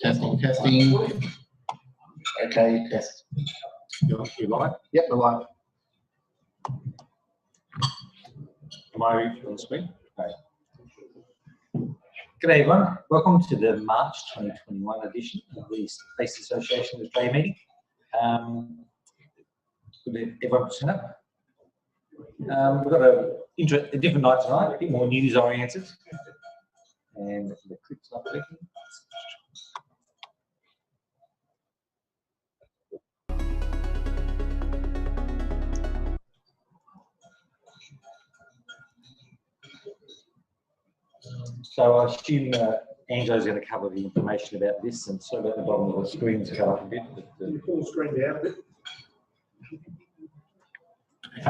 Testing. Okay, test. You live? Yep, we're live. Am I on the screen? Okay. G'day everyone. Welcome to the March 2021 edition of the Space Association Australia meeting. Everyone turn up. We've got a different night tonight, a bit more news oriented. And the clip's not working. So I assume Angelo's going to cover the information about this, and so at the bottom of the screen to go up a bit. Can you pull the screen down a bit? I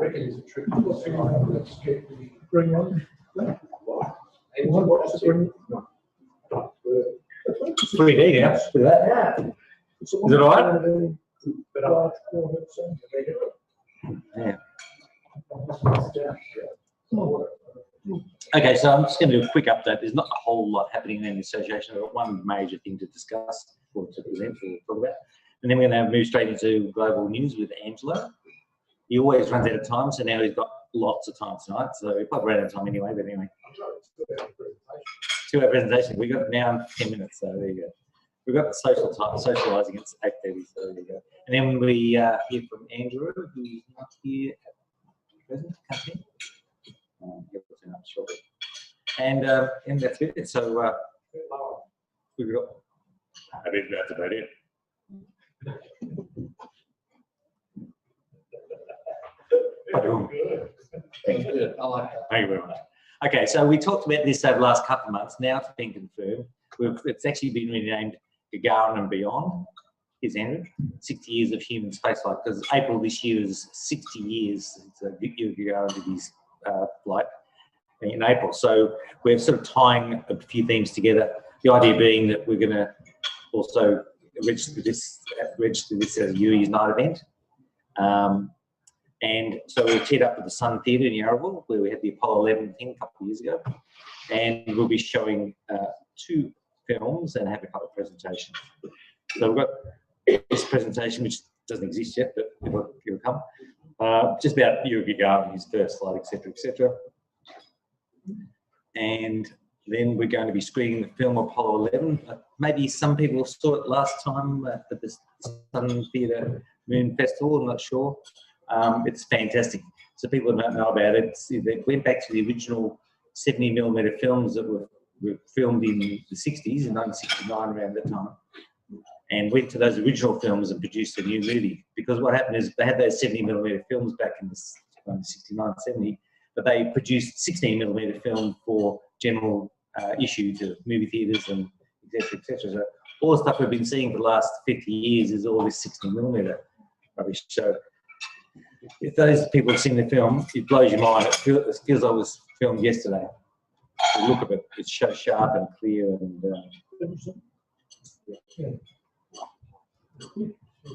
reckon it's a trick. Let's get the green one. What's the green one? 3D, yeah. Look at that. Is it all right? Yeah. Okay, so I'm just going to do a quick update. There's not a whole lot happening in the association. I've got one major thing to discuss or to present or talk about. And then we're going to move straight into global news with Angelo. He always runs out of time, so now he's got lots of time tonight. So we probably ran out of time anyway, but anyway. 2-hour presentation. We've got now 10 minutes, so there you go. We've got the social time, socialising at 8:30, so there you go. And then we hear from Andrew, who's not here at present, can't hear. He'll turn up shortly. And that's it. So we've got. I think that's about it. Thank you. I like that. Thank you very much. Okay, so we talked about this over the last couple of months. Now it's been confirmed. It's actually been renamed Gagarin and Beyond. Here's Andrew. 60 years of human spaceflight, because April this year is 60 years since Yuri did his flight in April. So we're sort of tying a few themes together. The idea being that we're going to also register this as Yuri's night event. And so we've teamed up with the Sun Theatre in Yarraville, where we had the Apollo 11 thing a couple of years ago. And we'll be showing 2 films and have a couple of presentations. So we've got this presentation, which doesn't exist yet, but it'll come. Just about Yuri Gagarin, his first flight, etc., etc. And then we're going to be screening the film Apollo 11. Maybe some people saw it last time at the Sun Theatre Moon Festival, I'm not sure. It's fantastic. So people who don't know about it, they went back to the original 70mm films that were filmed in the 60s, in 1969, around that time, and went to those original films and produced a new movie. Because what happened is they had those 70mm films back in the 69, 70, but they produced 16mm film for general issue to movie theatres and etc. etc. So all the stuff we've been seeing for the last 50 years is all this 16mm rubbish. So if those people have seen the film, it blows your mind. It feels like it was filmed yesterday. The look of it, it's so sharp and clear. And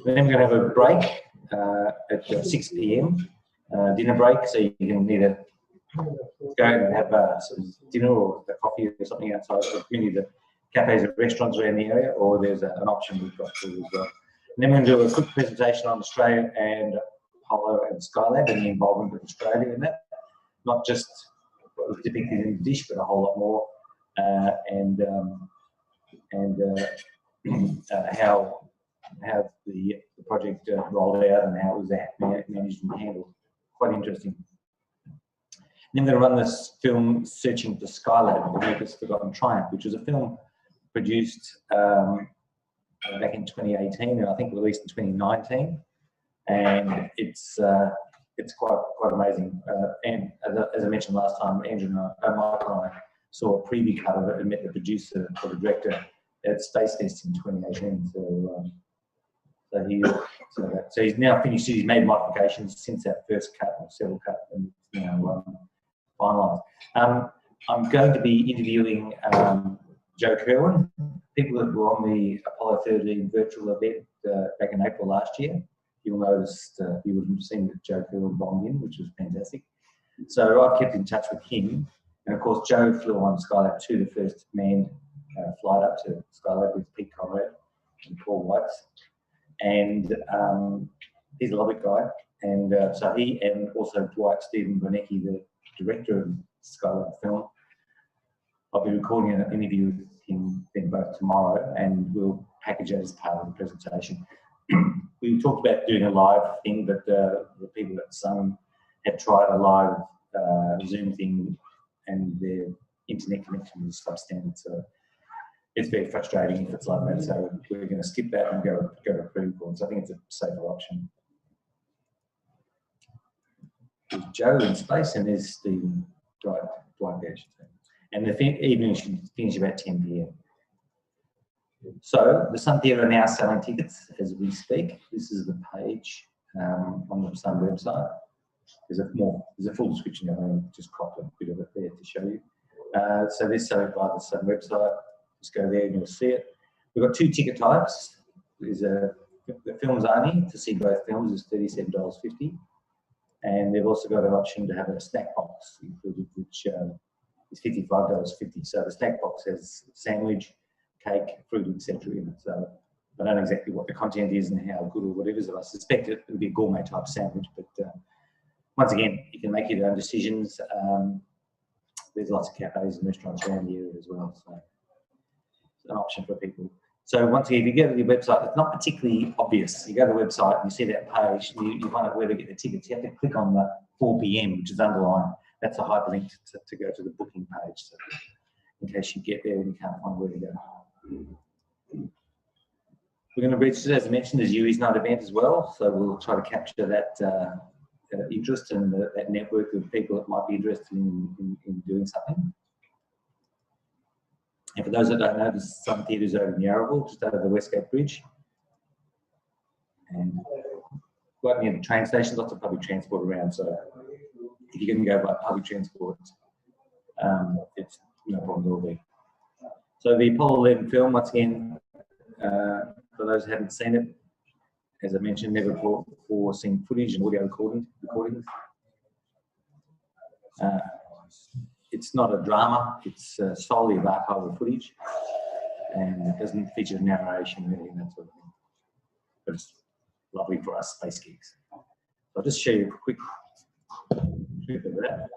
then we're going to have a break at 6 p.m. Dinner break, so you can either go and have some dinner or a coffee or something outside of any of the cafes and restaurants around the area, or there's an option we've got for as well. And then we're going to do a quick presentation on Australia and Apollo and Skylab and the involvement of Australia in that. Not just what was depicted in the dish, but a whole lot more, and how the project rolled out and how it was managed and handled. Quite interesting. And then we're going to run this film, Searching for Skylab, America's Forgotten Triumph, which was a film produced back in 2018 and I think released in 2019. And it's quite amazing. And as I mentioned last time, Andrew and Michael and I saw a preview cut of it and met the producer or the director at Space Fest in 2018. So he's now finished. He's made modifications since that first cut, or several cut, and it's now finalised. I'm going to be interviewing Joe Kerwin, people that were on the Apollo 13 virtual event back in April last year. You'll notice you would have seen that Joe Kerwin bombed in, which was fantastic. So I've kept in touch with him, And of course, Joe flew on Skylab 2, the first manned flight up to Skylab with Pete Conrad and Paul Whites. And he's a lovely guy. And so he and also Dwight Stephen Bernecki, the director of Skylab film, I'll be recording an interview with him then both tomorrow, and we'll package it as part of the presentation. We talked about doing a live thing, but the people at Sun had tried a live Zoom thing, and their internet connection was substandard, so it's very frustrating if it's like that. So we're going to skip that and go to pre-record. So I think it's a safer option. There's Joe in space, and there's Stephen Dwight there. And the evening should finish about 10 p.m. So the Sun Theatre are now selling tickets as we speak. This is the page on the Sun website. There's a full description. I just cropped a bit of it there to show you. So they're sold by the Sun website. Just go there and you'll see it. We've got 2 ticket types. There's the films only. To see both films is $37.50. And they've also got an option to have a snack box included, which is $55.50. So the snack box has sandwich, cake, fruit, etc. in it. So I don't know exactly what the content is and how good or what it is. I suspect it'll be a gourmet type sandwich, but once again, you can make your own decisions. There's lots of cafes and restaurants around the area as well, so it's an option for people. So once again, if you go to the website, it's not particularly obvious. You go to the website and you see that page, and you find out where to get the tickets. You have to click on the 4 p.m, which is underlined. That's a hyperlink to go to the booking page. So in case you get there and you can't find where to go. We're going to register, as I mentioned, as Yuri's night event as well. So we'll try to capture that interest and that network of people that might be interested in doing something. And for those that don't know, there's some theatres over in Yarraville, just over the Westgate Bridge. And right near the train station, lots of public transport around. So if you can go by public transport, it's no problem at all there. So the Apollo 11 film, once again, for those who haven't seen it, as I mentioned, never before seen footage and audio recordings. It's not a drama, it's solely of archival footage, and it doesn't feature narration or anything, that sort of thing. But it's lovely for us space geeks. So I'll just show you a quick clip of that.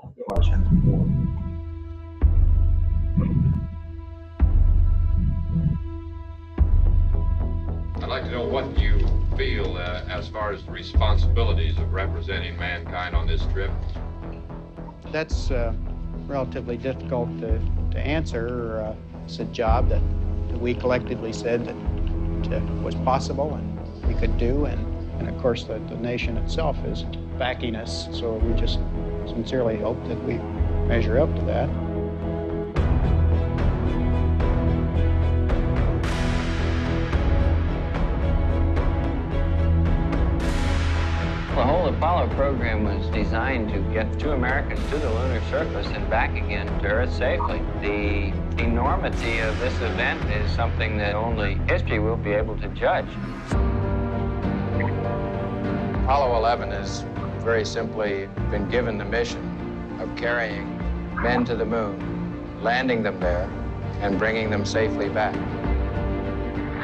I'd like to know what you feel as far as the responsibilities of representing mankind on this trip. That's relatively difficult to answer. It's a job that we collectively said that was possible and we could do, and of course the nation itself is backing us, so we just sincerely hope that we measure up to that. The whole Apollo program was designed to get 2 Americans to the lunar surface and back again to Earth safely. The enormity of this event is something that only history will be able to judge. Apollo 11 has very simply been given the mission of carrying men to the moon, landing them there, and bringing them safely back. I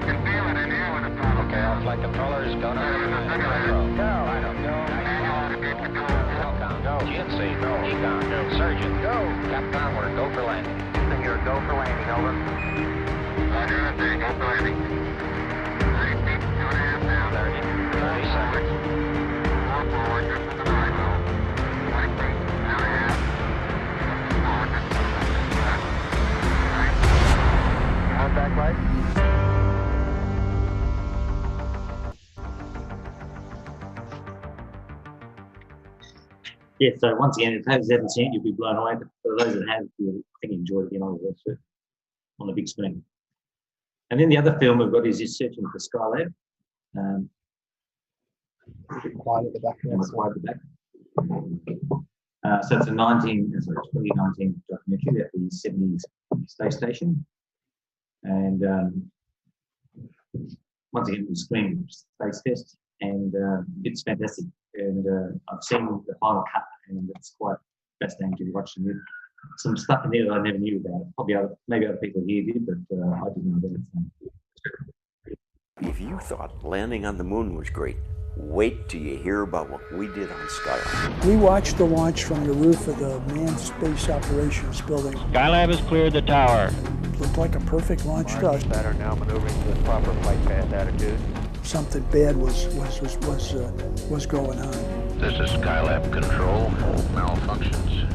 can feel it in here when it's on. Okay, our flight controller is going to... Go, I don't know. Go. GNC, go. Econ, go. Surgeon, go. Capcom, we're go for landing. You're go for landing, over. Roger, that's it, go for landing. 30 feet, 2.5 now. 30 seconds. 4 forward, just to the right, though. 20 feet, 2.5. Forward, just to the left. Right. Contact light. Yeah, so once again, if those haven't seen it, you'll be blown away. But for those that have, you'll think you enjoyed it again on the big screen. And then the other film we've got is just Searching for Skylab. A bit quiet at the back. And it's wide at the back. So it's a 2019 documentary at the 70s space station. And once again, it was screened Space Fest, and it's fantastic. And I've seen the final cut, and it's quite fascinating to be watching it. some stuff in there that I never knew about. Probably maybe other people here did, but I didn't know about it. If you thought landing on the moon was great, wait till you hear about what we did on Skylab. We watched the launch from the roof of the Manned Space Operations Building. Skylab has cleared the tower. Looked like a perfect launch to us. That are now maneuvering to the proper flight path attitude. Something bad was going on. This is Skylab Control. Malfunctions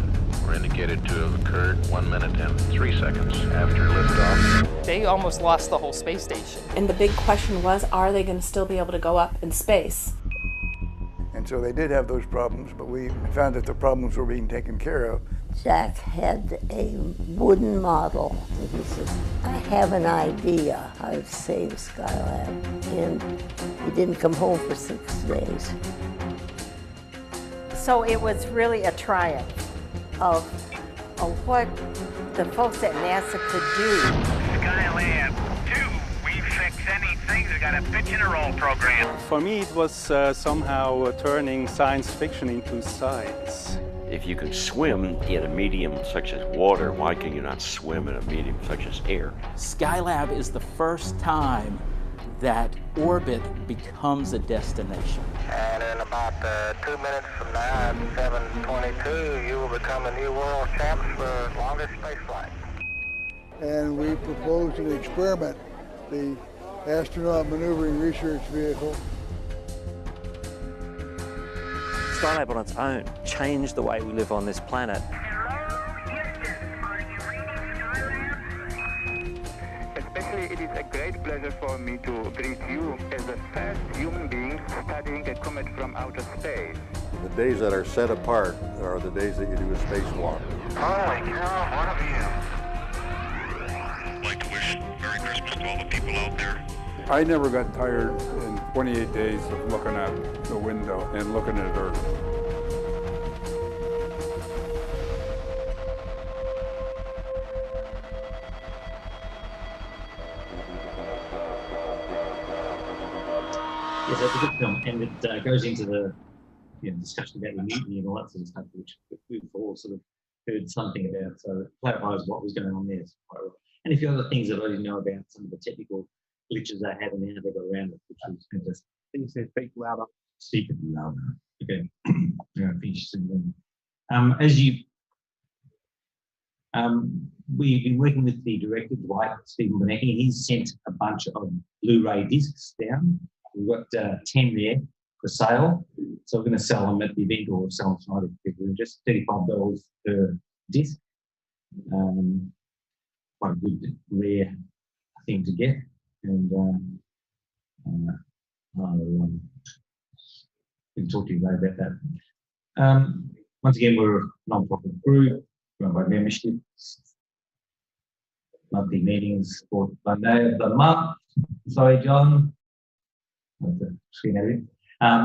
were indicated to have occurred 1 minute and 3 seconds after liftoff. They almost lost the whole space station. And the big question was, are they going to still be able to go up in space? And so they did have those problems, but we found that the problems were being taken care of. Jack had a wooden model. He said, I have an idea how to save Skylab. And he didn't come home for 6 days. So it was really a triumph of what the folks at NASA could do. Skylab 2, we fix anything. We got a pitch and a roll program. For me, it was somehow turning science fiction into science. If you can swim in a medium such as water, why can you not swim in a medium such as air? Skylab is the first time that orbit becomes a destination. And in about 2 minutes from now, at 7:22, you will become a new world champ for longest space flight. And we proposed an experiment, the Astronaut Maneuvering Research Vehicle. Skylab on its own changed the way we live on this planet. Especially, it is a great pleasure for me to greet you as the first human being studying a comet from outer space. The days that are set apart are the days that you do a spacewalk. Holy cow, what a view. I'd like to wish Merry Christmas to all the people out there. I never got tired in 28 days of looking at the window and looking at Earth. Yes, that's a good film, and it goes into the discussion about the mutiny and all that sort of stuff, which we've all sort of heard something about. So it clarifies what was going on there. And a few other things that I didn't know about, some of the technical glitches they had and how they got around it, which was fantastic. Can you say speak louder? Speak louder. Okay. Yeah, finish soon. As you, we've been working with the director, Dwight Stephen Benecki, and he's sent a bunch of Blu-ray discs down. We've got 10 there for sale. So we're going to sell them at the event or sell them tonight if people are interested. $35 per disc. Quite a good, rare thing to get. And we can talk to you later about that. Once again, we're a non-profit group run by membership. Monthly meetings for Monday of the month. Sorry, John. The screen area.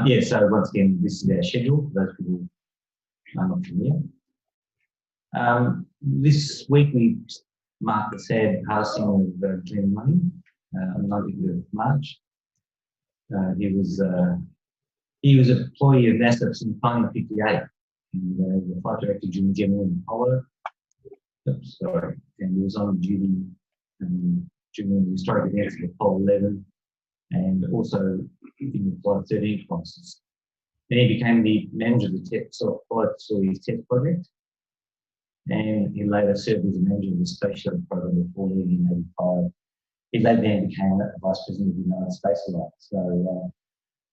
Yeah, so once again, this is our schedule for those people who are not familiar. This week we marked the sad passing of Glenn Money on the 19th of March. He was an employee of NASA since 1958, and the flight director during Gemini and Apollo. Oops, sorry, and he was on duty during the historic events of Apollo 11. And also in the Flight 13 crisis. Then he became the manager of the Flight Facilities Test Project, and he later served as a manager of the Space Shuttle program before leaving in 1985. He later then became a vice president of the United Space Alliance. So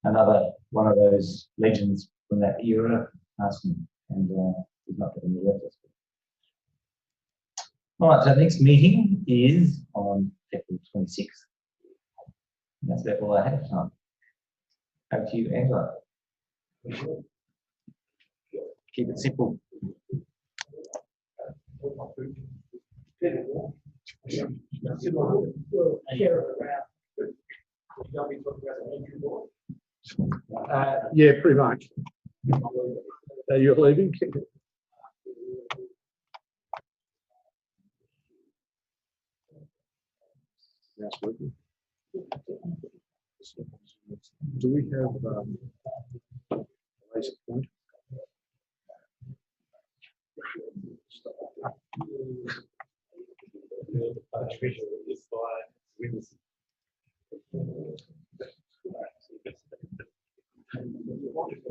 another one of those legends from that era passing, and he's not getting the left us. All right, so the next meeting is on April 26th. That's about all I have tonight. Over to you, Angelo. Keep it simple. Yeah, pretty much. You're leaving? That's working. Do we have a basic point? All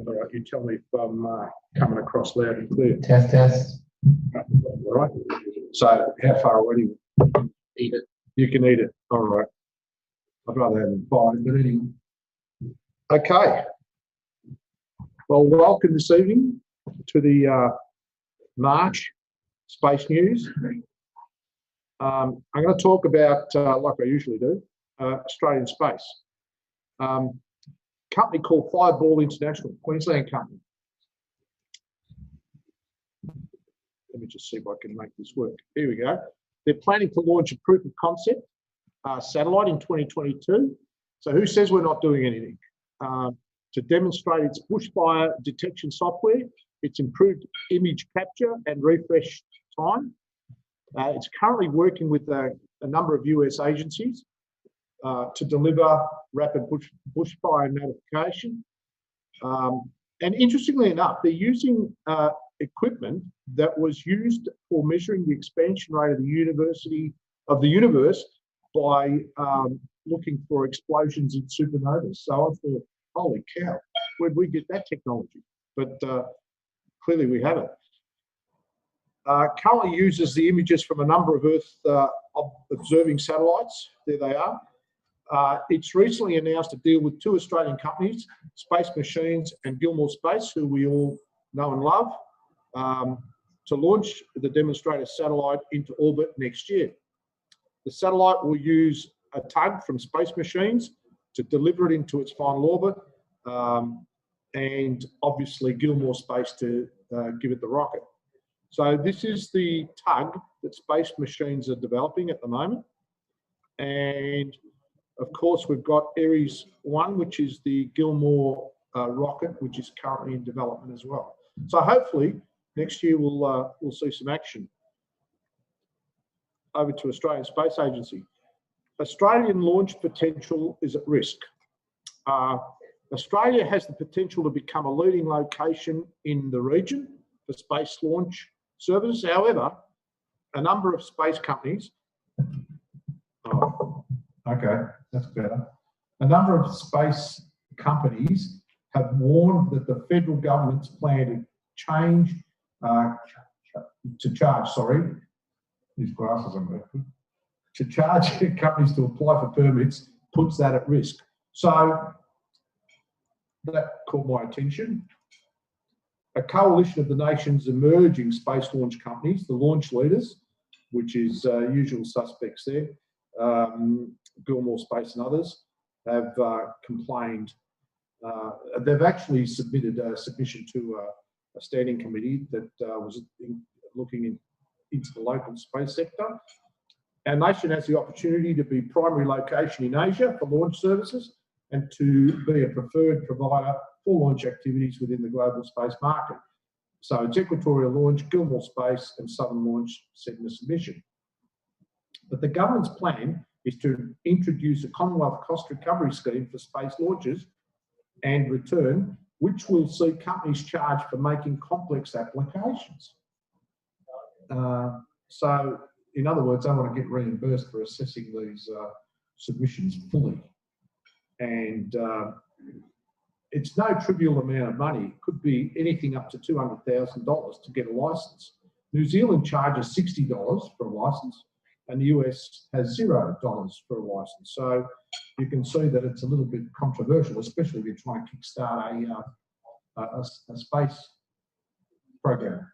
right, you tell me if I'm coming across loud and clear. Test. All right. So how far away do you eat it? You can eat it. All right. I'd rather have them fine, but anyway. Okay. Well, welcome this evening to the March Space News. I'm going to talk about, like I usually do, Australian space. Company called Fireball International, Queensland company. Let me just see if I can make this work. Here we go. They're planning to launch a proof of concept satellite in 2022. So who says we're not doing anything? To demonstrate its bushfire detection software, its improved image capture and refresh time. It's currently working with a number of US agencies to deliver rapid bushfire notification. And interestingly enough, they're using equipment that was used for measuring the expansion rate of the universe by looking for explosions in supernovas. So I thought, holy cow, where'd we get that technology? But clearly we haven't. Currently uses the images from a number of Earth observing satellites. There they are. It's recently announced a deal with 2 Australian companies, Space Machines and Gilmore Space, who we all know and love, to launch the demonstrator satellite into orbit next year. The satellite will use a tug from Space Machines to deliver it into its final orbit, and obviously Gilmore Space to give it the rocket. So this is the tug that Space Machines are developing at the moment. And of course, we've got Ares 1, which is the Gilmore rocket, which is currently in development as well. So hopefully next year we'll see some action. Over to Australian Space Agency. Australian launch potential is at risk. Australia has the potential to become a leading location in the region for space launch services. However, a number of space companies, okay, that's better. A number of space companies have warned that the federal government's plan to charge companies to apply for permits puts that at risk. So that caught my attention. A coalition of the nation's emerging space launch companies, the launch leaders, which is usual suspects there, Gilmore Space and others, have complained. They've actually submitted a submission to a standing committee that was looking into the local space sector. Our nation has the opportunity to be primary location in Asia for launch services and to be a preferred provider for launch activities within the global space market. So it's Equatorial Launch, Gilmore Space and Southern Launch said in the submission. But the government's plan is to introduce a Commonwealth cost recovery scheme for space launches and return, which will see companies charged for making complex applications. So, in other words, they want to get reimbursed for assessing these submissions fully. And it's no trivial amount of money. It could be anything up to $200,000 to get a license. New Zealand charges $60 for a license, and the US has $0 for a license. So you can see that it's a little bit controversial, especially if you're trying to kickstart a space program.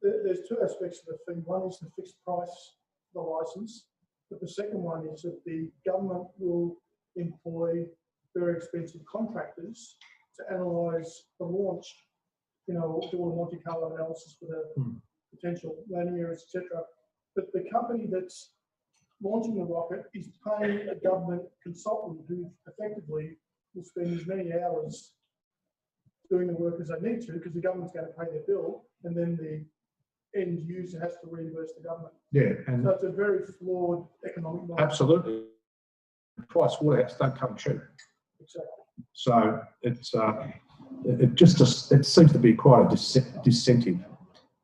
There's 2 aspects of the thing. One is the fixed price for the license, but the second one is that the government will employ very expensive contractors to analyse the launch, do a Monte Carlo analysis for the potential landing areas, etc. But the company that's launching the rocket is paying a government consultant who effectively will spend as many hours doing the work as they need to, because the government's going to pay their bill, and then the end user has to reimburse the government. Yeah, and so it's a very flawed economic model. Absolutely. Price Waterhouse don't come cheap. Exactly. So it's it seems to be quite a disincentive.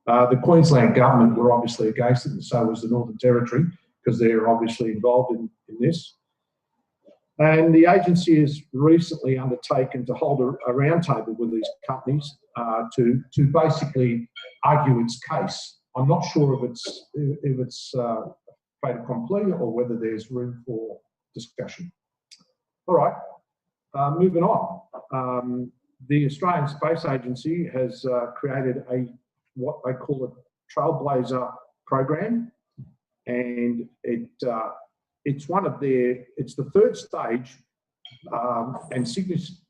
The Queensland government were obviously against it, and so was the Northern Territory, because they're obviously involved in this. And the agency has recently undertaken to hold a roundtable with these companies to basically argue its case. I'm not sure if it's fait accompli or whether there's room for discussion. All right, moving on. The Australian Space Agency has created what they call a Trailblazer program, and it's the third stage and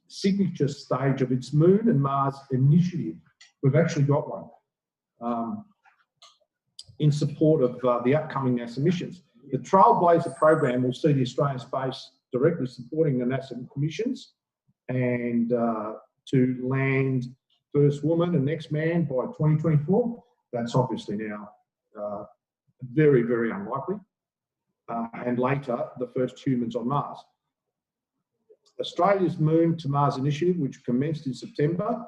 signature stage of its Moon and Mars initiative. We've actually got one in support of the upcoming NASA missions. The Trailblazer program will see the Australian Space directly supporting the NASA missions and to land first woman and next man by 2024. That's obviously now very, very unlikely. And later, the first humans on Mars. Australia's Moon to Mars initiative, which commenced in September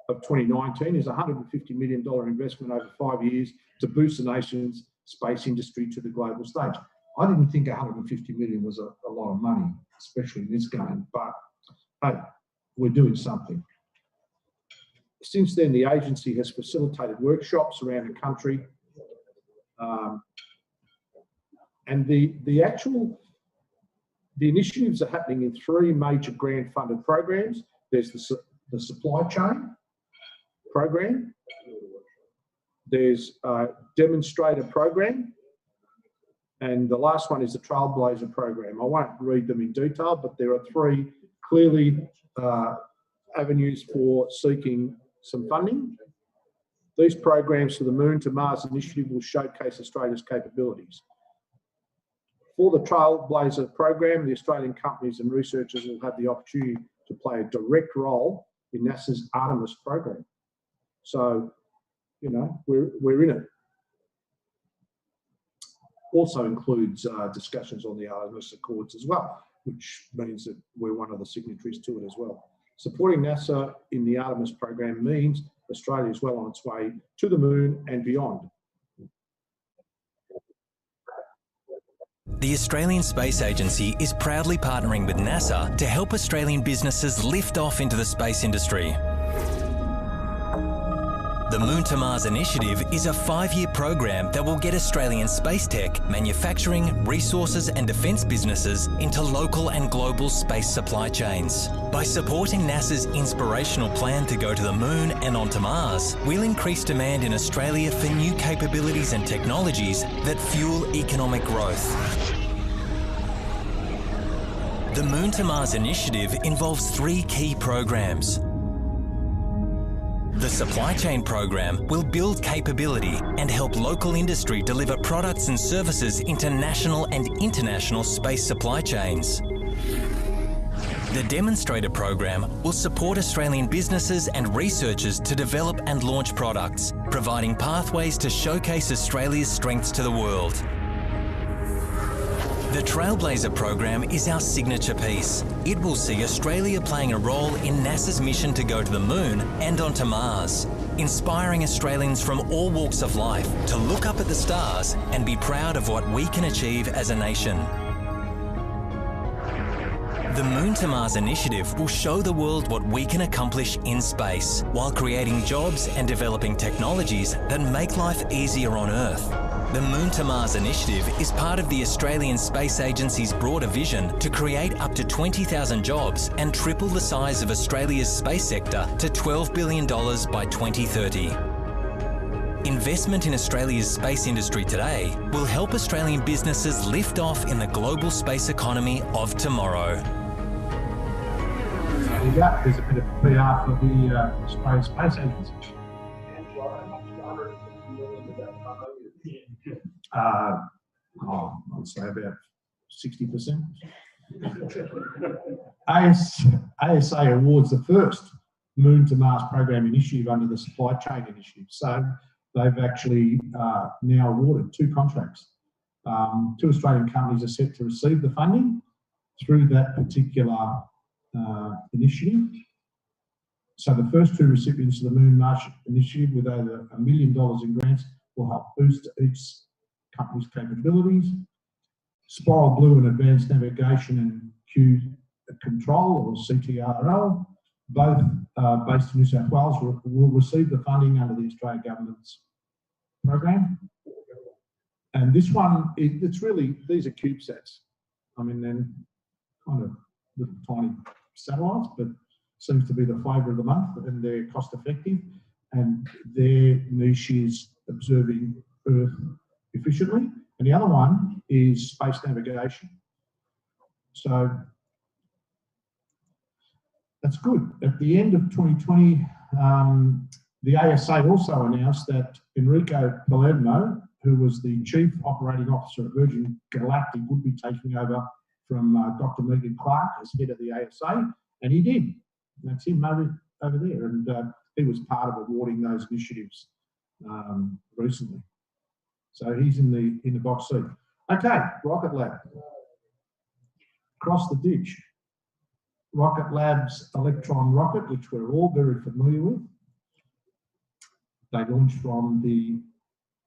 of 2019, is a $150 million investment over 5 years to boost the nation's space industry to the global stage. I didn't think 150 million was a lot of money, especially in this game, but hey, we're doing something. Since then, the agency has facilitated workshops around the country. And the initiatives are happening in 3 major grant-funded programs. There's the supply chain program. There's a demonstrator program. And the last one is the Trailblazer program. I won't read them in detail, but there are 3 clearly avenues for seeking some funding. These programs for the Moon to Mars initiative will showcase Australia's capabilities. For the Trailblazer program, the Australian companies and researchers will have the opportunity to play a direct role in NASA's Artemis program. So, you know, we're in it. Also includes discussions on the Artemis Accords as well, which means that we're one of the signatories to it as well. Supporting NASA in the Artemis program means Australia is well on its way to the Moon and beyond. The Australian Space Agency is proudly partnering with NASA to help Australian businesses lift off into the space industry. The Moon to Mars initiative is a 5-year program that will get Australian space tech, manufacturing, resources and defence businesses into local and global space supply chains. By supporting NASA's inspirational plan to go to the Moon and onto Mars, we'll increase demand in Australia for new capabilities and technologies that fuel economic growth. The Moon to Mars initiative involves 3 key programs. The supply chain program will build capability and help local industry deliver products and services into national and international space supply chains. The demonstrator program will support Australian businesses and researchers to develop and launch products, providing pathways to showcase Australia's strengths to the world. The Trailblazer program is our signature piece. It will see Australia playing a role in NASA's mission to go to the Moon and onto Mars, inspiring Australians from all walks of life to look up at the stars and be proud of what we can achieve as a nation. The Moon to Mars initiative will show the world what we can accomplish in space, while creating jobs and developing technologies that make life easier on Earth. The Moon to Mars initiative is part of the Australian Space Agency's broader vision to create up to 20,000 jobs and triple the size of Australia's space sector to $12 billion by 2030. Investment in Australia's space industry today will help Australian businesses lift off in the global space economy of tomorrow. There's a bit of PR for the Australian Space Agency. I'd say about 60%. ASA awards the first Moon to Mars program initiative under the supply chain initiative. So they've actually now awarded 2 contracts. 2 Australian companies are set to receive the funding through that particular initiative. So the first 2 recipients of the Moon March Initiative with over $1 million in grants will help boost each company's capabilities. Spiral Blue and Advanced Navigation and Q Control, or CTRL, both based in New South Wales, will receive the funding under the Australian Government's program. And this one, it's really, these are CubeSats. I mean, they're kind of little tiny satellites, but seems to be the flavour of the month, and they're cost effective, and their niche is observing Earth efficiently. And the other one is space navigation. So that's good. At the end of 2020, the ASA also announced that Enrico Palermo, who was the Chief Operating Officer at Virgin Galactic, would be taking over from Dr. Megan Clark as head of the ASA, and he did. That's him over there, and he was part of awarding those initiatives recently. So he's in the box seat. Okay, Rocket Lab. Across the ditch. Rocket Lab's Electron rocket, which we're all very familiar with. They launched from the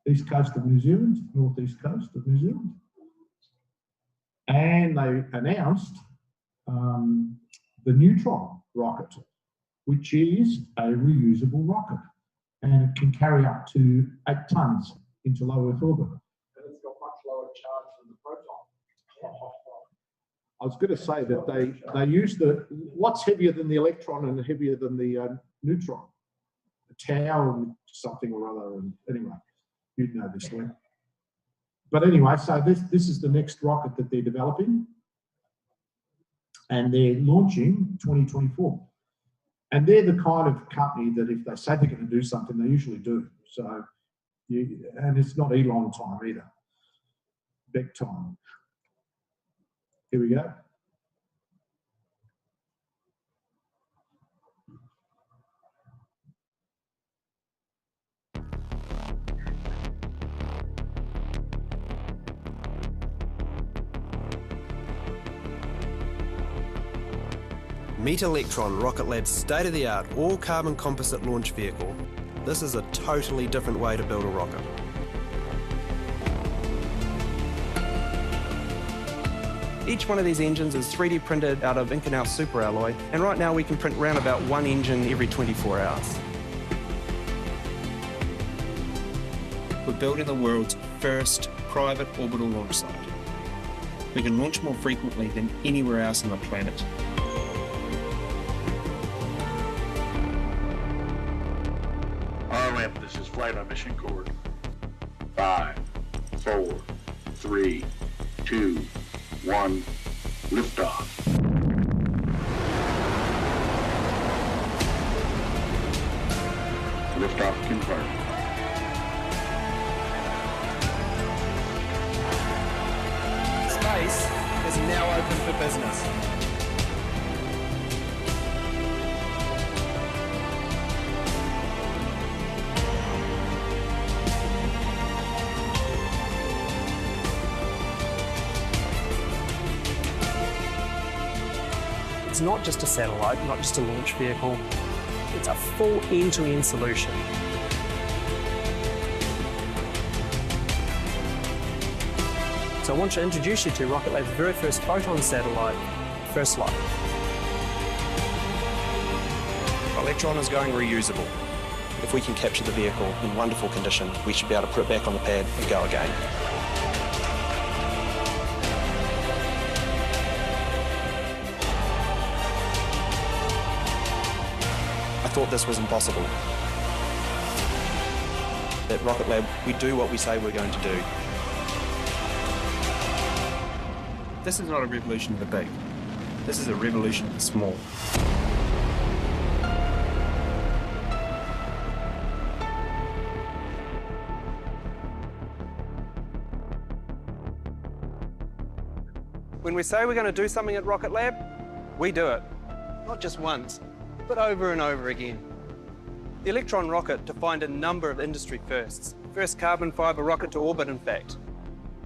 east coast of New Zealand, northeast coast of New Zealand. And they announced the Neutron rocket, which is a reusable rocket, and it can carry up to 8 tons into low Earth orbit. And it's got much lower charge than the Proton. I was going to say that they use what's heavier than the electron and heavier than the neutron? A tau something or other. And anyway, you'd know this one. But anyway, so this is the next rocket that they're developing, and they're launching 2024. And they're the kind of company that if they say they're going to do something, they usually do. So, and it's not Elon time either. Beck time. Here we go. Meet Electron, Rocket Lab's state-of-the-art all-carbon composite launch vehicle. This is a totally different way to build a rocket. Each one of these engines is 3D printed out of Inconel superalloy, and right now we can print around about 1 engine every 24 hours. We're building the world's first private orbital launch site. We can launch more frequently than anywhere else on the planet. RLM, this is flight on mission course. 5, 4, 3, 2, 1, liftoff. Liftoff confirmed. Space is now open for business. It's not just a satellite, not just a launch vehicle. It's a full end-to-end solution. So I want to introduce you to Rocket Lab's very first Photon satellite, First Light. Electron is going reusable. If we can capture the vehicle in wonderful condition, we should be able to put it back on the pad and go again. I thought this was impossible. At Rocket Lab, we do what we say we're going to do. This is not a revolution for the big. This is a revolution for the small. When we say we're going to do something at Rocket Lab, we do it. Not just once, but over and over again. The Electron rocket defined a number of industry firsts. First carbon fibre rocket to orbit, in fact.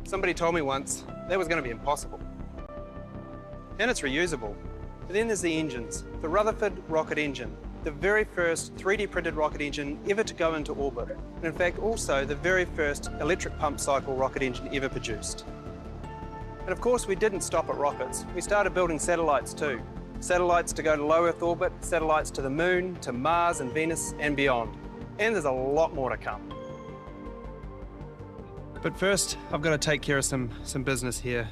Somebody told me once that was going to be impossible. And it's reusable. But then there's the engines. The Rutherford rocket engine, the very first 3D printed rocket engine ever to go into orbit, and in fact also the very first electric pump cycle rocket engine ever produced. And of course we didn't stop at rockets. We started building satellites too. Satellites to go to low Earth orbit, satellites to the Moon, to Mars and Venus and beyond. And there's a lot more to come. But first, I've got to take care of some business here.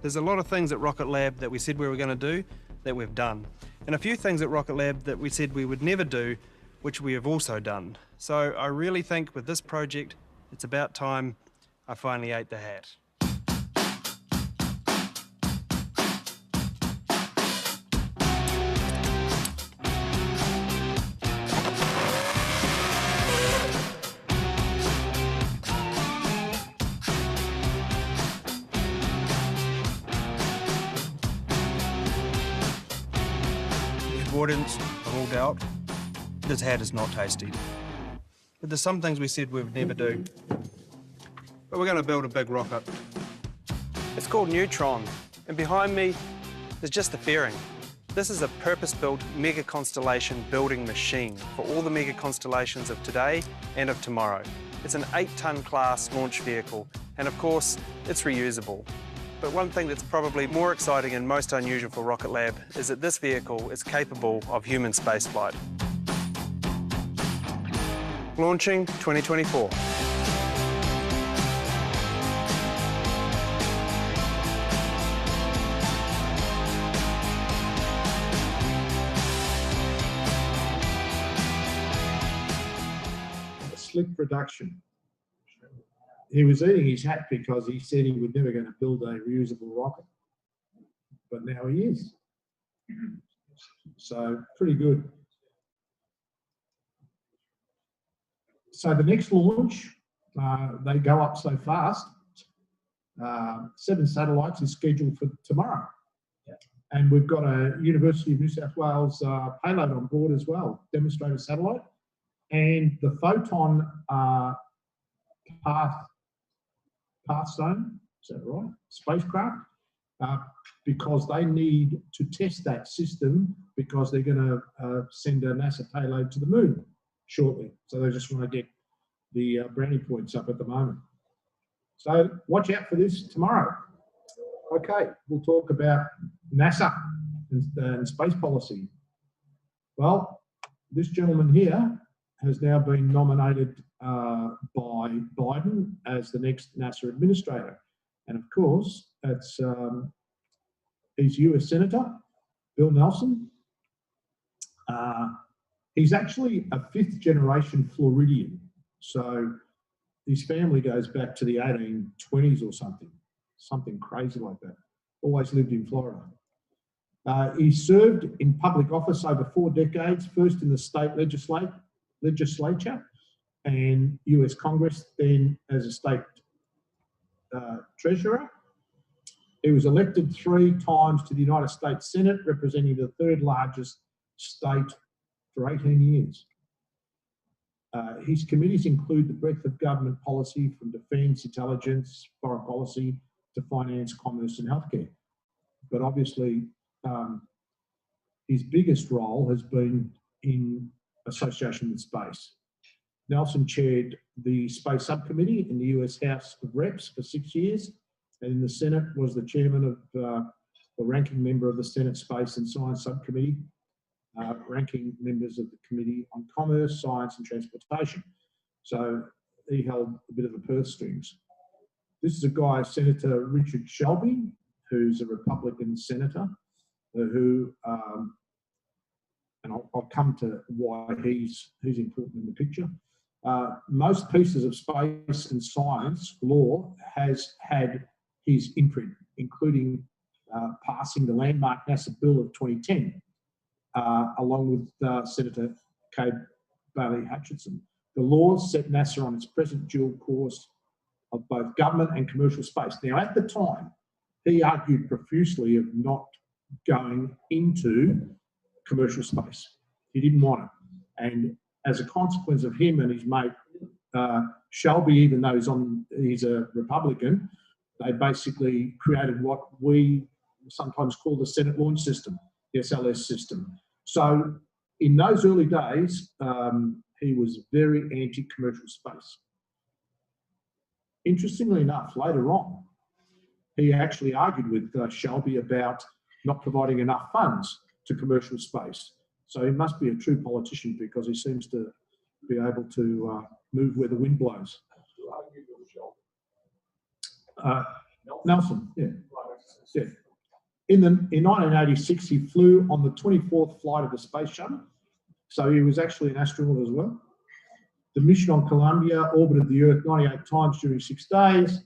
There's a lot of things at Rocket Lab that we said we were going to do that we've done. And a few things at Rocket Lab that we said we would never do, which we have also done. So I really think with this project, it's about time I finally ate the hat. Avoidance of all doubt, this hat is not tasty. But there's some things we said we would never do. But we're going to build a big rocket. It's called Neutron, and behind me is just the fairing. This is a purpose-built mega constellation building machine for all the mega constellations of today and of tomorrow. It's an 8-ton class launch vehicle, and of course, it's reusable. But one thing that's probably more exciting and most unusual for Rocket Lab is that this vehicle is capable of human spaceflight. Launching 2024. A slick production. He was eating his hat because he said he was never going to build a reusable rocket, but now he is. So pretty good. So the next launch, they go up so fast. 7 satellites is scheduled for tomorrow. And we've got a University of New South Wales payload on board as well, demonstrator satellite. And the Photon Pathstone, is that right? Spacecraft, because they need to test that system because they're going to send a NASA payload to the moon shortly. So they just want to get the brownie points up at the moment. So watch out for this tomorrow. Okay, we'll talk about NASA and space policy. Well, this gentleman here has now been nominated by Biden as the next NASA administrator. And of course, it's he's US Senator Bill Nelson. He's actually a 5th generation Floridian. So his family goes back to the 1820s or something crazy like that. Always lived in Florida. He served in public office over 4 decades, first in the state legislature and US Congress, then as a state treasurer. He was elected 3 times to the United States Senate, representing the 3rd largest state for 18 years. His committees include the breadth of government policy from defence, intelligence, foreign policy to finance, commerce and healthcare. But obviously, his biggest role has been in association with space. Nelson chaired the Space Subcommittee in the US House of Reps for 6 years, and in the Senate was the chairman of the ranking member of the Senate Space and Science Subcommittee, ranking members of the Committee on Commerce, Science and Transportation. So he held a bit of the purse strings. This is a guy, Senator Richard Shelby, who's a Republican senator, who, and I'll come to why he's important in the picture. Most pieces of space and science law has had his imprint, including passing the landmark NASA Bill of 2010, along with Senator Kay Bailey Hutchinson. The laws set NASA on its present dual course of both government and commercial space. Now, at the time, he argued profusely of not going into commercial space. He didn't want it. And as a consequence of him and his mate Shelby, even though he's a Republican, they basically created what we sometimes call the Senate Launch System, the SLS system. So in those early days, he was very anti-commercial space. Interestingly enough, later on, he actually argued with Shelby about not providing enough funds to commercial space. So he must be a true politician because he seems to be able to move where the wind blows. Nelson, yeah. In 1986, he flew on the 24th flight of the space shuttle. So he was actually an astronaut as well. The mission on Columbia orbited the Earth 98 times during 6 days,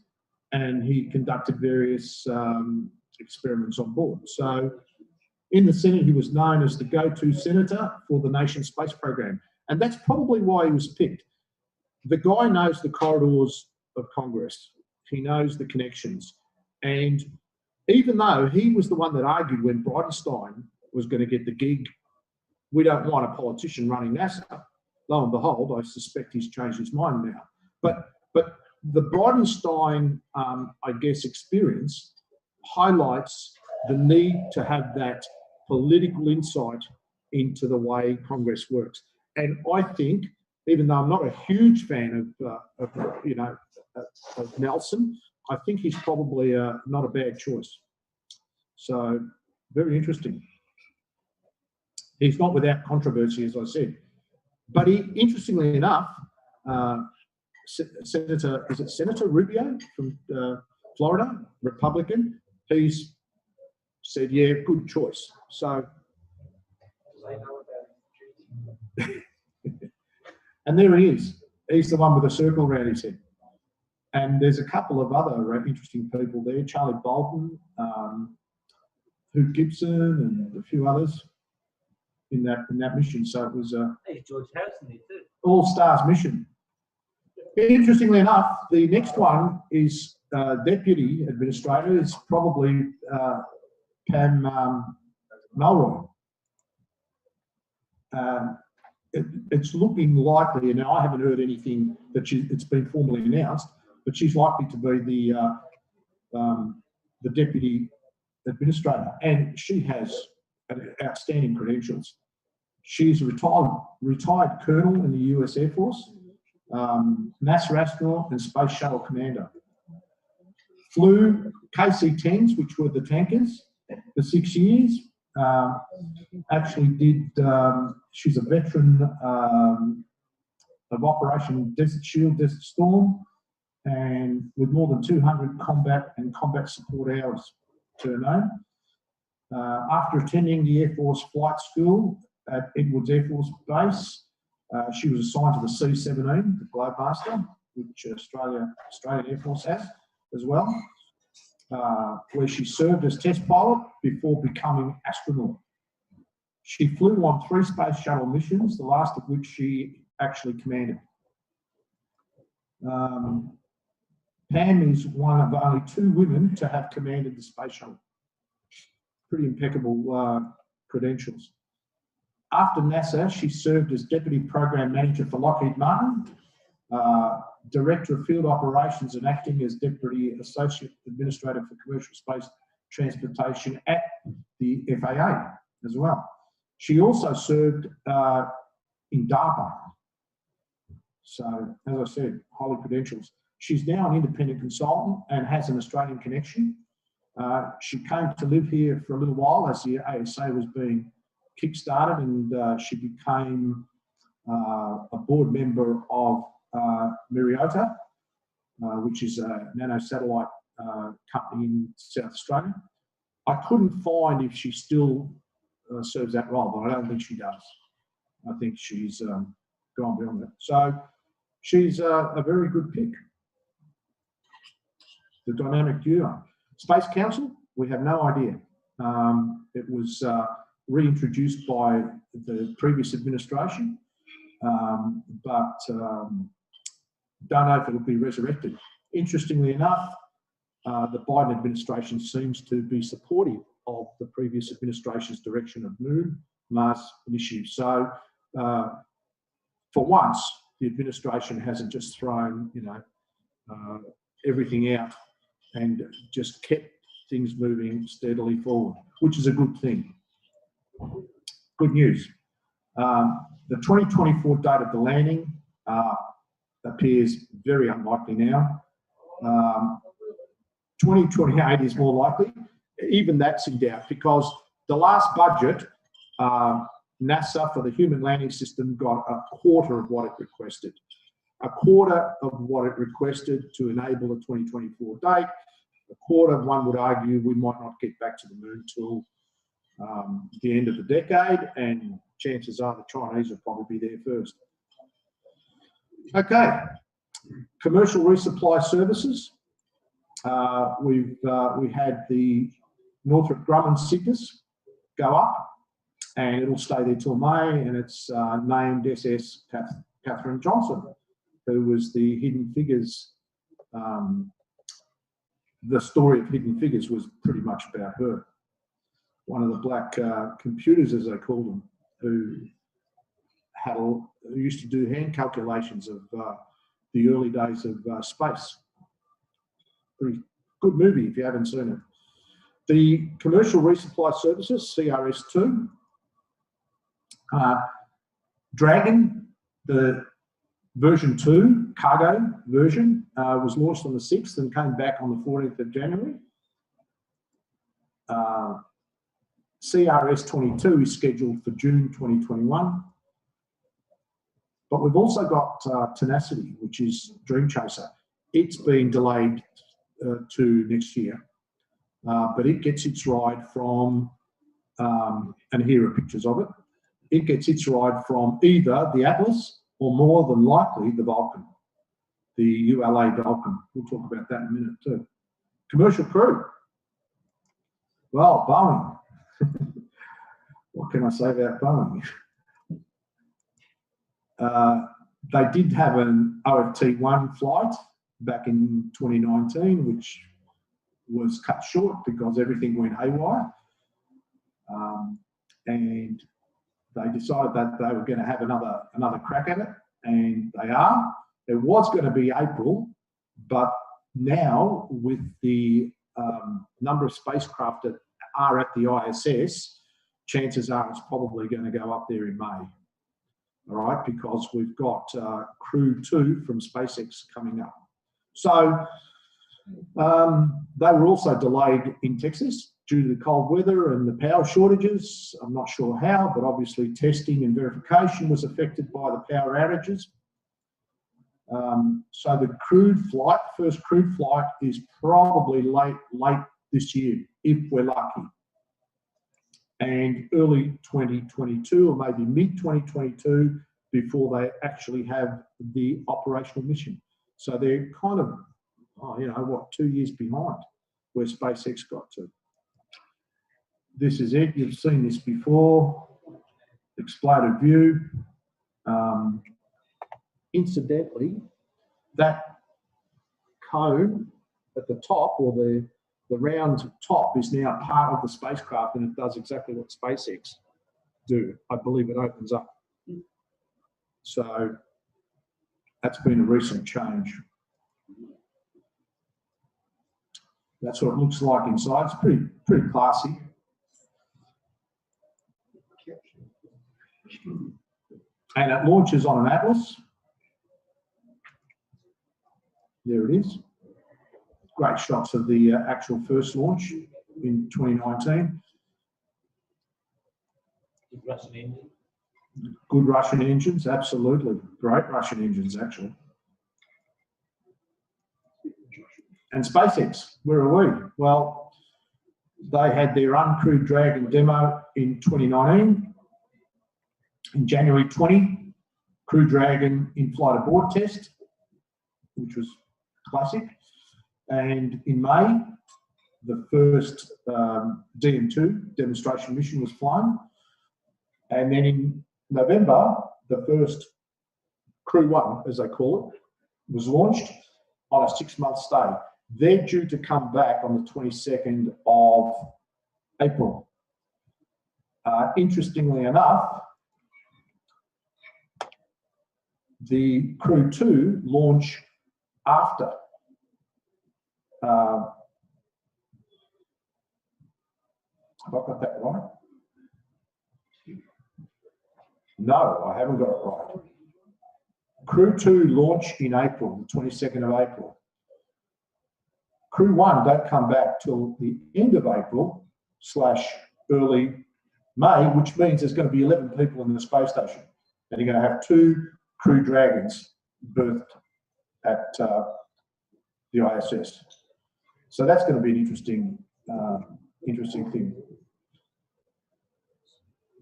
and he conducted various experiments on board. So in the Senate, he was known as the go-to senator for the nation's space program. And that's probably why he was picked. The guy knows the corridors of Congress. He knows the connections. And even though he was the one that argued when Bridenstine was going to get the gig, we don't want a politician running NASA. Lo and behold, I suspect he's changed his mind now. But the Bridenstine, I guess, experience highlights the need to have that political insight into the way Congress works. And I think, even though I'm not a huge fan of Nelson, I think he's probably not a bad choice. So, very interesting. He's not without controversy, as I said. But he, interestingly enough, Senator Rubio from Florida, Republican, he's said, yeah, good choice. So, and there he is. He's the one with the circle around his head. And there's a couple of other interesting people there. Charlie Bolton, Hugh Gibson, and a few others in that mission. So it was George Harrison there too. All-Stars mission. Interestingly enough, the next one is Deputy Administrator. It's probably Pam Melroy. It's looking likely, and I haven't heard anything that it's been formally announced, but she's likely to be the Deputy Administrator, and she has outstanding credentials. She's a retired colonel in the US Air Force, NASA astronaut and space shuttle commander. Flew KC-10s, which were the tankers, for 6 years. Actually did, she's a veteran of Operation Desert Shield, Desert Storm, and with more than 200 combat and combat support hours to her name. After attending the Air Force Flight School at Edwards Air Force Base, she was assigned to the C-17, the Globemaster, which Australian Air Force has as well, where she served as test pilot before becoming astronaut. She flew on 3 space shuttle missions, the last of which she actually commanded. Pam is one of only 2 women to have commanded the space shuttle. Pretty impeccable credentials. After NASA, she served as Deputy Program Manager for Lockheed Martin, Director of Field Operations, and acting as Deputy Associate Administrator for Commercial Space Transportation at the FAA as well. She also served in DARPA. So, as I said, highly credentials. She's now an independent consultant and has an Australian connection. She came to live here for a little while as the ASA was being kick-started, and she became a board member of Myriota, which is a nano-satellite company in South Australia. I couldn't find if she still serves that role, but I don't think she does. I think she's gone beyond that. So she's a very good pick. The dynamic duo. Space Council, we have no idea. It was reintroduced by the previous administration, but don't know if it'll be resurrected. Interestingly enough, the Biden administration seems to be supportive of the previous administration's direction of Mars initiative. So, for once, the administration hasn't just thrown, everything out and just kept things moving steadily forward, which is a good thing. Good news. The 2024 date of the landing appears very unlikely now. 2028 is more likely. Even that's in doubt because the last budget, NASA for the human landing system got a quarter of what it requested. A quarter of what it requested to enable the 2024 date. A quarter, one would argue, we might not get back to the moon till the end of the decade, and chances are the Chinese will probably be there first. Okay, commercial resupply services. We had the Northrop Grumman Cygnus go up, and it'll stay there till May, and it's named SS Katherine Johnson, who was the Hidden Figures. The story of Hidden Figures was pretty much about her. One of the black computers, as they called them, who used to do hand calculations of the early days of space. Pretty good movie if you haven't seen it. The Commercial Resupply Services, CRS2. Dragon, the version 2, cargo version, was launched on the 6th and came back on the 14th of January. CRS22 is scheduled for June 2021. But we've also got Tenacity, which is Dream Chaser. It's been delayed to next year, but it gets its ride from, and here are pictures of it, it gets its ride from either the Atlas or more than likely the Vulcan, the ULA Vulcan. We'll talk about that in a minute too. Commercial crew. Well, Boeing. What can I say about Boeing? They did have an OFT-1 flight back in 2019, which was cut short because everything went haywire. And they decided that they were going to have another crack at it, and they are. It was going to be April, but now with the number of spacecraft that are at the ISS, chances are it's probably going to go up there in May. All right, because we've got Crew 2 from SpaceX coming up. So they were also delayed in Texas due to the cold weather and the power shortages. I'm not sure how, but obviously testing and verification was affected by the power outages. So the crewed flight, first crewed flight, is probably late this year, if we're lucky. And early 2022 or maybe mid-2022 before they actually have the operational mission. So they're kind of, 2 years behind where SpaceX got to. This is it. You've seen this before. Exploded view. Incidentally, that cone at the top, or the round top, is now part of the spacecraft, and it does exactly what SpaceX do. I believe it opens up. So that's been a recent change. That's what it looks like inside. It's pretty classy. And it launches on an Atlas. There it is. Great shots of the actual first launch in 2019. Good Russian engine. Good Russian engines, absolutely. Great Russian engines, actually. And SpaceX, where are we? Well, they had their uncrewed Dragon demo in 2019. In January 20, Crew Dragon in flight abort test, which was classic. And in May, the first DM2 demonstration mission was flown. And then in November, the first Crew 1, as they call it, was launched on a 6-month stay. They're due to come back on the 22nd of April. Interestingly enough, the Crew 2 launch after have I got that right? No, I haven't got it right. Crew 2 launch in April, the 22nd of April. Crew 1 don't come back till the end of April / early May, which means there's going to be 11 people in the space station. And you're going to have 2 Crew Dragons berthed at the ISS. So that's going to be an interesting thing.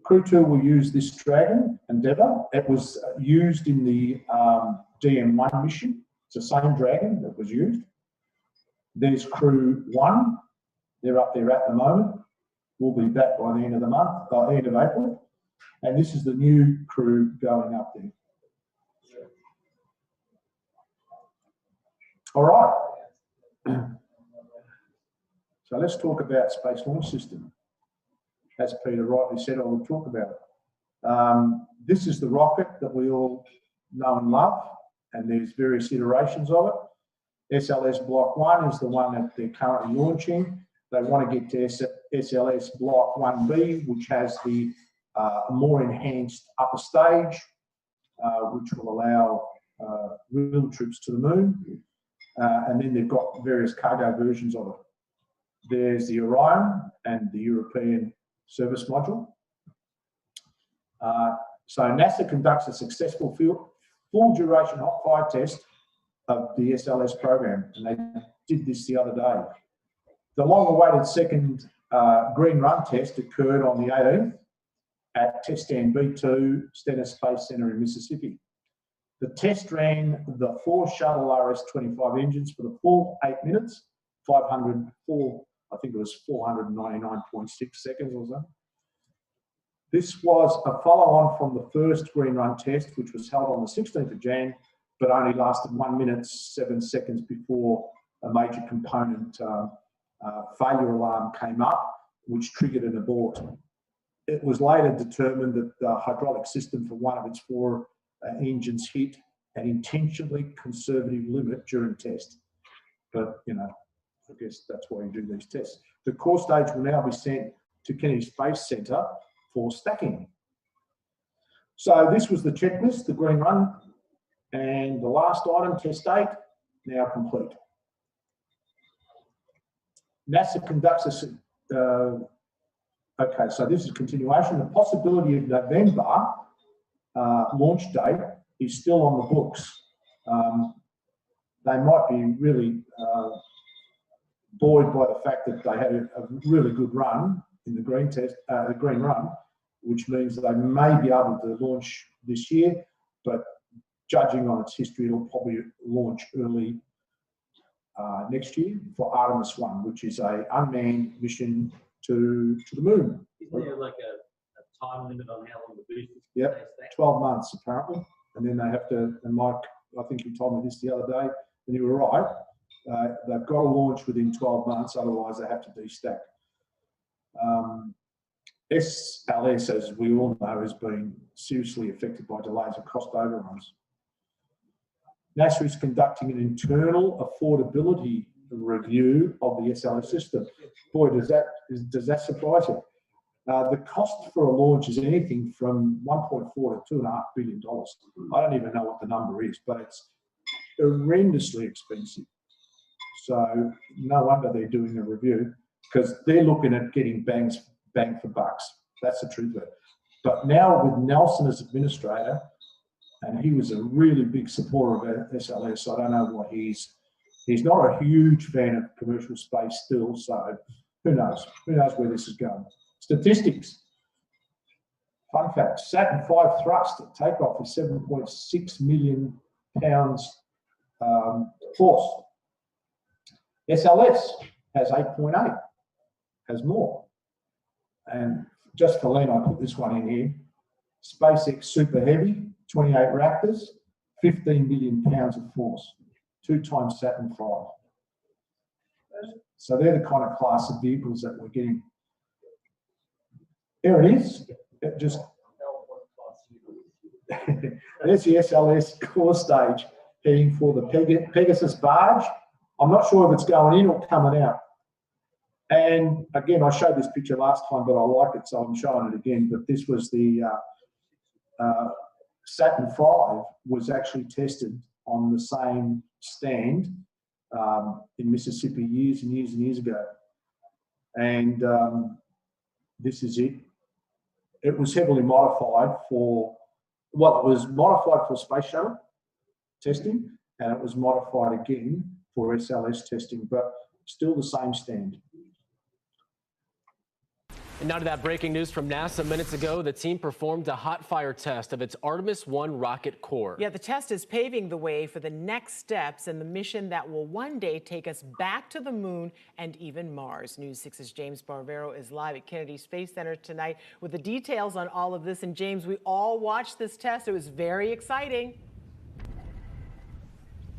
Crew 2 will use this Dragon Endeavour. It was used in the DM1 mission. It's the same Dragon that was used. There's Crew 1. They're up there at the moment. We'll be back by the end of the month, by the end of April. And this is the new crew going up there. All right. So let's talk about Space Launch System. As Peter rightly said, I will talk about it. This is the rocket that we all know and love, and there's various iterations of it. SLS Block 1 is the one that they're currently launching. They want to get to SLS Block 1B, which has the more enhanced upper stage, which will allow real trips to the moon. And then they've got various cargo versions of it. There's the Orion and the European Service Module. So NASA conducts a successful full duration hot fire test of the SLS program, and they did this the other day. The long-awaited second green run test occurred on the 18th at Test Stand B2, Stennis Space Center in Mississippi. The test ran the 4 shuttle RS-25 engines for the full 8 minutes, 504, I think it was 499.6 seconds or so. This was a follow-on from the first green run test, which was held on the 16th of Jan, but only lasted 1 minute, 7 seconds before a major component failure alarm came up, which triggered an abort. It was later determined that the hydraulic system for one of its 4 engines hit an intentionally conservative limit during test. But, you know, I guess that's why you do these tests. The core stage will now be sent to Kennedy Space Center for stacking. So this was the checklist, the green run, and the last item, test 8, now complete. NASA conducts a, okay, so this is continuation. The possibility of November launch date is still on the books. They might be really buoyed by the fact that they had a really good run in the green test, the green run, which means they may be able to launch this year, but judging on its history, it'll probably launch early next year for Artemis 1, which is an unmanned mission to the moon. Isn't there like a time limit on how long the boost is? Yep, 12 months apparently. And then they have to, and Mike, I think you told me this the other day, and you were right, they've got to launch within 12 months, otherwise they have to destack. SLS, as we all know, has been seriously affected by delays and cost overruns. NASA is conducting an internal affordability review of the SLS system. Boy, does that surprise you? The cost for a launch is anything from $1.4 to $2.5 billion. I don't even know what the number is, but it's horrendously expensive. So no wonder they're doing a review, because they're looking at getting bang for bucks. That's the truth of it. But now with Nelson as administrator, and he was a really big supporter of SLS, I don't know why he's not a huge fan of commercial space still, so who knows? Who knows where this is going? Statistics. Fun fact, Saturn V thrust at takeoff is 7.6 million pounds force. SLS has 8.8, has more. And just for Len, I put this one in here. SpaceX Super Heavy, 28 Raptors, 15 million pounds of force, 2 times Saturn V. So they're the kind of class of vehicles that we're getting. There it is. It just there's the SLS core stage heading for the Pegasus barge. I'm not sure if it's going in or coming out. And again, I showed this picture last time, but I like it, so I'm showing it again. But this was the Saturn V was actually tested on the same stand in Mississippi years and years and years ago. And this is it. It was heavily modified for, well, it was modified for space shuttle testing, and it was modified again for SLS testing, but still the same stand. And now to that breaking news from NASA minutes ago. The team performed a hot fire test of its Artemis 1 rocket core. Yeah, the test is paving the way for the next steps in the mission that will one day take us back to the moon and even Mars. News 6's James Barbero is live at Kennedy Space Center tonight with the details on all of this. And James, we all watched this test. It was very exciting.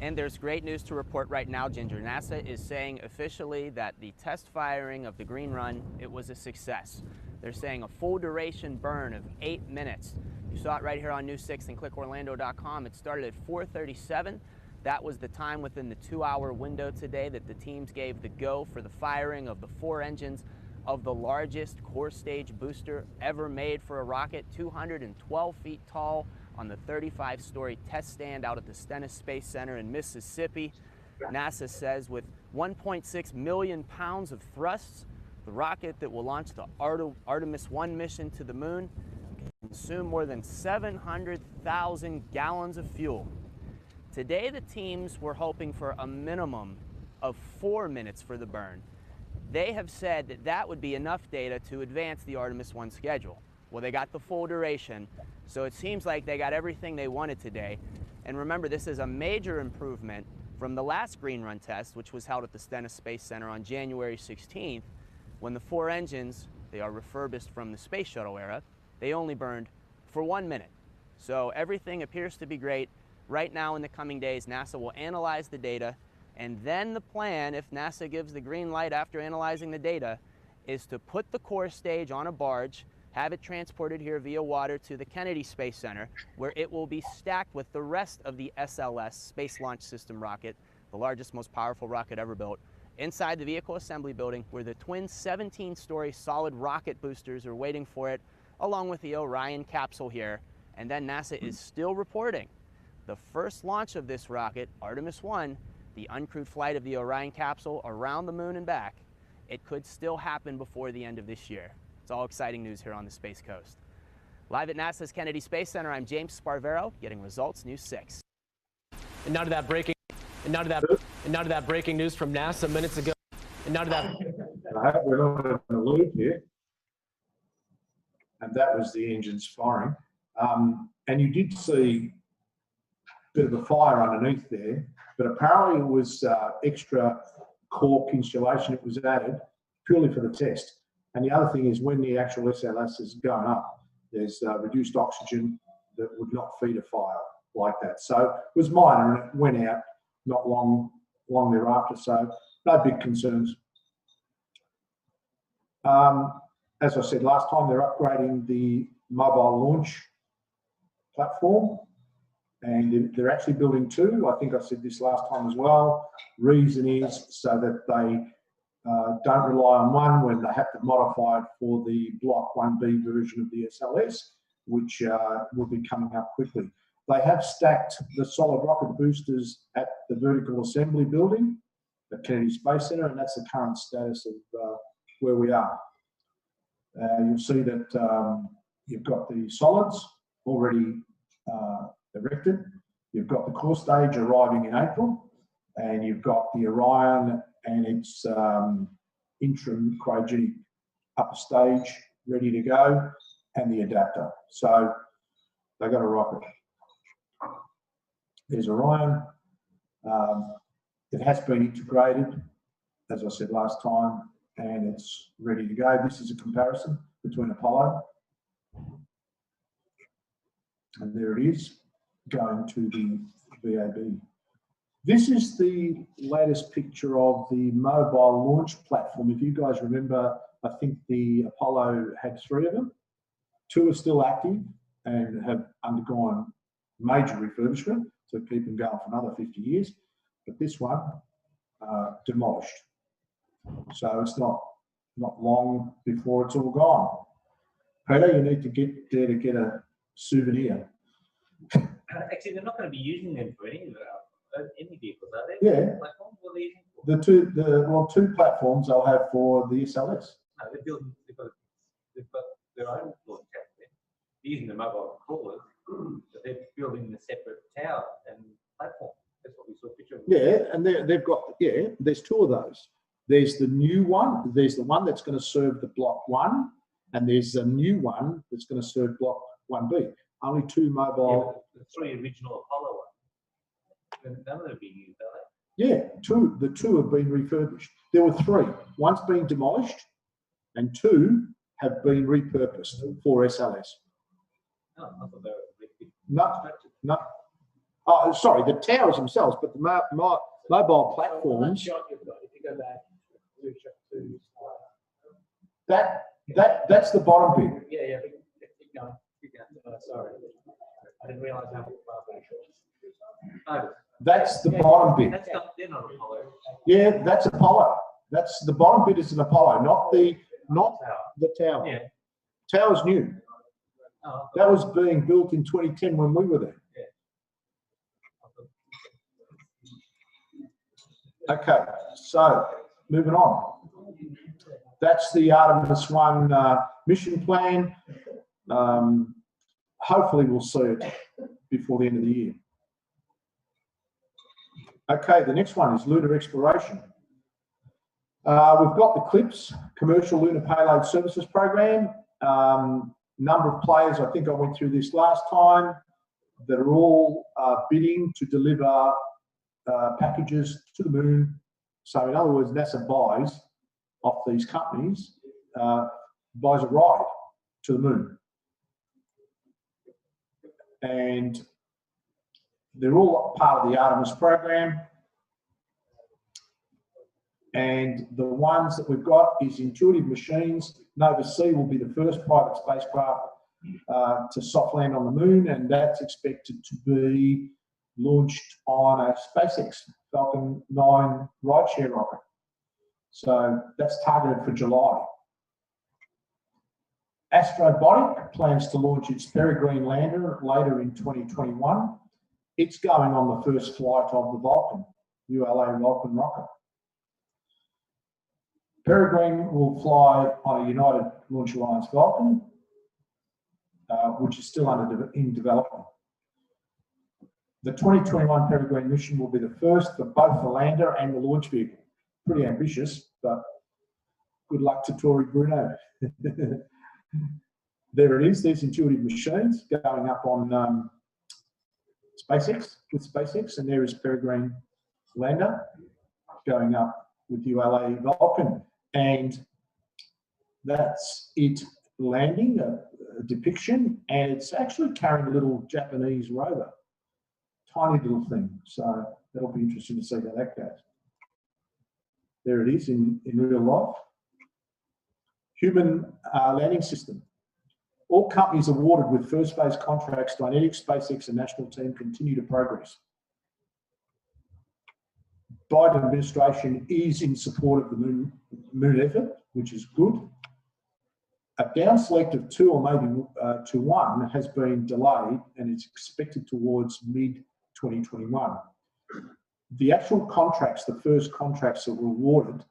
And there's great news to report right now, Ginger. NASA is saying officially that the test firing of the Green Run, it was a success. They're saying a full duration burn of 8 minutes. You saw it right here on News 6 and clickorlando.com. It started at 4:37. That was the time within the 2-hour window today that the teams gave the go for the firing of the 4 engines of the largest core stage booster ever made for a rocket, 212 feet tall, on the 35-story test stand out at the Stennis Space Center in Mississippi. NASA says with 1.6 million pounds of thrusts, the rocket that will launch the Artemis 1 mission to the moon can consume more than 700,000 gallons of fuel. Today, the teams were hoping for a minimum of 4 minutes for the burn. They have said that that would be enough data to advance the Artemis 1 schedule. Well, they got the full duration, so it seems like they got everything they wanted today. And remember, this is a major improvement from the last Green Run test, which was held at the Stennis Space Center on January 16th, when the 4 engines, they are refurbished from the space shuttle era, they only burned for 1 minute. So everything appears to be great. Right now, in the coming days, NASA will analyze the data, and then the plan, if NASA gives the green light after analyzing the data, is to put the core stage on a barge, have it transported here via water to the Kennedy Space Center, where it will be stacked with the rest of the SLS, Space Launch System rocket, the largest, most powerful rocket ever built, inside the Vehicle Assembly Building, where the twin 17-story solid rocket boosters are waiting for it, along with the Orion capsule here. And then NASA is still reporting the first launch of this rocket, Artemis 1, the uncrewed flight of the Orion capsule around the moon and back, it could still happen before the end of this year. It's all exciting news here on the Space Coast. Live at NASA's Kennedy Space Center, I'm James Sparvero, getting Results News 6. And now to that breaking news from NASA minutes ago. And now to that. I hope we're not in the loop here. And that was the engines firing. And you did see a bit of a fire underneath there, but apparently it was extra cork insulation that was added purely for the test. And the other thing is when the actual SLS is going up, there's reduced oxygen that would not feed a fire like that. So it was minor and it went out not long thereafter. So no big concerns. As I said last time, they're upgrading the mobile launch platform, and they're actually building 2. I think I said this last time as well. Reason is so that they don't rely on one when they have to modify it for the Block 1B version of the SLS, which will be coming up quickly. They have stacked the solid rocket boosters at the Vertical Assembly Building at Kennedy Space Center, and that's the current status of where we are. You'll see that you've got the solids already erected. You've got the core stage arriving in April, and you've got the Orion and its interim cryogenic upper stage ready to go, and the adapter. So they got a rocket. There's Orion. It has been integrated, as I said last time, and it's ready to go. This is a comparison between Apollo, and there it is, going to the VAB. This is the latest picture of the mobile launch platform. If you guys remember, I think the Apollo had 3 of them. 2 are still active and have undergone major refurbishment to keep them going for another 50 years. But this one, demolished. So it's not long before it's all gone. Peter, you need to get there to get a souvenir. Actually, they're not going to be using them for any vehicles, are they? Yeah. Platforms, what are they using for? Two platforms they'll have for the SLS. No, they've got their own launch pad there. They're using the mobile crawlers, but they're building the separate tower and platform. That's what we saw a picture of. Yeah, and they've got, there's two of those. There's the new one, there's the one that's going to serve the Block 1, and there's a new one that's going to serve Block 1B. Only two mobile. Yeah, the three original Apollo ones. None of them are being used, are they? Yeah, the two have been refurbished. There were three. One's been demolished, and two have been repurposed for SLS. Oh, I thought they were No. Oh, sorry, the towers themselves, but the mobile platforms. That's the bottom bit. Yeah. Keep going. Sorry, I didn't realise how far back. That's the bottom bit. They're not Apollo. Yeah, that's Apollo. That's the bottom bit is an Apollo, not the tower. Yeah. Tower's new. Oh, that was being built in 2010 when we were there. Yeah. Okay, so moving on. That's the Artemis 1 mission plan. Hopefully we'll see it before the end of the year. Okay, the next one is lunar exploration. We've got the CLIPS, Commercial Lunar Payload Services Program. Number of players, I think I went through this last time, that are all bidding to deliver packages to the moon. So in other words, NASA buys off these companies, buys a ride to the moon. And they're all part of the Artemis program. And the ones that we've got is Intuitive Machines. Nova C will be the first private spacecraft to soft land on the moon, and that's expected to be launched on a SpaceX Falcon 9 rideshare rocket. So that's targeted for July. Astrobotic plans to launch its Peregrine lander later in 2021. It's going on the first flight of the Vulcan, ULA Vulcan rocket. Peregrine will fly on a United Launch Alliance Vulcan, which is still in development. The 2021 Peregrine mission will be the first for both the lander and the launch vehicle. Pretty ambitious, but good luck to Tori Bruno. There it is. There's Intuitive Machines going up on SpaceX, with SpaceX, and there is Peregrine lander going up with ULA Vulcan. And that's it landing, a depiction, and it's actually carrying a little Japanese rover. Tiny little thing. So that'll be interesting to see how that goes. There it is in real life. Human landing system. All companies awarded with first phase contracts, Dynetics, SpaceX, and National Team continue to progress. Biden administration is in support of the moon effort, which is good. A down select of 2 or maybe to 1 has been delayed, and it's expected towards mid-2021. The actual contracts, the first contracts that were awarded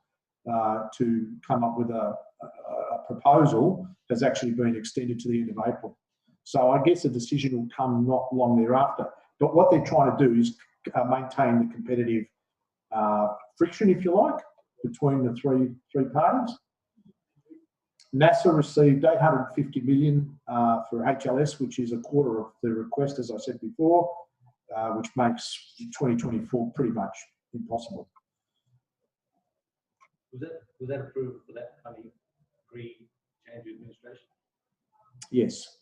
to come up with a proposal, has actually been extended to the end of April. So I guess a decision will come not long thereafter. But what they're trying to do is maintain the competitive friction, if you like, between the three parties. NASA received $850 million for HLS, which is a quarter of the request, as I said before, which makes 2024 pretty much impossible. Was that approved for that coming pre-change of administration? Yes.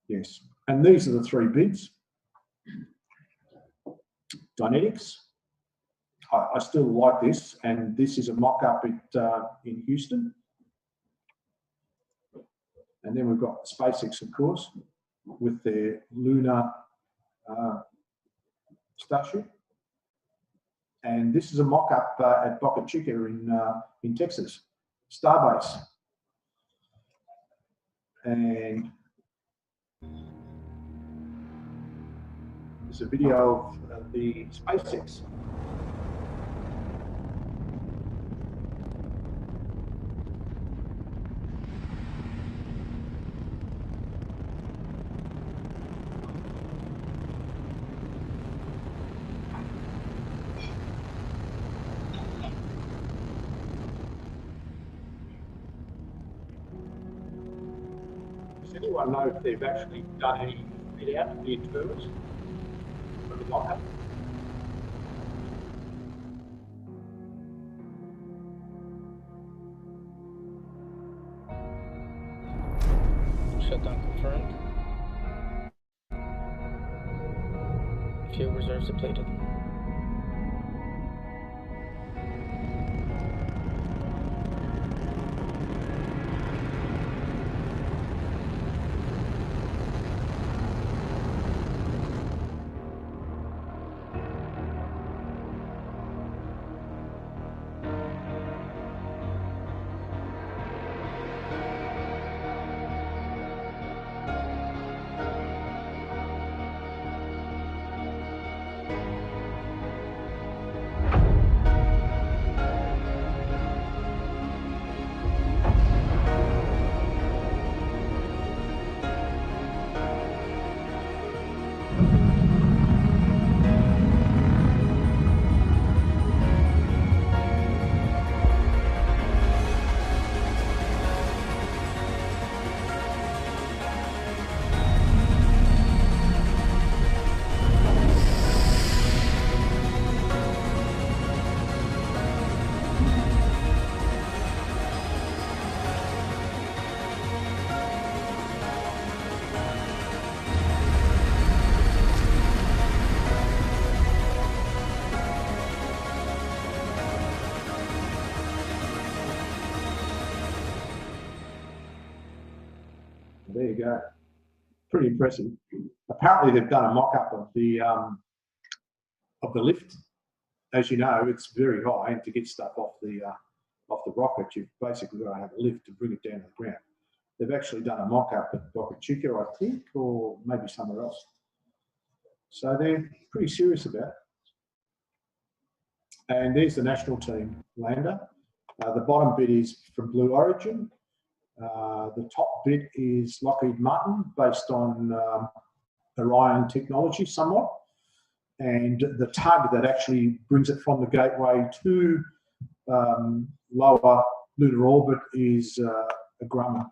Yes. And these are the 3 bids. Dynetics. I still like this, and this is a mock-up in Houston. And then we've got SpaceX, of course, with their lunar Starship. And this is a mock-up at Boca Chica in Texas, Starbase. And It's a video of the SpaceX. Does anyone know if they've actually done any fit out of the internals for the mock-up? Shutdown confirmed. Fuel reserves depleted. There you go. Pretty impressive. Apparently, they've done a mock-up of the lift. As you know, it's very high, and to get stuff off the rocket, you've basically got to have a lift to bring it down to the ground. They've actually done a mock-up at Boca Chica, I think, or maybe somewhere else. So they're pretty serious about it. And there's the national team lander. The bottom bit is from Blue Origin. The top bit is Lockheed Martin, based on Orion technology somewhat. And the tug that actually brings it from the gateway to lower lunar orbit is a Grumman.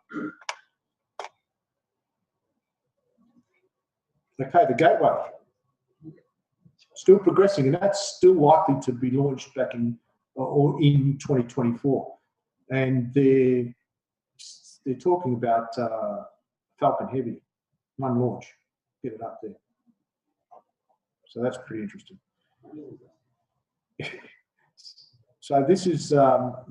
Okay, the gateway. Still progressing, and that's still likely to be launched back in 2024. And they're talking about Falcon Heavy, one launch, get it up there. So that's pretty interesting. So this is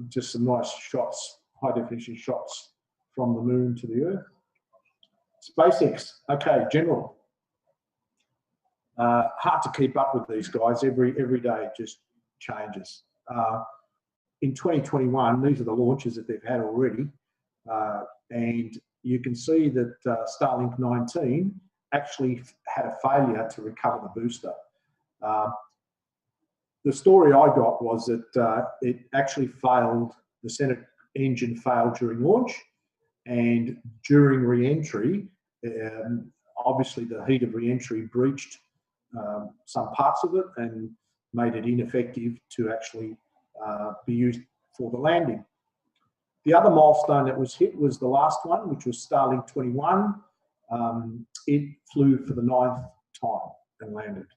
just some nice shots, high definition shots from the moon to the Earth. SpaceX, okay, general. Hard to keep up with these guys. Every day it just changes. In 2021, these are the launches that they've had already. And you can see that Starlink 19 actually had a failure to recover the booster. The story I got was that it actually failed, the center engine failed during launch, and during re-entry, obviously the heat of re-entry breached some parts of it and made it ineffective to actually be used for the landing. The other milestone that was hit was the last one, which was Starlink 21. It flew for the 9th time and landed.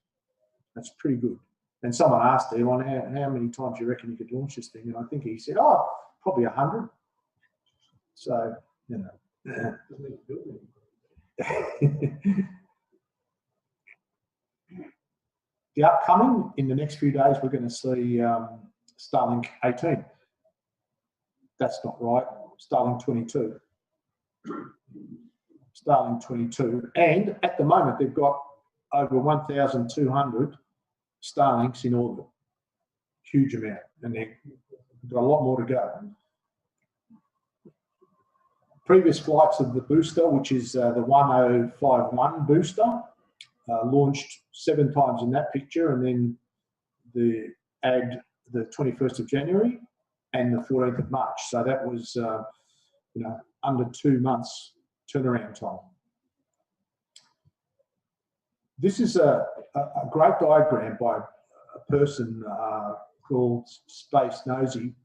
That's pretty good. And someone asked Elon, how many times do you reckon you could launch this thing? And I think he said, oh, probably 100. So, you know. The upcoming, in the next few days, we're going to see Starlink 18. That's not right. Starlink 22. Starlink 22. And at the moment, they've got over 1,200 Starlinks in orbit. Huge amount. And they've got a lot more to go. Previous flights of the booster, which is the 1051 booster, launched 7 times in that picture, and then the 21st of January and the 14th of March. So that was, under 2 months turnaround time. This is a great diagram by a person called Space Nosy.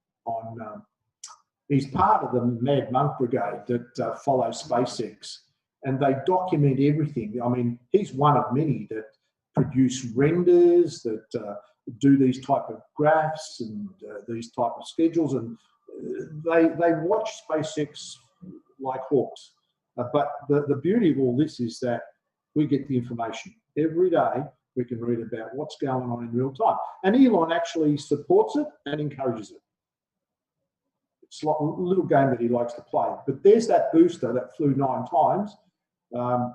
He's part of the Mad Monk Brigade that follows SpaceX, and they document everything. I mean, he's one of many that produce renders, that do these type of graphs and these type of schedules, and they watch SpaceX like hawks. But the beauty of all this is that we get the information. Every day we can read about what's going on in real time. And Elon actually supports it and encourages it. It's like a little game that he likes to play. But there's that booster that flew 9 times.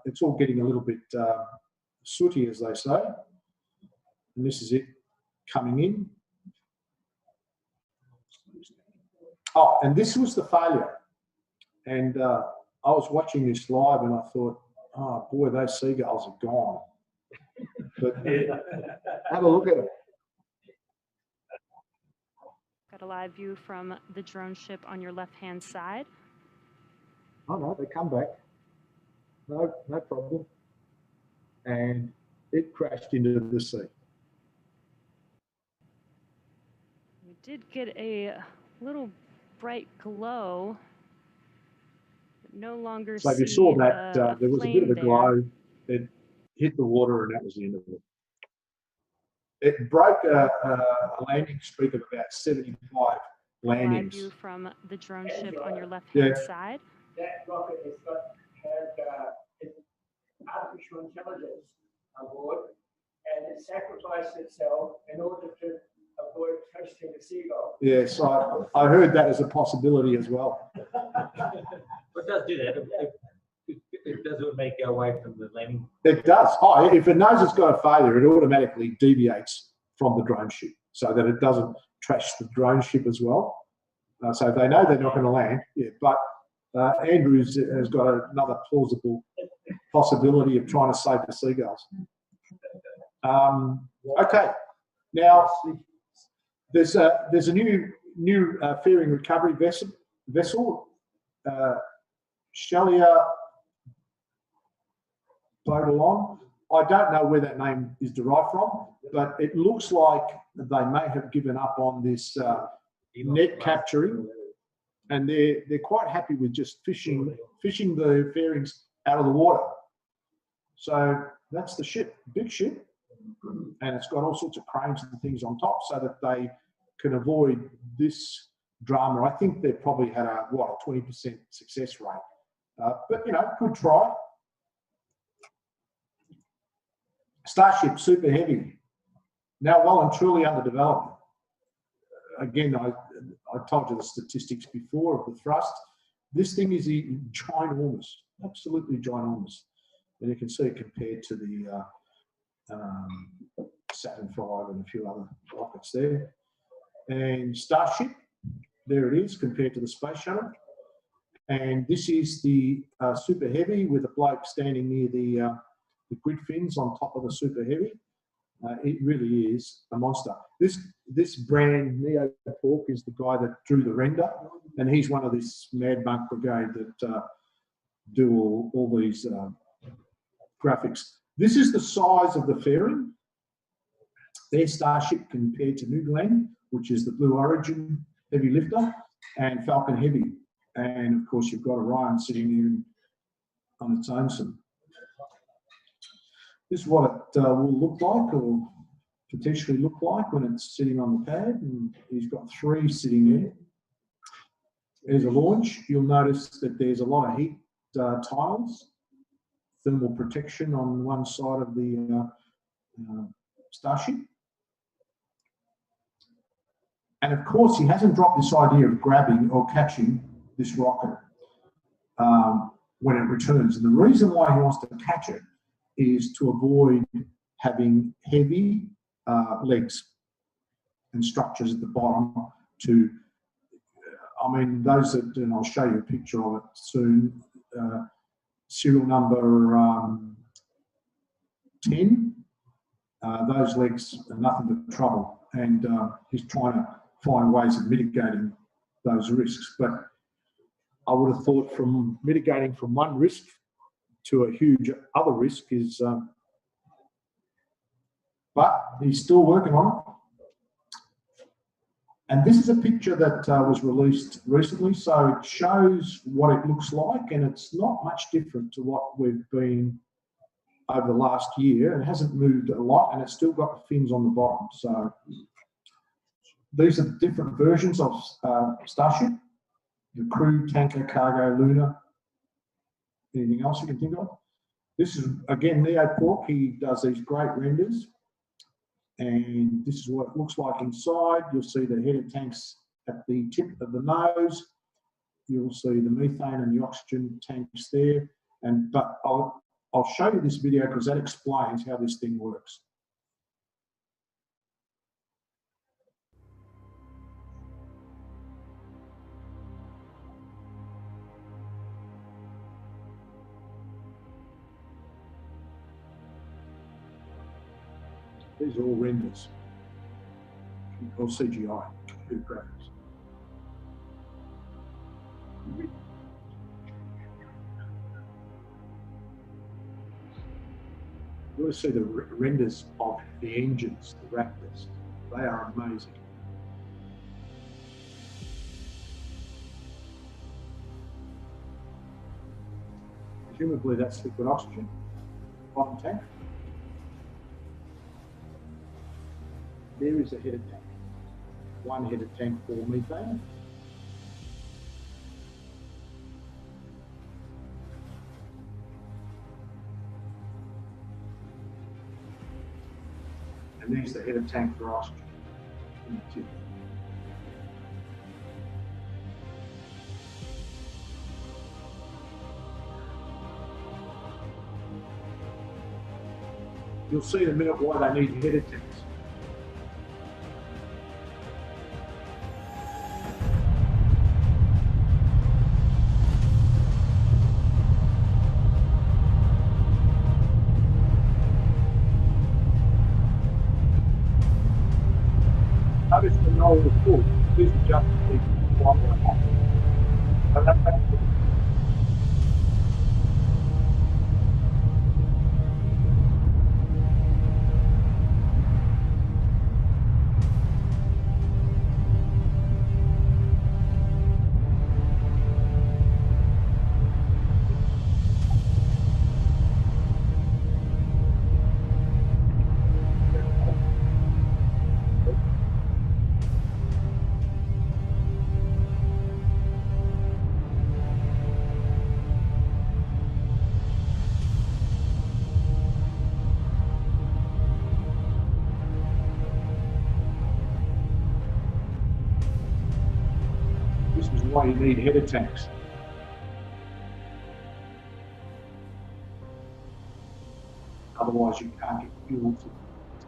It's all getting a little bit sooty, as they say. And this is it coming in. Oh, and this was the failure. And I was watching this live and I thought, oh boy, those seagulls are gone. But have a look at it. Got a live view from the drone ship on your left-hand side. Oh no, they come back. No problem. And it crashed into the sea. We did get a little bright glow, but no longer so if you saw that, there was a bit of a glow. It hit the water and that was the end of it. It broke a landing streak of about 75 landings. Live view from the drone ship on your left-hand side. That rocket has had artificial intelligence aboard, and it sacrificed itself in order to avoid touching the seagull. Yes, I heard that as a possibility as well. It does do that. It does make it go away from the landing. It does. Oh, if it knows it's got a failure, it automatically deviates from the drone ship so that it doesn't trash the drone ship as well. So they know they're not going to land. Yeah, but Andrew has got another plausible possibility of trying to save the seagulls. Okay, now there's a new fairing recovery vessel, Shelia Baudouin. I don't know where that name is derived from, but it looks like they may have given up on this net capturing, and they're quite happy with just fishing the fairings out of the water. So that's the ship, big ship, and it's got all sorts of cranes and things on top so that they can avoid this drama. I think they've probably had a 20% success rate, but good try. Starship Super Heavy, now well and truly under development. Again, I told you the statistics before of the thrust. This thing is ginormous, absolutely ginormous. And you can see it compared to the Saturn V and a few other rockets there. And Starship, there it is, compared to the Space Shuttle. And this is the Super Heavy with a bloke standing near the grid fins on top of the Super Heavy. It really is a monster. This brand, Neo Pork, is the guy that drew the render, and he's one of this Mad Monk Brigade that do all these graphics. This is the size of the fairing. Their Starship compared to New Glenn, which is the Blue Origin heavy lifter, and Falcon Heavy. And of course, you've got Orion sitting here on its own. This is what it will look like, or potentially look like, when it's sitting on the pad. And he's got 3 sitting there. There's a launch. You'll notice that there's a lot of heat tiles, thermal protection on one side of the Starship. And of course, he hasn't dropped this idea of grabbing or catching this rocket when it returns. And the reason why he wants to catch it is to avoid having heavy legs and structures at the bottom to I mean, those that, and I'll show you a picture of it soon, serial number 10, those legs are nothing but trouble. And he's trying to find ways of mitigating those risks. But I would have thought from mitigating from one risk to a huge other risk is, but he's still working on it. And this is a picture that was released recently, so it shows what it looks like, and it's not much different to what we've been over the last year. It hasn't moved a lot, and it's still got the fins on the bottom. So these are the different versions of Starship: the crew, tanker, cargo, lunar. Anything else you can think of? This is, again, Neo Pork. He does these great renders. And this is what it looks like inside. You'll see the header tanks at the tip of the nose. You'll see the methane and the oxygen tanks there. But I'll show you this video because that explains how this thing works. These are all renders, or CGI, computer graphics. You want to see the renders of the engines, the Raptors. They are amazing. Presumably that's liquid oxygen, bottom tank. There is a header tank, one header tank for methane. And there's the header tank for oxygen in the tip. You'll see in a minute why they need header tanks. Notice the roll of the foot. This is just the one why you need header tanks. Otherwise you can't get fuel to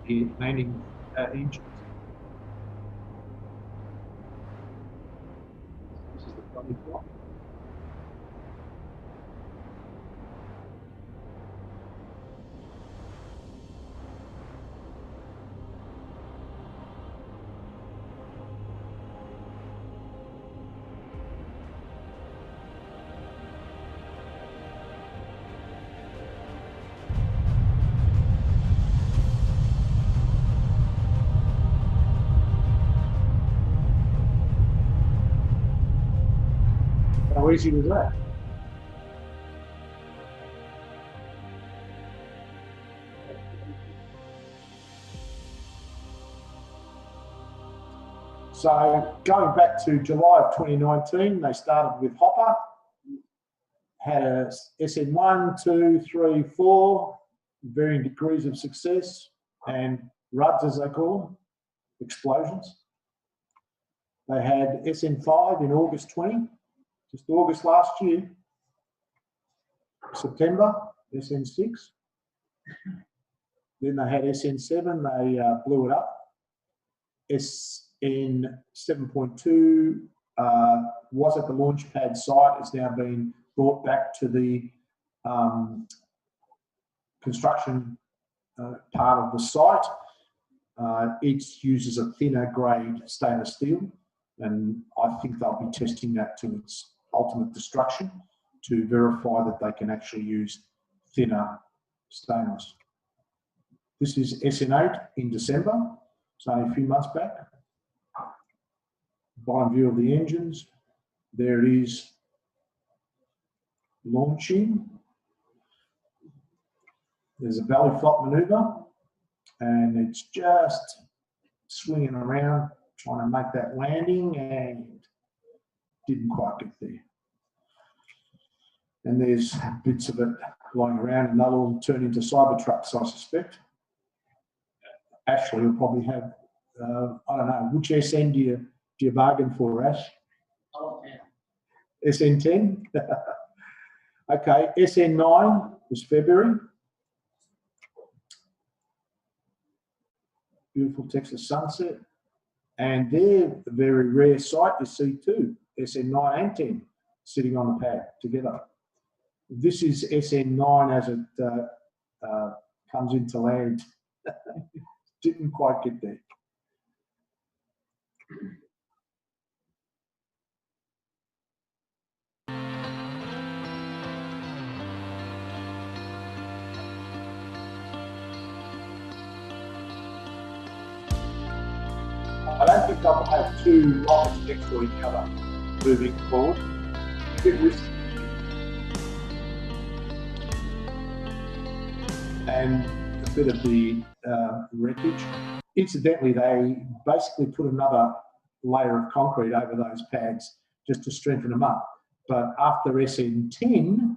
get landing engines. This is the dummy block. How easy was that? So going back to July of 2019, they started with Hopper, had a SN1, 2, 3, 4, varying degrees of success, and RUDs as they call them, explosions. They had SN5 in August 20. Just August last year, September, SN6. Then they had SN7, they blew it up. SN7.2 was at the launch pad site, has now been brought back to the construction part of the site. It uses a thinner grade stainless steel, and I think they'll be testing that to its ultimate destruction to verify that they can actually use thinner stainless. This is SN8 in December, so only a few months back. Bottom view of the engines. There it is launching. There's a belly flop maneuver, and it's just swinging around, trying to make that landing, and didn't quite get there. And there's bits of it lying around, and they'll all turn into Cybertrucks, I suspect. Ashley will probably have, I don't know, which SN do you bargain for, Ash? SN10? Okay, SN9 was February. Beautiful Texas sunset. And there, the very rare sight you see too, SN9 and 10 sitting on the pad together. This is SN9 as it comes into land. Didn't quite get there. I don't think they'll have two rockets next to each other moving forward. A bit risky. And a bit of the wreckage. Incidentally, they basically put another layer of concrete over those pads just to strengthen them up. But after SN10,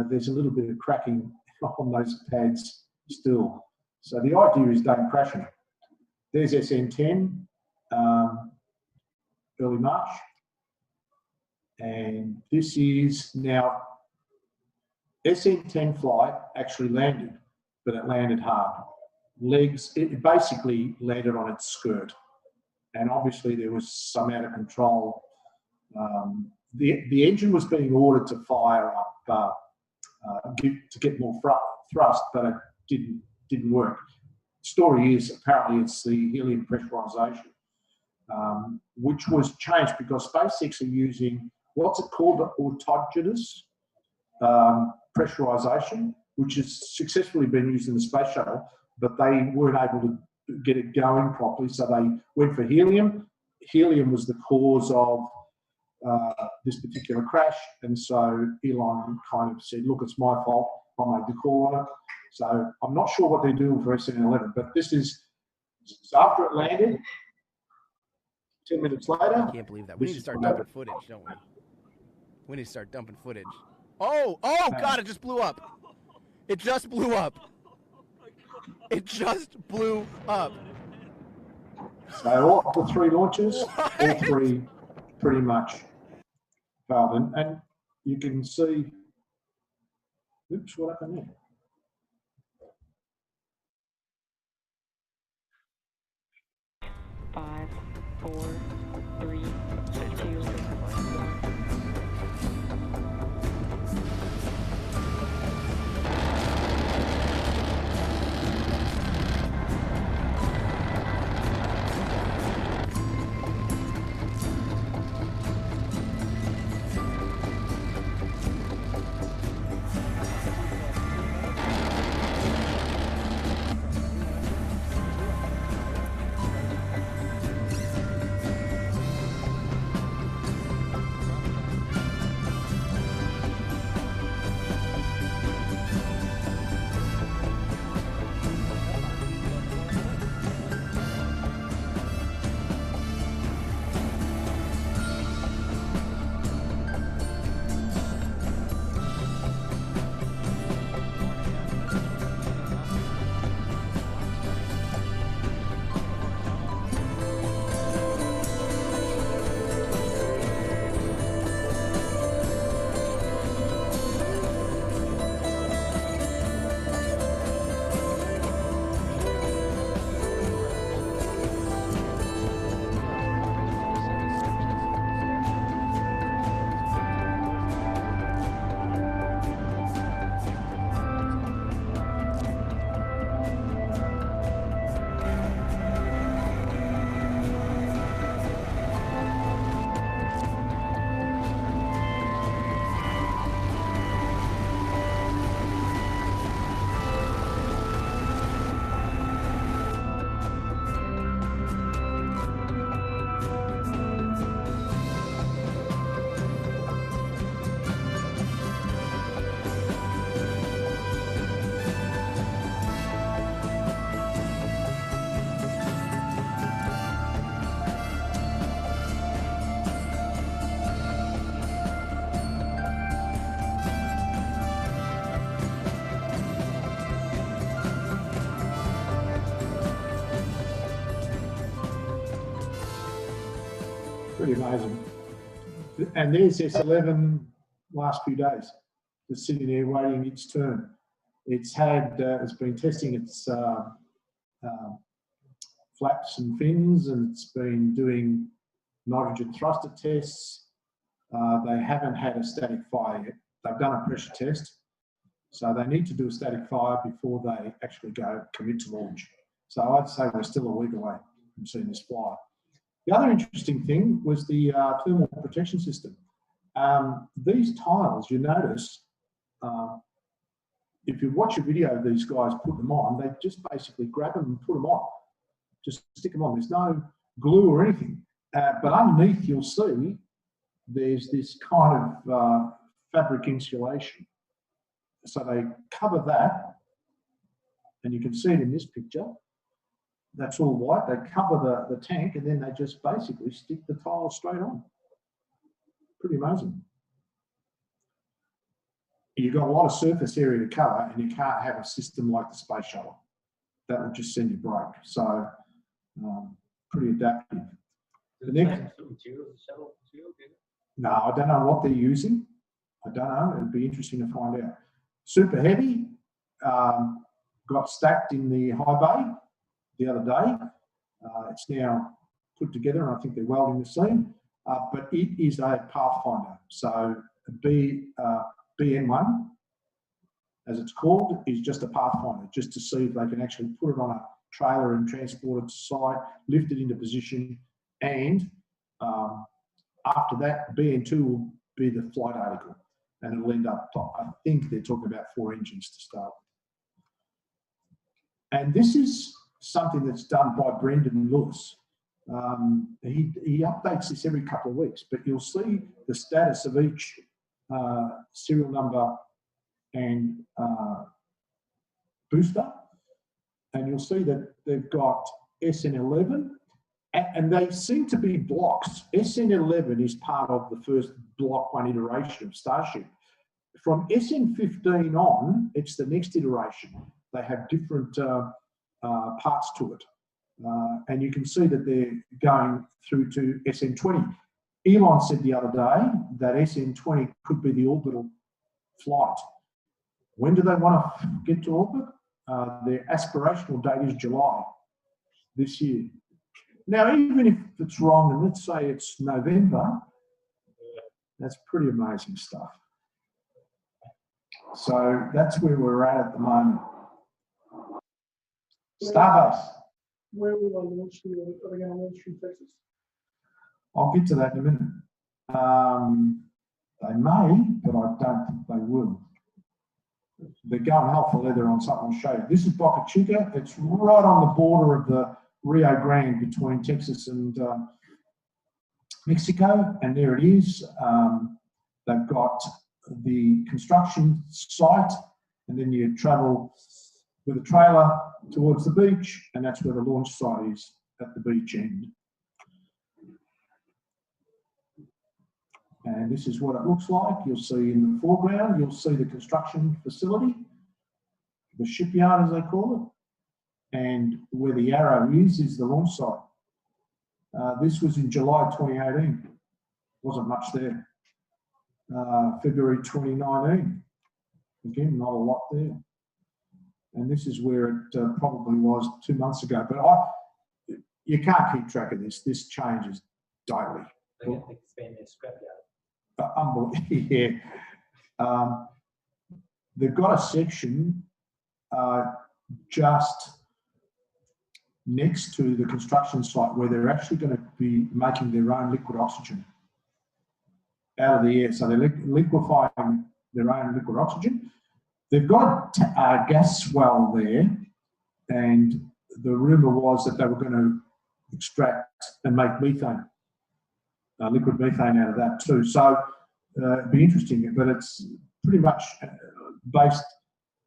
there's a little bit of cracking on those pads still. So the idea is don't crash them. There's SN10, early March. And this is now, SN10 flight actually landed, but it landed hard. Legs, it basically landed on its skirt. And obviously there was some out of control. The engine was being ordered to fire up, to get more thrust, but it didn't work. Story is apparently it's the helium pressurization, which was changed because SpaceX are using what's it called, autogenous pressurization, which has successfully been used in the space shuttle, but they weren't able to get it going properly, so they went for helium. Helium was the cause of this particular crash, and so Elon kind of said, look, it's my fault, I made the call on it. So I'm not sure what they're doing for SN11, but this is, so after it landed, 10 minutes later. I can't believe that. We need to start dumping footage, don't we? We need to start dumping footage. Oh, God, it just blew up. It just blew up. It just blew up. So all the three launches, all three pretty much failed. And you can see, oops, what happened there? Five, 4, 3, 2, 1. Pretty amazing. And there's S11 last few days, just sitting there waiting its turn. It's been testing its flaps and fins, and it's been doing nitrogen thruster tests. They haven't had a static fire yet. They've done a pressure test, so they need to do a static fire before they actually commit to launch. So I'd say we're still a week away from seeing this fly. The other interesting thing was the thermal protection system. These tiles, you notice, if you watch a video of these guys put them on, they just basically grab them and put them on. Just stick them on. There's no glue or anything. But underneath, you'll see there's this kind of fabric insulation. So they cover that, and you can see it in this picture. That's all white. They cover the tank, and then they just basically stick the tile straight on. Pretty amazing. You've got a lot of surface area to cover, and you can't have a system like the space shuttle. That would just send you broke. So pretty adaptive. The next, no, I don't know what they're using. I don't know. It'd be interesting to find out. Super heavy. Got stacked in the high bay the other day. It's now put together, and I think they're welding the seam. But it is a Pathfinder. So BN1, as it's called, is just a Pathfinder, just to see if they can actually put it on a trailer and transport it to site, lift it into position, and after that, BN2 will be the flight article, and it'll end up, I think they're talking about 4 engines to start with. And this is something that's done by Brendan Lewis. He updates this every couple of weeks, but you'll see the status of each serial number and booster, and you'll see that they've got SN11, and they seem to be blocks. SN11 is part of the first Block 1 iteration of Starship. From SN15 on, it's the next iteration. They have different parts to it. And you can see that they're going through to SN20. Elon said the other day that SN20 could be the orbital flight. When do they want to get to orbit? Their aspirational date is July this year. Now, even if it's wrong, and let's say it's November, that's pretty amazing stuff. So that's where we're at the moment. Starbase. Where will they launch to? Are they going to launch from Texas? I'll get to that in a minute. They may, but I don't think they will. They're going hell for leather on something I'll show you. This is Boca Chica. It's right on the border of the Rio Grande between Texas and Mexico, and there it is. They've got the construction site, and then you travel with a trailer towards the beach, and that's where the launch site is, at the beach end. And this is what it looks like. You'll see in the foreground, you'll see the construction facility, the shipyard as they call it, and where the arrow is the launch site. This was in July 2018. Wasn't much there. February 2019. Again, not a lot there. And this is where it probably was 2 months ago. But you can't keep track of this. This changes daily. They're going to expand their scrapyard. Yeah. They've got a section just next to the construction site where they're actually going to be making their own liquid oxygen out of the air. So they're liquefying their own liquid oxygen. They've got a gas well there, and the rumour was that they were going to extract and make methane, liquid methane out of that too. So it'd be interesting, but it's pretty much based,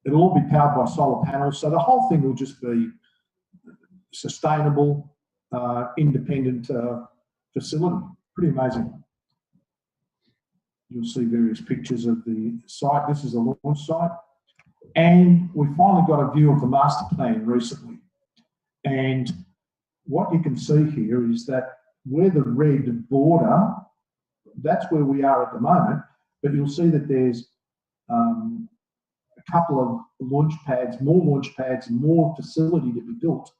it'll all be powered by solar panels. So the whole thing will just be sustainable, independent facility. Pretty amazing. You'll see various pictures of the site. This is a launch site. And we finally got a view of the master plan recently. And what you can see here is that where the red border, that's where we are at the moment, but you'll see that there's a couple of launch pads, more facility to be built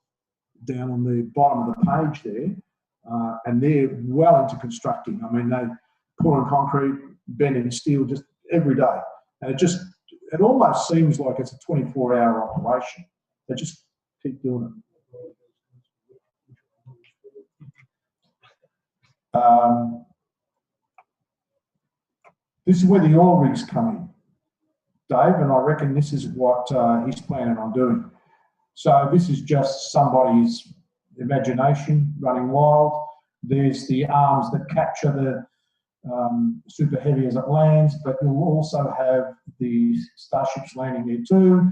down on the bottom of the page there, and they're well into constructing. I mean, they pouring concrete, bending steel just every day, and it almost seems like it's a 24-hour operation. They just keep doing it. This is where the oil rigs come in, Dave, and I reckon this is what he's planning on doing. So this is just somebody's imagination running wild. There's the arms that capture the super heavy as it lands, but you'll also have the starships landing there too.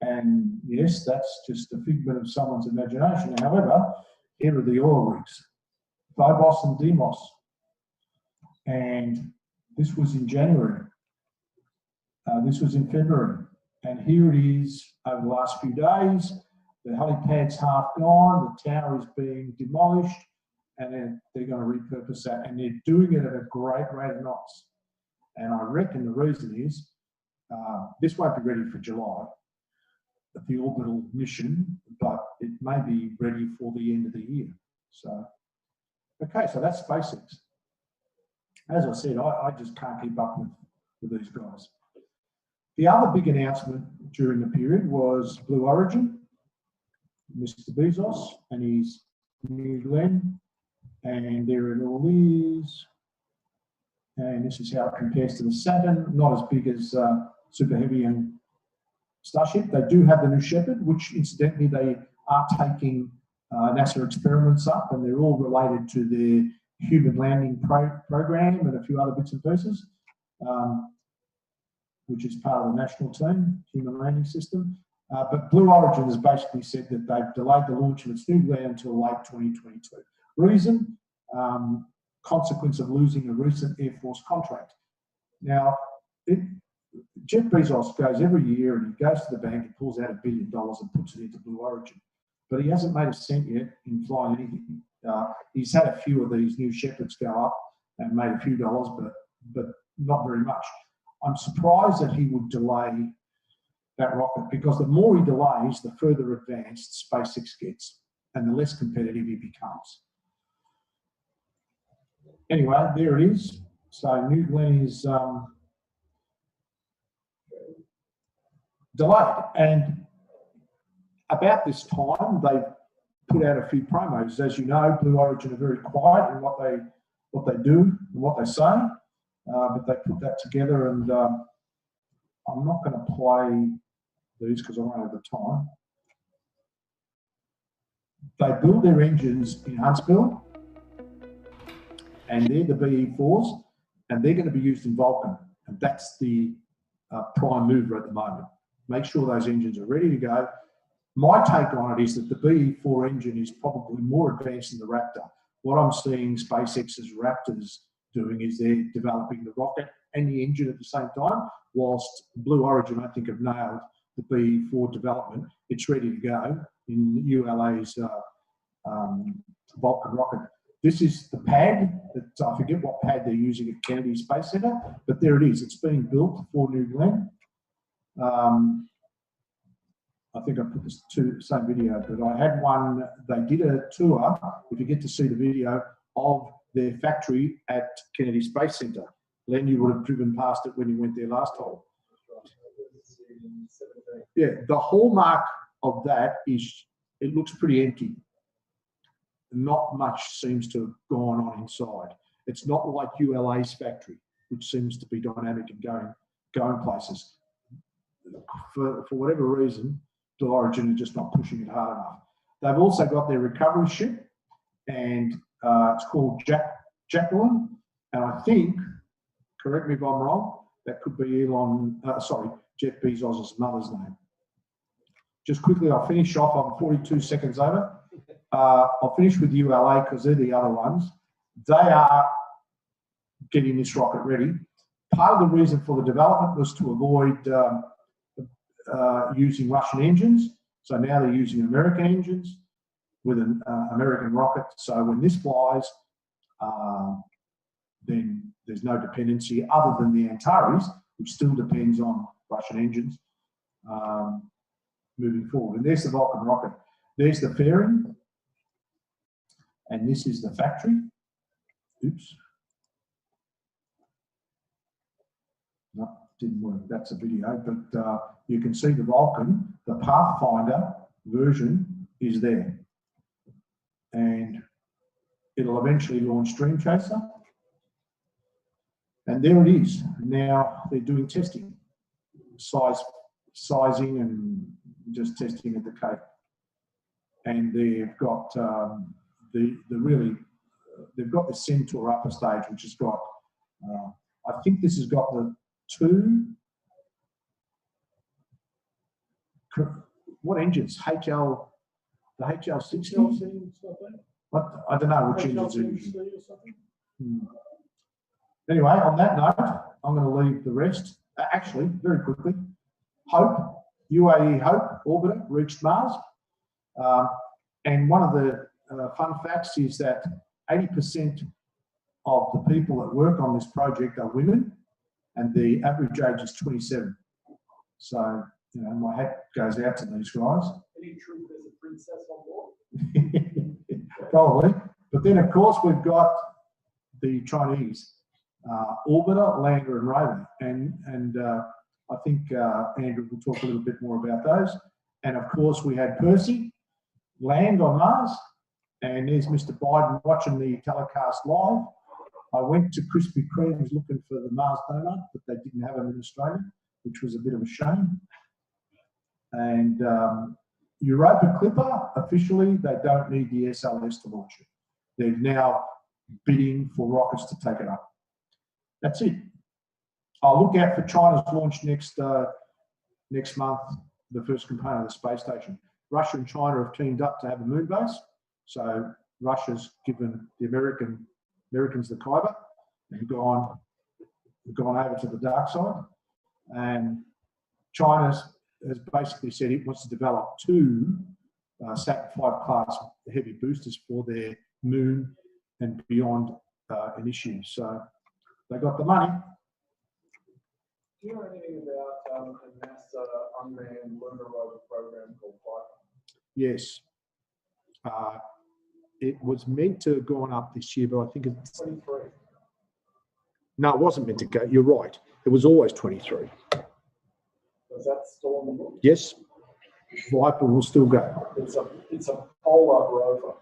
And yes, that's just a figment of someone's imagination. However, here are the oil rigs, Phobos and Deimos. And this was in January. This was in February. And here it is over the last few days. The helipad's half gone, the tower is being demolished, and then they're going to repurpose that. And they're doing it at a great rate of knots. And I reckon the reason is this won't be ready for July, the orbital mission, but it may be ready for the end of the year. So, okay, so that's SpaceX. As I said, I just can't keep up with these guys. The other big announcement during the period was Blue Origin, Mr. Bezos and his New Glenn, and there it all is. And this is how it compares to the Saturn, not as big as Super Heavy and Starship. They do have the New Shepard, which incidentally they are taking NASA experiments up, and they're all related to their human landing program and a few other bits and pieces, which is part of the national team, human landing system. But Blue Origin has basically said that they've delayed the launch of its New Glenn until late 2022. Reason? Consequence of losing a recent Air Force contract. Now, Jeff Bezos goes every year and he goes to the bank and pulls out $1 billion and puts it into Blue Origin. But he hasn't made a cent yet in flying anything. He's had a few of these New Shepards go up and made a few dollars, but not very much. I'm surprised that he would delay that rocket, because the more he delays, the further advanced SpaceX gets and the less competitive he becomes. Anyway, there it is. So New Glenn is delayed, and about this time they put out a few promos. As you know, Blue Origin are very quiet in what they do and what they say, but they put that together, and I'm not going to play these because I won't have the time. They build their engines in Huntsville, and they're the BE-4s, and they're going to be used in Vulcan, and that's the prime mover at the moment. Make sure those engines are ready to go. My take on it is that the BE-4 engine is probably more advanced than the Raptor. What I'm seeing SpaceX's Raptors doing is they're developing the rocket and the engine at the same time, whilst Blue Origin, I think, have nailed the BE-4 development. It's ready to go in ULA's Vulcan rocket. This is the pad. I forget what pad they're using at Kennedy Space Center, but there it is. It's being built for New Glenn. I think I put this same video, but I had one. They did a tour, if you get to see the video, of their factory at Kennedy Space Center. Len, you would have driven past it when you went there last time. Yeah, the hallmark of that is it looks pretty empty. Not much seems to have gone on inside. It's not like ULA's factory, which seems to be dynamic and going places. For whatever reason, Blue Origin are just not pushing it hard enough. They've also got their recovery ship, and it's called Jacqueline. And I think, correct me if I'm wrong, that could be Jeff Bezos' mother's name. Just quickly, I'll finish off. I'm 42 seconds over. I'll finish with ULA because they're the other ones. They are getting this rocket ready. Part of the reason for the development was to avoid using Russian engines. So now they're using American engines. with an American rocket. So when this flies, then there's no dependency other than the Antares, which still depends on Russian engines moving forward. And there's the Vulcan rocket. There's the fairing, and this is the factory. Oops. No, didn't work. That's a video, but you can see the Vulcan, the Pathfinder version is there. And it'll eventually launch Dream Chaser. And there it is. Now they're doing testing, sizing and just testing at the Cape. And they've got they've got the Centaur upper stage, which has got, I think this has got the what engines? The HL60? What? I don't know which engines are using. Anyway, on that note, I'm going to leave the rest. Actually, very quickly, Hope, UAE Hope orbiter reached Mars. And one of the fun facts is that 80% of the people that work on this project are women, and the average age is 27. So, you know, my hat goes out to these guys. Any truth there's a princess on board? Probably. But then, of course, we've got the Chinese orbiter, lander, and rover. And I think Andrew will talk a little bit more about those. And of course, we had Percy land on Mars. And there's Mr. Biden watching the telecast live. I went to Krispy Kreme's looking for the Mars donut, but they didn't have them in Australia, which was a bit of a shame. And Europa Clipper, officially, they don't need the SLS to launch it. They're now bidding for rockets to take it up. That's it. I'll look out for China's launch next month, the first component of the space station. Russia and China have teamed up to have a moon base. So Russia's given the Americans the Kuiper and gone over to the dark side. And China has basically said it wants to develop 2 Saturn V class heavy boosters for their moon and beyond initiatives. So they got the money. Do you know anything about a NASA unmanned lunar rover program called Viper? Yes. It was meant to have gone up this year, but I think it's 23. No, it wasn't meant to go. You're right. It was always 23. Is that still on the book? Yes. Viper will still go. It's a polar rover.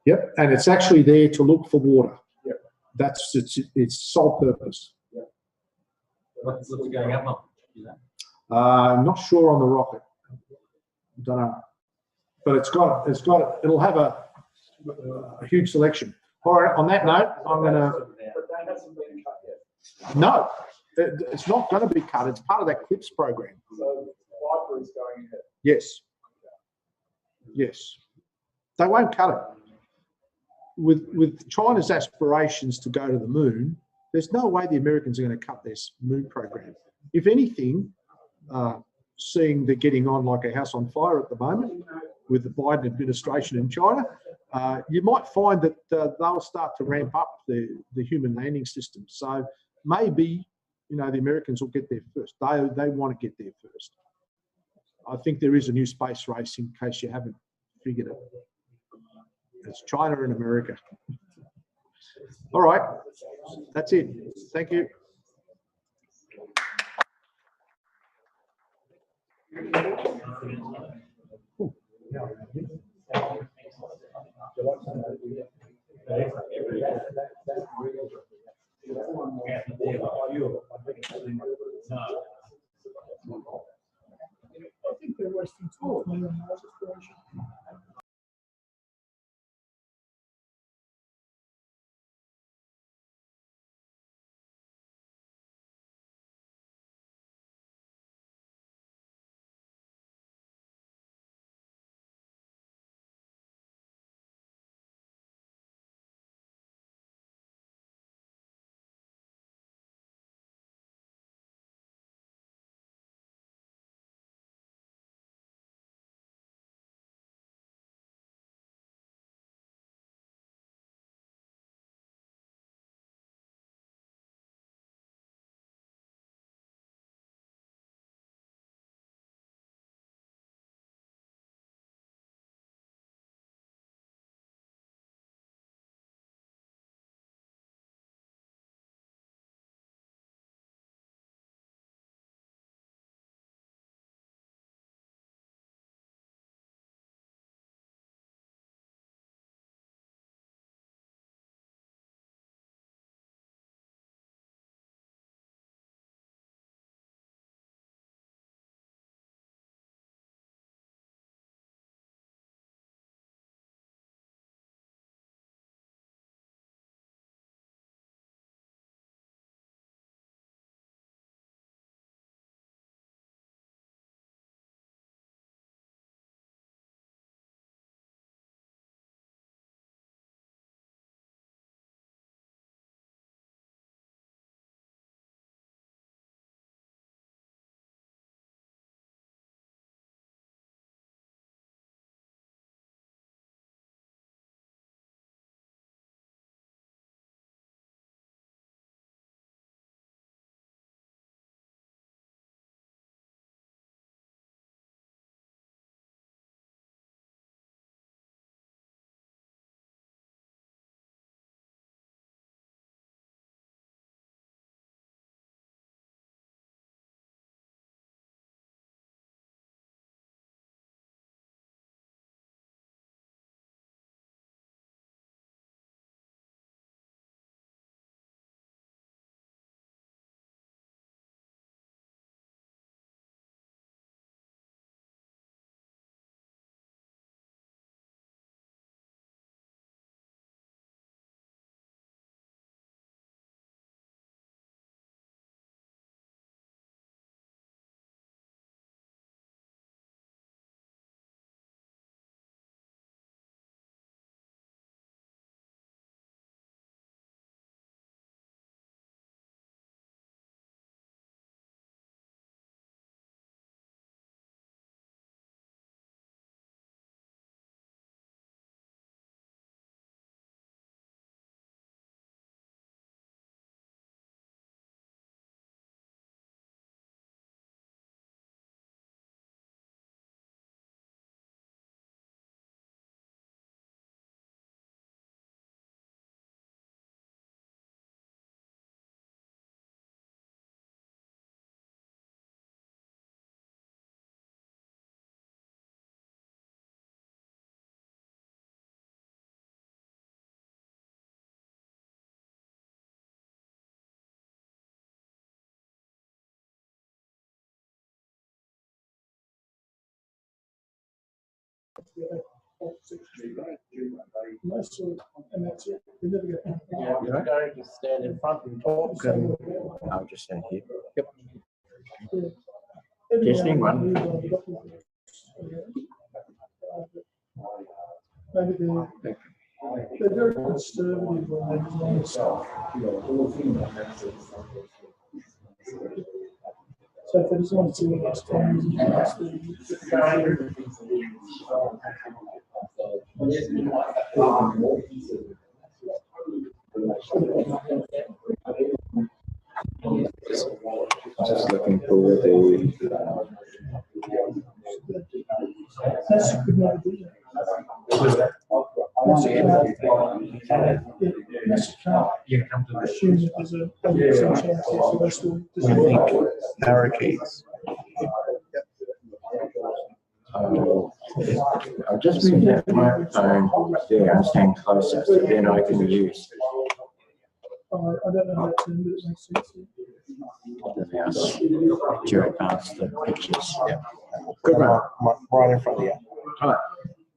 Yep, and it's actually there to look for water. Yep. That's its sole purpose. Yep. What's it going up on? I'm not sure on the rocket. Don't know, but it'll have a huge selection. All right. On that note, I'm going to. But that hasn't been cut yet. No, it's not going to be cut. It's part of that CLIPS program. So Viper is going ahead. Yes. Yes. They won't cut it. With China's aspirations to go to the moon, there's no way the Americans are going to cut their moon program. If anything, seeing they're getting on like a house on fire at the moment with the Biden administration in China, you might find that they'll start to ramp up the human landing system. So maybe, the Americans will get there first. They want to get there first. I think there is a new space race, in case you haven't figured it. It's China and America. All right, that's it. Thank you. I think they're wasting time on Mars exploration. And that's it. They never get. Don't just stand in front and talk, and I'll just stand here. Yep. Testing one. Maybe they're very conservative when they're designing stuff. So if they just want to see what it's time, Just looking for the. that's a good never do that. Assume that there's a 100% chance that the rest will Parakeets. I'll just move that microphone there and stand closer so then I can use I don't know that term, but it makes sense. the mouse to advance the pictures. Yeah. Good one. Right in front of you. All right.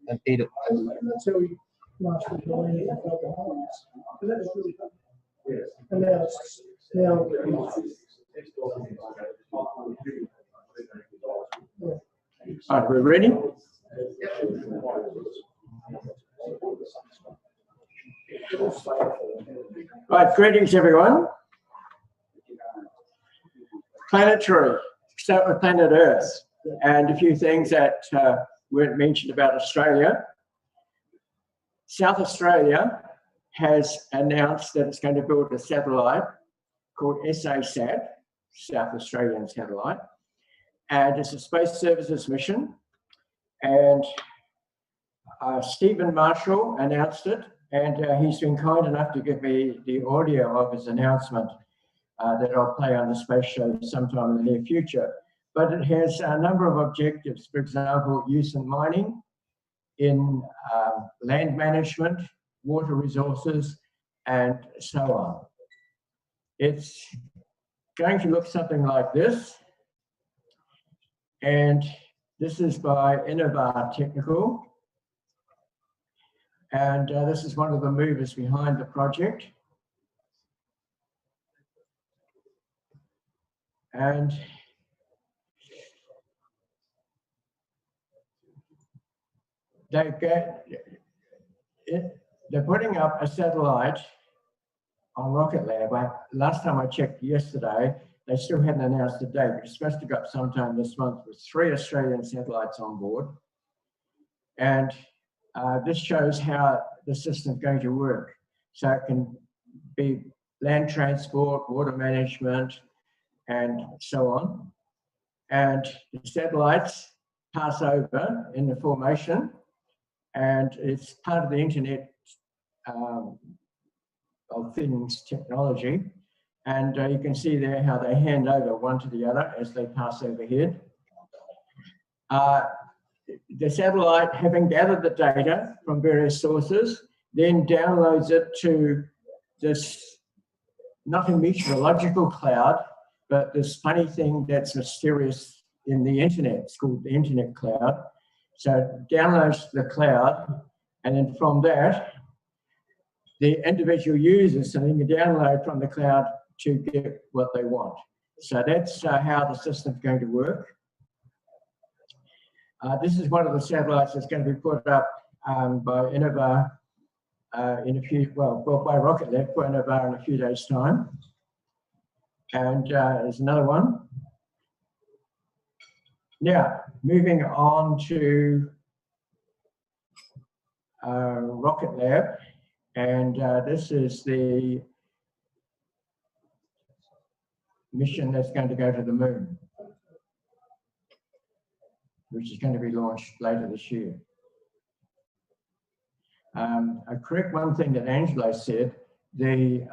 And eat it. And that's how we mastered the land and felt the harms. And that was really fun. And now All right, we're ready? Right, greetings everyone. Planetary, start with planet Earth, and a few things that weren't mentioned about Australia. South Australia has announced that it's going to build a satellite called SAA, South Australian Satellite, and it's a space services mission. And Stephen Marshall announced it, and he's been kind enough to give me the audio of his announcement that I'll play on the space show sometime in the near future. But it has a number of objectives, for example, use in mining, in land management, water resources, and so on. It's going to look something like this. And this is by Innovar Technical. And this is one of the movers behind the project. And they're putting up a satellite on Rocket Lab. Last time I checked yesterday, they still hadn't announced the date, but it's supposed to go up sometime this month with 3 Australian satellites on board. And this shows how the system is going to work. So it can be land transport, water management, and so on. And the satellites pass over in the formation, and it's part of the Internet of Things technology. And you can see there how they hand over one to the other as they pass overhead. The satellite, having gathered the data from various sources, then downloads it to this, not a meteorological cloud, but this funny thing that's mysterious in the internet. It's called the Internet Cloud. So it downloads to the cloud, and then from that, the individual users can download from the cloud to get what they want. So that's how the system's going to work. This is one of the satellites that's going to be put up by Innovar in a few, by Rocket Lab for Innovar in a few days' time. And there's another one. Now, moving on to Rocket Lab, and this is the mission that's going to go to the moon, which is going to be launched later this year. I correct one thing that Angelo said, the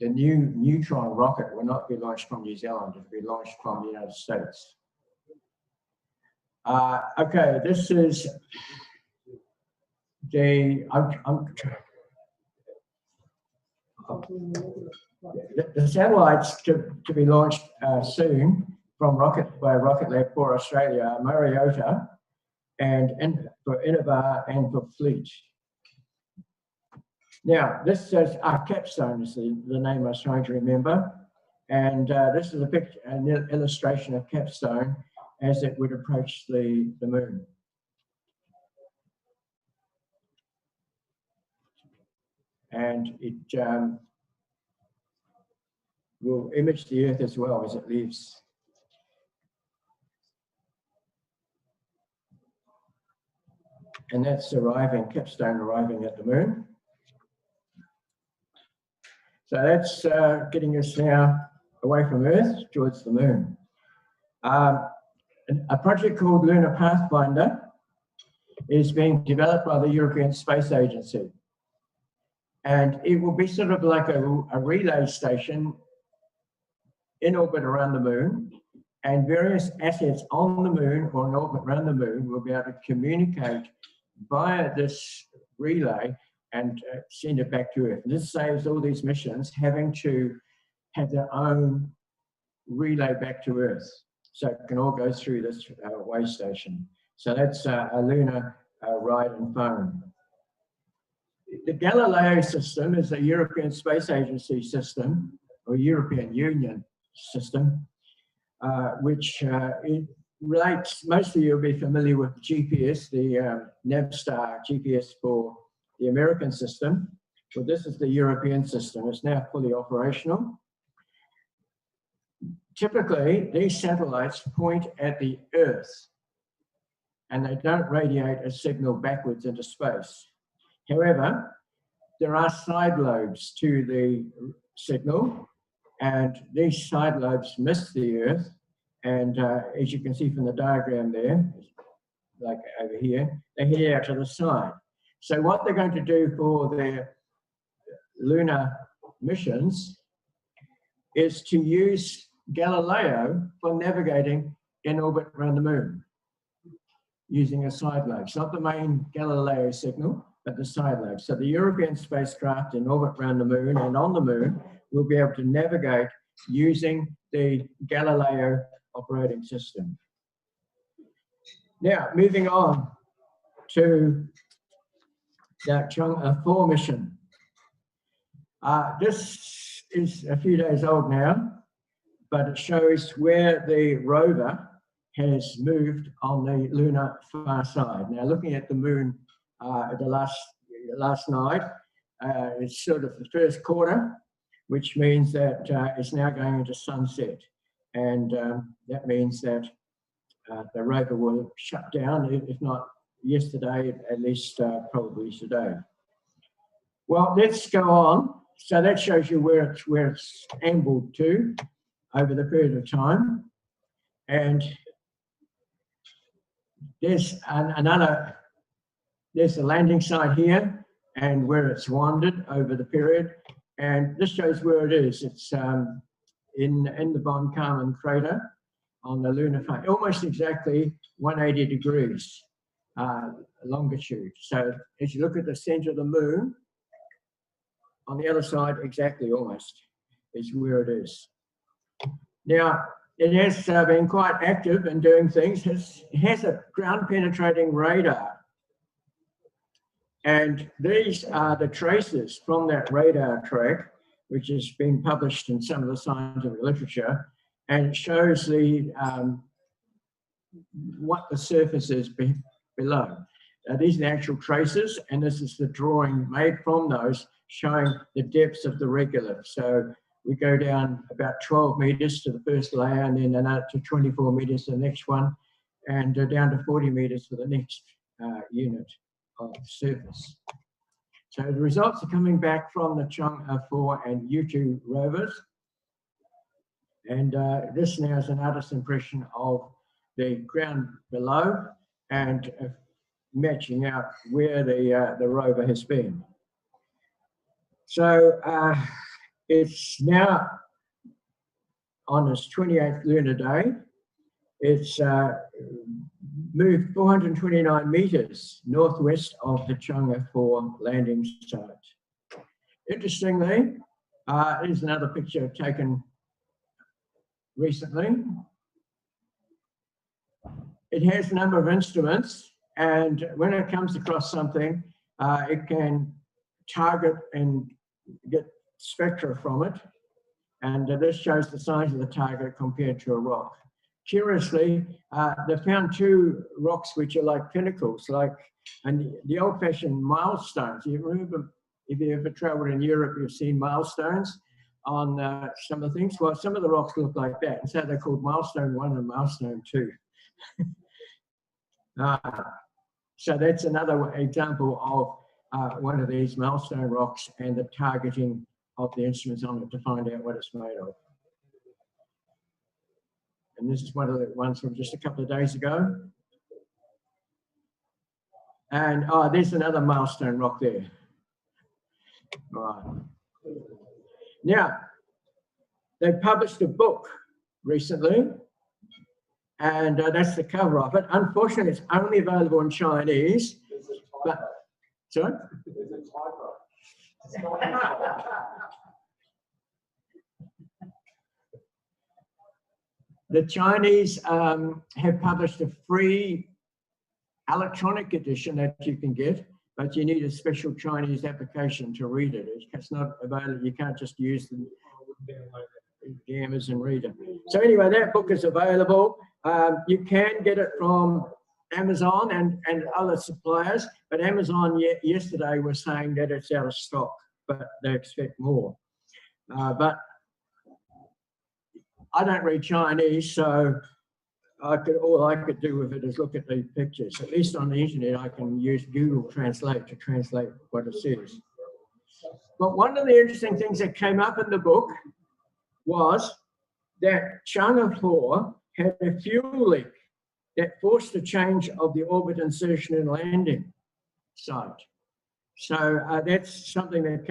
new neutron rocket will not be launched from New Zealand, it will be launched from the United States. Okay, this is the, the satellites to be launched soon from Rocket Lab for Australia, Mariota and for Innovar and for Fleet. Now, this says Capstone is the name I was trying to remember. And this is a picture, an illustration of Capstone as it would approach the moon. And it will image the Earth as well as it leaves. And that's Capstone arriving at the moon. So that's getting us now away from Earth towards the moon. A project called Lunar Pathfinder is being developed by the European Space Agency. And it will be sort of like a relay station in orbit around the moon, and various assets on the moon or in orbit around the moon will be able to communicate via this relay and send it back to Earth. And this saves all these missions having to have their own relay back to Earth. So it can all go through this way station. So that's a lunar ride and phone. The Galileo system is a European Space Agency system, or European Union system, which it relates, most of you will be familiar with GPS, the Navstar GPS for the American system. Well, this is the European system. It's now fully operational. Typically, these satellites point at the Earth, and they don't radiate a signal backwards into space. However, there are side lobes to the signal, and these side lobes miss the Earth. And as you can see from the diagram there, like over here, they head out to the side. So what they're going to do for their lunar missions is to use Galileo for navigating in orbit around the moon using a side lobe. It's not the main Galileo signal, but the side lobe. So the European spacecraft in orbit around the moon and on the moon will be able to navigate using the Galileo operating system. Now, moving on to the Chang'e 4 mission. This is a few days old now, but it shows where the rover has moved on the lunar far side. Now, looking at the moon the last night, it's sort of the first quarter, which means that it's now going into sunset. And that means that the rover will shut down, if not yesterday, at least probably today. Well, let's go on. So that shows you where it's ambled to over the period of time. And there's there's the landing site here and where it's wandered over the period. And this shows where it is. It's in the Von Karman crater on the lunar phase, almost exactly 180 degrees longitude. So as you look at the center of the moon, on the other side, exactly almost, is where it is. Now, it has been quite active in doing things. It has a ground-penetrating radar. And these are the traces from that radar track, which has been published in some of the scientific literature, and it shows what the surface is below. These are the actual traces, and this is the drawing made from those, showing the depths of the regolith. So we go down about 12 meters to the first layer, and then another to 24 meters to the next one, and down to 40 meters for the next unit of surface. So the results are coming back from the Chang'e 4 and Yuri rovers. And this now is an artist's impression of the ground below and matching out where the rover has been. So it's now on its 28th lunar day. It's moved 429 meters northwest of the Chang'e 4 landing site. Interestingly, here's another picture taken recently. It has a number of instruments And when it comes across something, it can target and get spectra from it. And this shows the size of the target compared to a rock. Curiously, they found two rocks which are like pinnacles, and the old-fashioned milestones. You remember, if you ever traveled in Europe, you've seen milestones on some of the things. Well, some of the rocks look like that, and so they're called milestone 1 and milestone 2. So that's another example of one of these milestone rocks and the targeting of the instruments on it to find out what it's made of. And this is one of the ones from just a couple of days ago. And there's another milestone rock there. Right. Now, they published a book recently, and that's the cover of it. Unfortunately, it's only available in Chinese. But, sorry? The Chinese have published a free electronic edition that you can get, but you need a special Chinese application to read it. It's not available. You can't just use the Amazon reader. So anyway, that book is available. You can get it from Amazon and other suppliers, but Amazon yesterday was saying that it's out of stock, but they expect more. But I don't read Chinese, so all I could do with it is look at the pictures. At least on the internet, I can use Google Translate to translate what it says. But one of the interesting things that came up in the book was that Chang'e 4 had a fuel leak that forced a change of the orbit insertion and landing site. So that's something that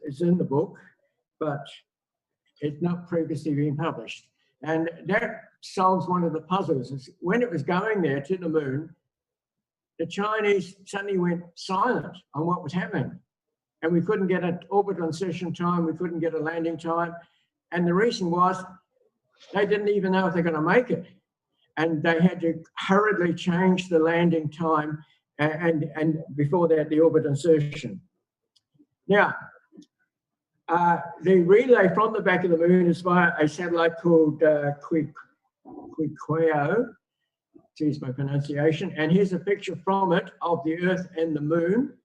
is in the book, but it's not previously been published. And that solves one of the puzzles. Is when it was going there to the moon, the Chinese suddenly went silent on what was happening. And we couldn't get an orbital insertion time, we couldn't get a landing time. And the reason was they didn't even know if they're going to make it. And they had to hurriedly change the landing time and before that, the orbit insertion. Now, the relay from the back of the moon is via a satellite called Quequeo, excuse my pronunciation, and here's a picture from it of the Earth and the moon,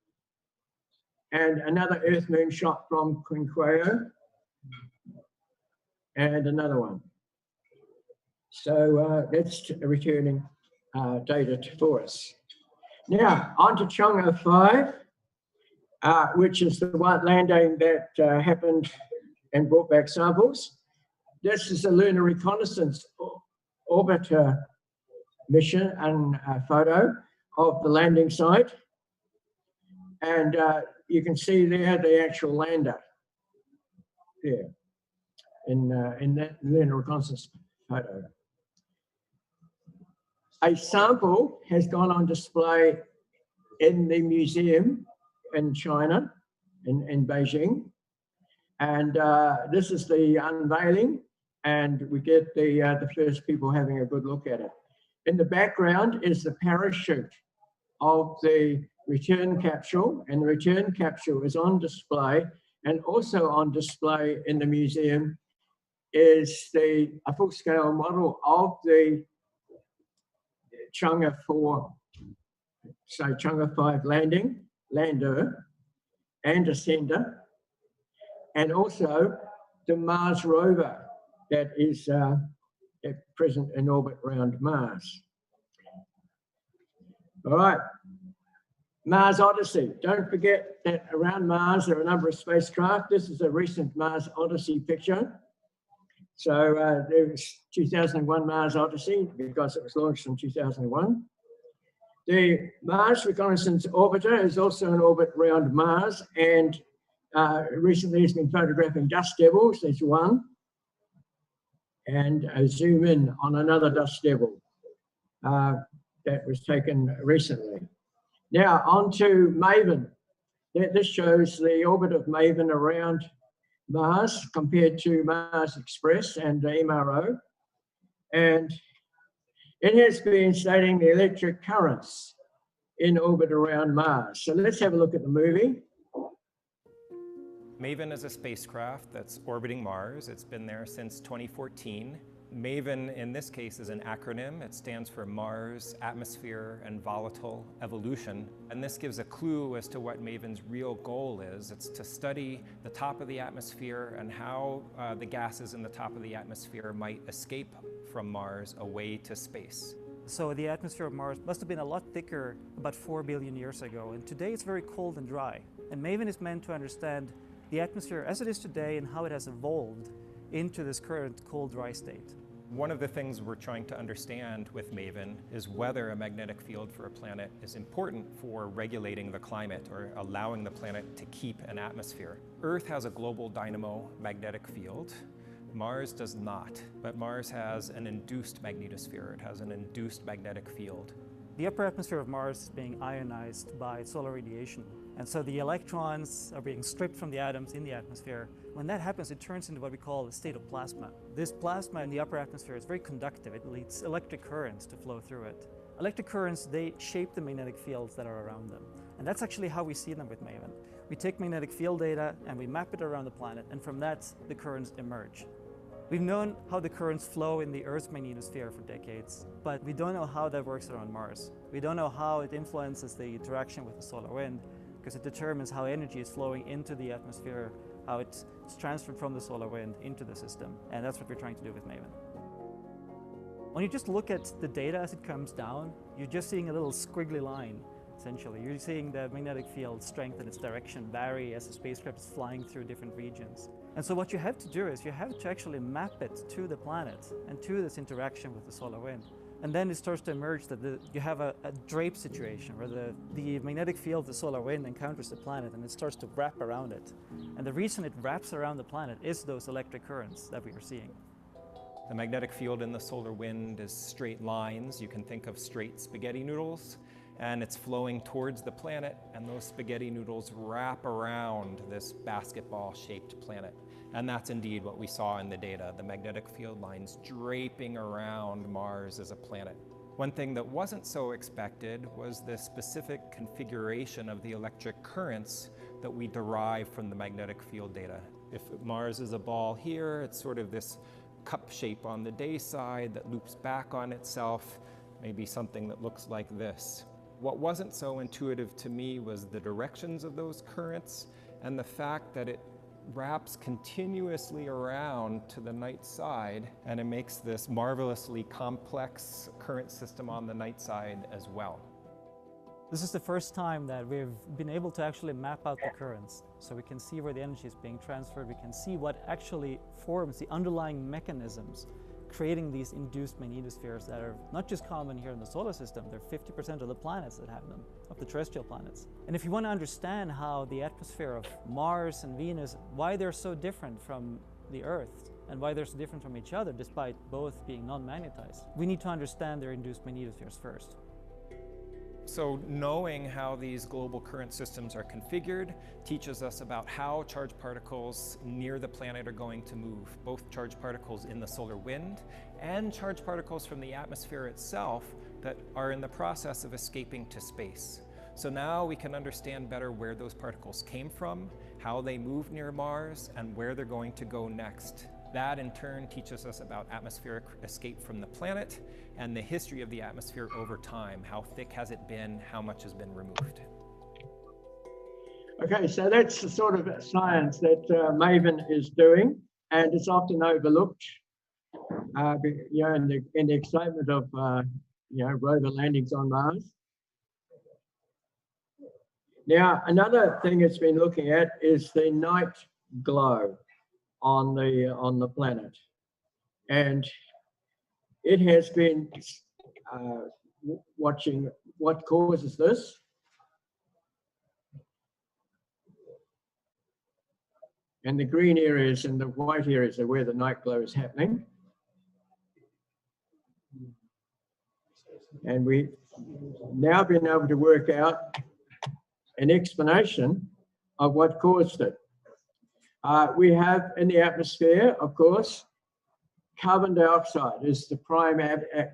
and another Earth-moon shot from Quequeo, and another one. So that's returning data for us. Now, on to Chang'e 5. Which is the one landing that happened and brought back samples. This is a lunar reconnaissance orbiter mission and photo of the landing site. And you can see there the actual lander there in that lunar reconnaissance photo. A sample has gone on display in the museum in China, in Beijing. And this is the unveiling, and we get the first people having a good look at it. In the background is the parachute of the return capsule, and the return capsule is on display, and also on display in the museum is a full-scale model of the Chang'e 4, so Chang'e 5 lander and ascender, and also the Mars rover that is at present in orbit around Mars. All right, Mars Odyssey. Don't forget that around Mars there are a number of spacecraft. This is a recent Mars Odyssey picture. So there's 2001 Mars Odyssey because it was launched in 2001. The Mars Reconnaissance Orbiter is also in orbit around Mars, and recently has been photographing dust devils. There's one, and I zoom in on another dust devil that was taken recently. Now on to MAVEN. This shows the orbit of MAVEN around Mars compared to Mars Express and MRO, and it has been studying the electric currents in orbit around Mars. So let's have a look at the movie. MAVEN is a spacecraft that's orbiting Mars. It's been there since 2014. MAVEN, in this case, is an acronym. It stands for Mars, Atmosphere, and Volatile Evolution. And this gives a clue as to what MAVEN's real goal is. It's to study the top of the atmosphere and how the gases in the top of the atmosphere might escape from Mars away to space. So the atmosphere of Mars must have been a lot thicker about 4 billion years ago. And today it's very cold and dry. And MAVEN is meant to understand the atmosphere as it is today and how it has evolved into this current cold, dry state. One of the things we're trying to understand with MAVEN is whether a magnetic field for a planet is important for regulating the climate or allowing the planet to keep an atmosphere. Earth has a global dynamo magnetic field. Mars does not, but Mars has an induced magnetosphere. It has an induced magnetic field. The upper atmosphere of Mars is being ionized by solar radiation. And so the electrons are being stripped from the atoms in the atmosphere. When that happens, it turns into what we call a state of plasma. This plasma in the upper atmosphere is very conductive. It leads electric currents to flow through it. Electric currents, they shape the magnetic fields that are around them. And that's actually how we see them with MAVEN. We take magnetic field data and we map it around the planet, and from that, the currents emerge. We've known how the currents flow in the Earth's magnetosphere for decades, but we don't know how that works around Mars. We don't know how it influences the interaction with the solar wind, because it determines how energy is flowing into the atmosphere, how it's transferred from the solar wind into the system. And that's what we're trying to do with MAVEN. When you just look at the data as it comes down, you're just seeing a little squiggly line, essentially. You're seeing the magnetic field strength and its direction vary as the spacecraft is flying through different regions. And so what you have to do is you have to actually map it to the planet and to this interaction with the solar wind. And then it starts to emerge that you have a drape situation where the magnetic field of the solar wind encounters the planet and it starts to wrap around it. And the reason it wraps around the planet is those electric currents that we are seeing. The magnetic field in the solar wind is straight lines. You can think of straight spaghetti noodles, and it's flowing towards the planet, and those spaghetti noodles wrap around this basketball-shaped planet. And that's indeed what we saw in the data, the magnetic field lines draping around Mars as a planet. One thing that wasn't so expected was the specific configuration of the electric currents that we derive from the magnetic field data. If Mars is a ball here, it's sort of this cup shape on the day side that loops back on itself, maybe something that looks like this. What wasn't so intuitive to me was the directions of those currents and the fact that it wraps continuously around to the night side, and it makes this marvelously complex current system on the night side as well. This is the first time that we've been able to actually map out the currents. So we can see where the energy is being transferred. We can see what actually forms the underlying mechanisms creating these induced magnetospheres that are not just common here in the solar system. They're 50% of the planets that have them, of the terrestrial planets. And if you want to understand how the atmosphere of Mars and Venus, why they're so different from the Earth, and why they're so different from each other despite both being non-magnetized, we need to understand their induced magnetospheres first. So knowing how these global current systems are configured teaches us about how charged particles near the planet are going to move, both charged particles in the solar wind and charged particles from the atmosphere itself that are in the process of escaping to space. So now we can understand better where those particles came from, how they move near Mars, and where they're going to go next. That in turn teaches us about atmospheric escape from the planet and the history of the atmosphere over time. How thick has it been? How much has been removed? Okay, so that's the sort of science that MAVEN is doing, and it's often overlooked, in the excitement of rover landings on Mars. Now, another thing it's been looking at is the night glow on the planet, and it has been watching what causes this. And the green areas and the white areas are where the night glow is happening. And we've now been able to work out an explanation of what caused it. We have in the atmosphere, of course, carbon dioxide is the prime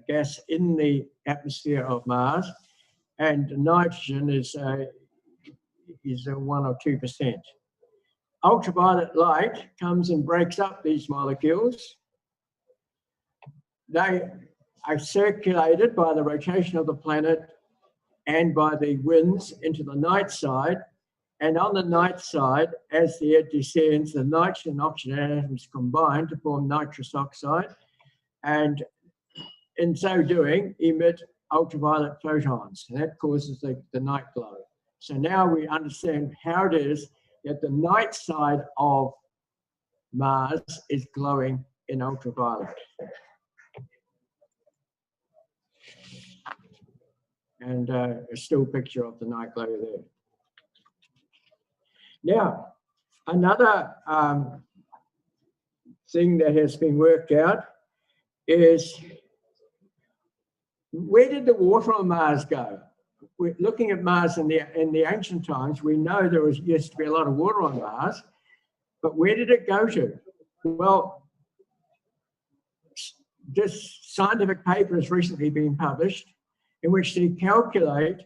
gas in the atmosphere of Mars. and nitrogen is 1 or 2%. Ultraviolet light comes and breaks up these molecules. They are circulated by the rotation of the planet and by the winds into the night side. And on the night side, as the air descends, the nitrogen and oxygen atoms combine to form nitrous oxide, and in so doing, emit ultraviolet photons, and that causes the night glow. So now we understand how it is that the night side of Mars is glowing in ultraviolet. And a still picture of the night glow there. Now, another thing that has been worked out is, where did the water on Mars go? We're looking at Mars in the ancient times. We know there used to be a lot of water on Mars, but where did it go to? Well, this scientific paper has recently been published in which they calculate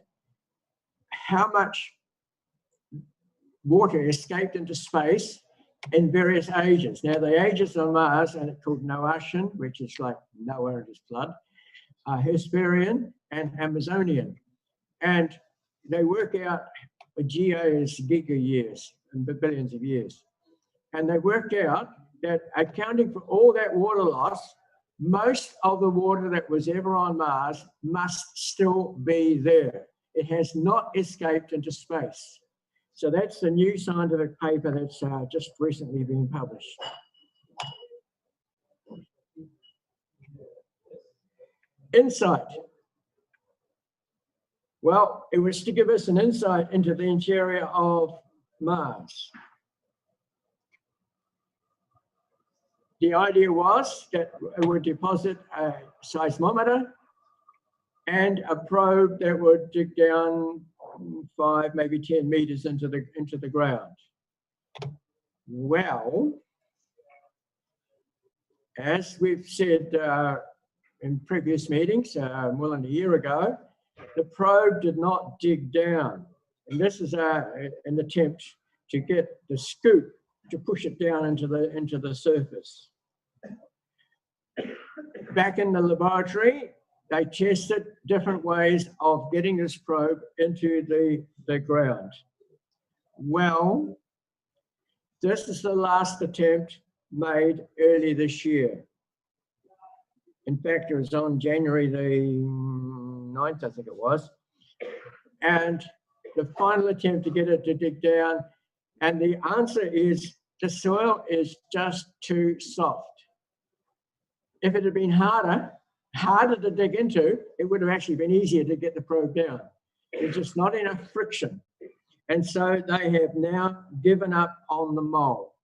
how much water escaped into space in various ages. Now, the ages on Mars are called Noachian, which is like Noah and his flood, Hesperian, and Amazonian. And they work out a geo is giga years and billions of years. And they worked out that accounting for all that water loss, most of the water that was ever on Mars must still be there. It has not escaped into space. So that's the new scientific paper that's just recently been published. Insight. Well, it was to give us an insight into the interior of Mars. The idea was that it would deposit a seismometer and a probe that would dig down 5, maybe 10 meters into the ground. Well, as we've said in previous meetings, more than a year ago, the probe did not dig down. And this is an attempt to get the scoop to push it down into the surface. Back in the laboratory, they tested different ways of getting this probe into the ground. Well, this is the last attempt made early this year. In fact, it was on January the 9th, I think it was. And the final attempt to get it to dig down, and the answer is the soil is just too soft. If it had been harder to dig into, it would have actually been easier to get the probe down. There's just not enough friction. And so they have now given up on the mole.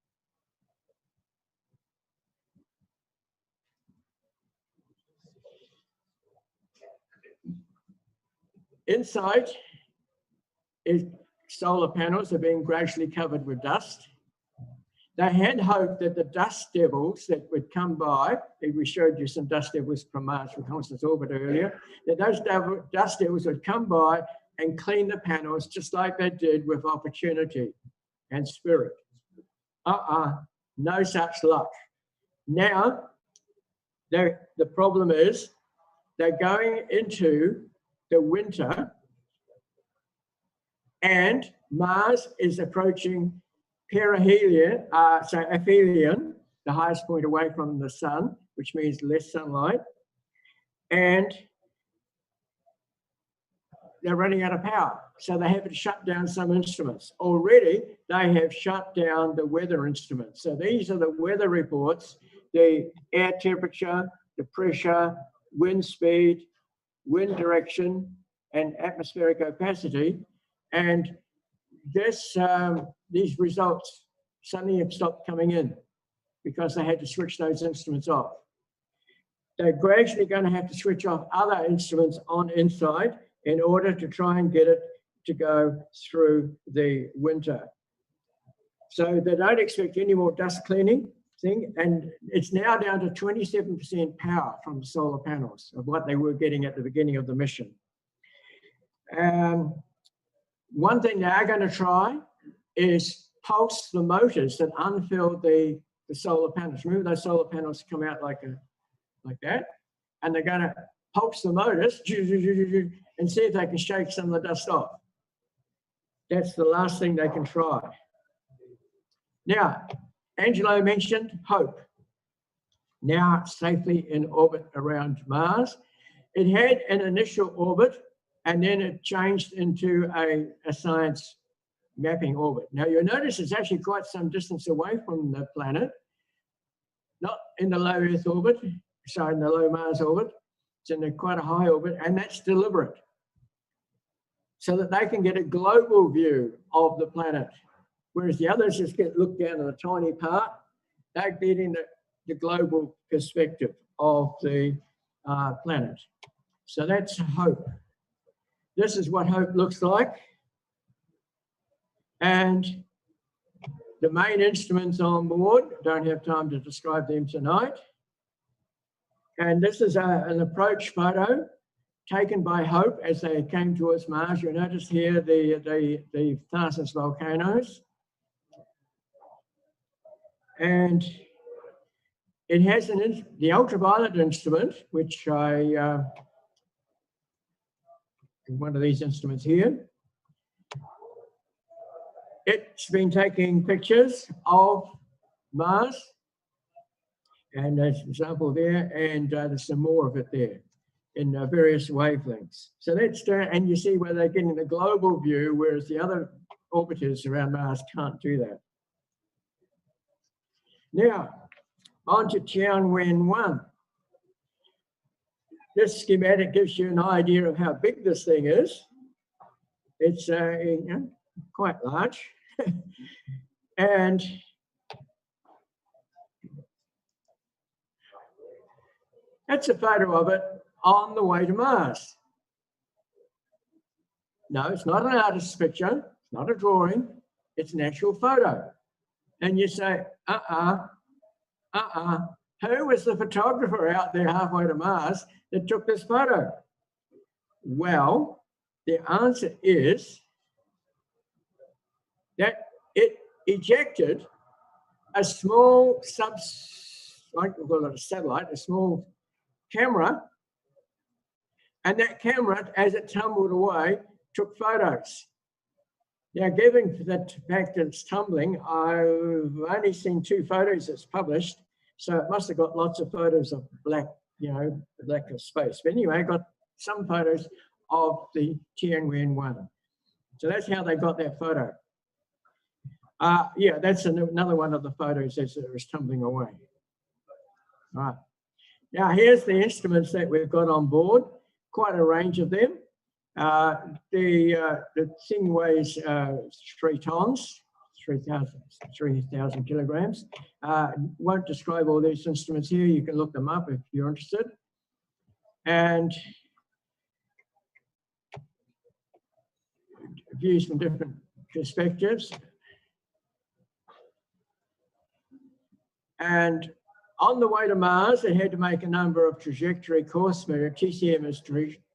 Inside is solar panels are being gradually covered with dust. They had hoped that the dust devils that would come by, we showed you some dust devils from Mars from Constance Orbit earlier, that those dust devils would come by and clean the panels just like they did with Opportunity and Spirit. No such luck. Now, the problem is they're going into the winter and Mars is approaching perihelion, aphelion, the highest point away from the sun, which means less sunlight, and they're running out of power. So they have to shut down some instruments. Already, they have shut down the weather instruments. So these are the weather reports, the air temperature, the pressure, wind speed, wind direction, and atmospheric opacity. And this, these results suddenly have stopped coming in because they had to switch those instruments off. They're gradually going to have to switch off other instruments on InSight in order to try and get it to go through the winter. So they don't expect any more dust cleaning thing, and it's now down to 27% power from the solar panels of what they were getting at the beginning of the mission. One thing they are going to try is pulse the motors that unfill the solar panels. Remember those solar panels come out like that? And they're going to pulse the motors and see if they can shake some of the dust off. That's the last thing they can try. Now, Angelo mentioned Hope, now safely in orbit around Mars. It had an initial orbit and then it changed into a science mapping orbit. Now you'll notice it's actually quite some distance away from the planet, not in the low Earth orbit, so in the low Mars orbit. It's in quite a high orbit, and that's deliberate, so that they can get a global view of the planet, whereas the others just look down on a tiny part. They're getting the global perspective of the planet. So that's Hope. This is what Hope looks like. And the main instruments on board, don't have time to describe them tonight. And this is an approach photo taken by Hope as they came towards Mars. You'll notice here the Tharsis volcanoes. And it has the ultraviolet instrument, which one of these instruments here. It's been taking pictures of Mars, and there's an example there, and there's some more of it there in various wavelengths. So that's, and you see where they're getting the global view, whereas the other orbiters around Mars can't do that. Now, on to Tianwen-1. This schematic gives you an idea of how big this thing is. It's quite large. And that's a photo of it on the way to Mars. No, it's not an artist's picture. It's not a drawing. It's an actual photo. And you say, who was the photographer out there halfway to Mars that took this photo? Well, the answer is that it ejected a small like we call it a satellite, a small camera, and that camera, as it tumbled away, took photos. Now, given the fact that it's tumbling, I've only seen 2 photos that's published, so it must have got lots of photos of black space. But anyway, I got some photos of the Tianwen-1. So that's how they got that photo. Yeah, that's another one of the photos as it was tumbling away. All right. Now, here's the instruments that we've got on board, quite a range of them. The thing weighs 3 tons, 3,000 kilograms. Won't describe all these instruments here. You can look them up if you're interested. And views from different perspectives. And on the way to Mars, they had to make a number of trajectory course maneuvers. TCM is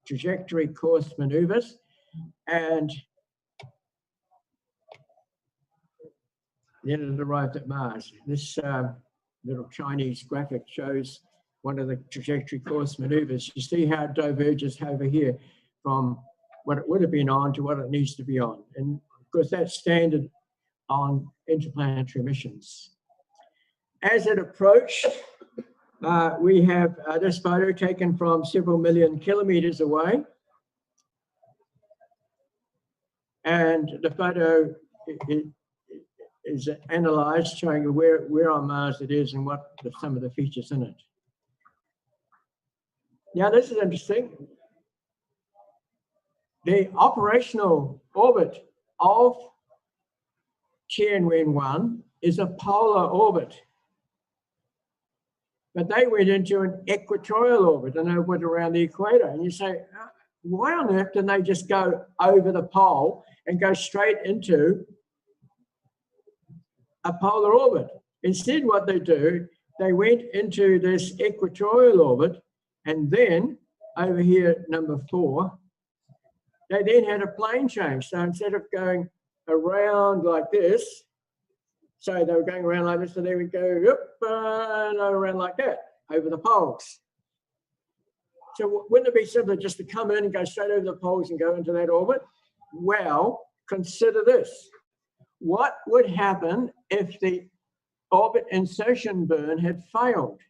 trajectory course maneuvers. And then it arrived at Mars. This little Chinese graphic shows one of the trajectory course maneuvers. You see how it diverges over here from what it would have been on to what it needs to be on. And of course, that's standard on interplanetary missions. As it approached, we have this photo taken from several million kilometers away. And the photo is analyzed, showing where on Mars it is and what some of the features in it. Now, this is interesting. The operational orbit of Tianwen-1 is a polar orbit. But they went into an equatorial orbit, an orbit around the equator. And you say, why on earth didn't they just go over the pole and go straight into a polar orbit? Instead, what they do, they went into this equatorial orbit, and then over here, number 4, They then had a plane change. So instead of going around like this, so they were going around like this, so they would go up and around like that over the poles. So wouldn't it be simpler just to come in and go straight over the poles and go into that orbit? Well, consider this. What would happen if the orbit insertion burn had failed?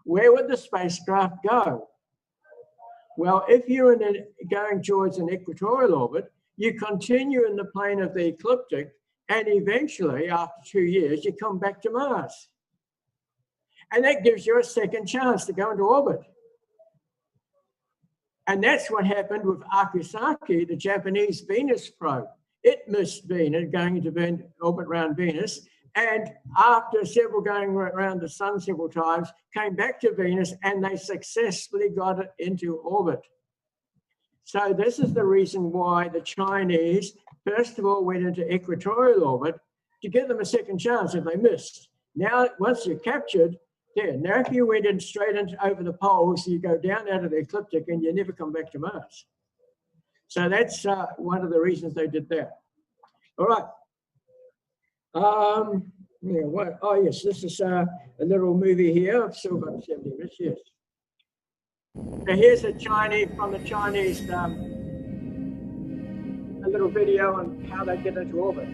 Where would the spacecraft go? Well, if you're going towards an equatorial orbit, you continue in the plane of the ecliptic, and eventually, after 2 years, you come back to Mars. And that gives you a second chance to go into orbit. And that's what happened with Akusaki, the Japanese Venus probe. It missed Venus, going into orbit around Venus, and after several going around the sun several times, came back to Venus, and they successfully got it into orbit. So this is the reason why the Chinese, first of all, went into equatorial orbit to give them a second chance if they missed. Now, once you're captured, there. Now, if you went in straight into over the poles, you go down out of the ecliptic and you never come back to Mars. So that's one of the reasons they did that. All right. Yeah, what? Oh, yes, this is a little movie here. I've still got 70 minutes, yes. So here's a Chinese, from the Chinese, a little video on how they get into orbit.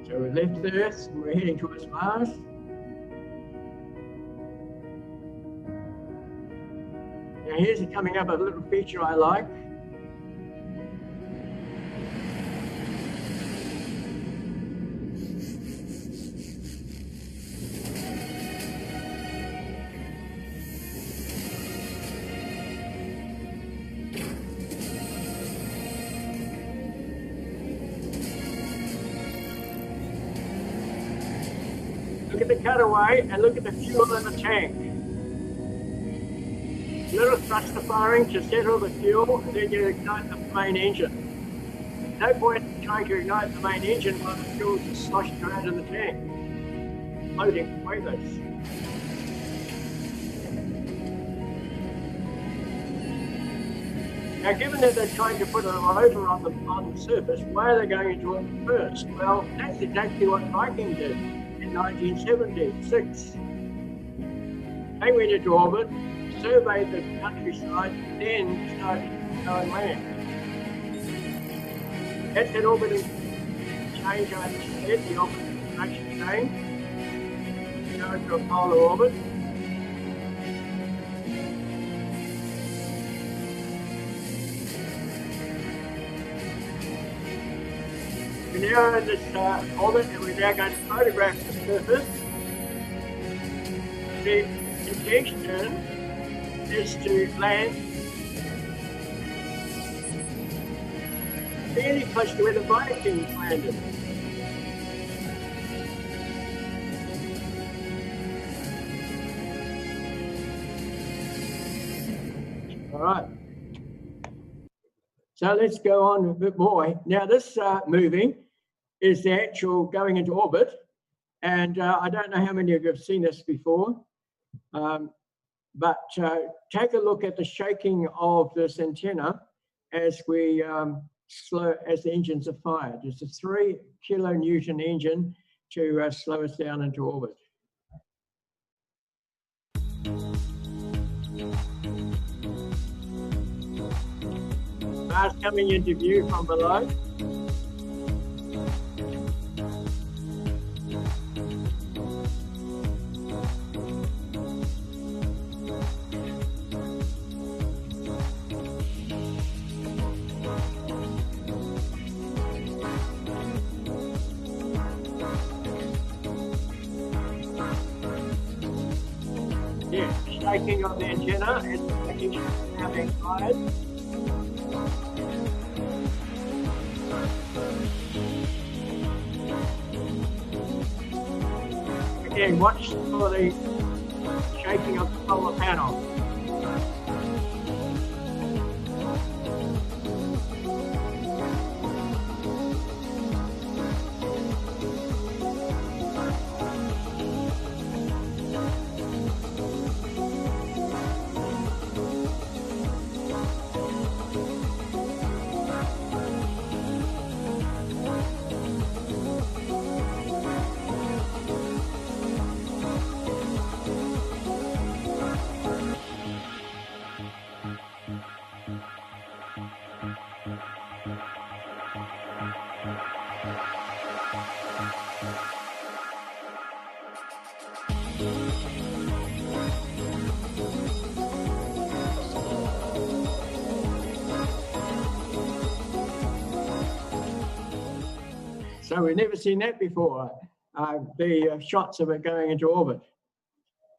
So we left the Earth and we're heading towards Mars. Now here's coming up a little feature I like. Look at the cutaway and look at the fuel in the tank. Little thruster firing to settle the fuel, and then you ignite the main engine. No point in trying to ignite the main engine while the fuel is sloshing around in the tank, floating weightless. Now, given that they're trying to put a rover on the surface, why are they going into orbit first? Well, that's exactly what Viking did. In 1976. They went into orbit, surveyed the countryside, then started going land. That's that orbiting change I just said, the orbital direction change. Go into a polar orbit. We're now in this orbit, and we're now going to photograph the surface. The intention is to land fairly close to where the Vikings landed. All right. So let's go on a bit more. Now this moving is the actual going into orbit. And I don't know how many of you have seen this before, but take a look at the shaking of this antenna as we as the engines are fired. It's a 3 kilonewton engine to slow us down into orbit. Mars coming into view from below. Yeah, shaking of the antenna as the package is now being fired. Again, watch for the shaking of the solar panel. So we've never seen that before, the shots of it going into orbit.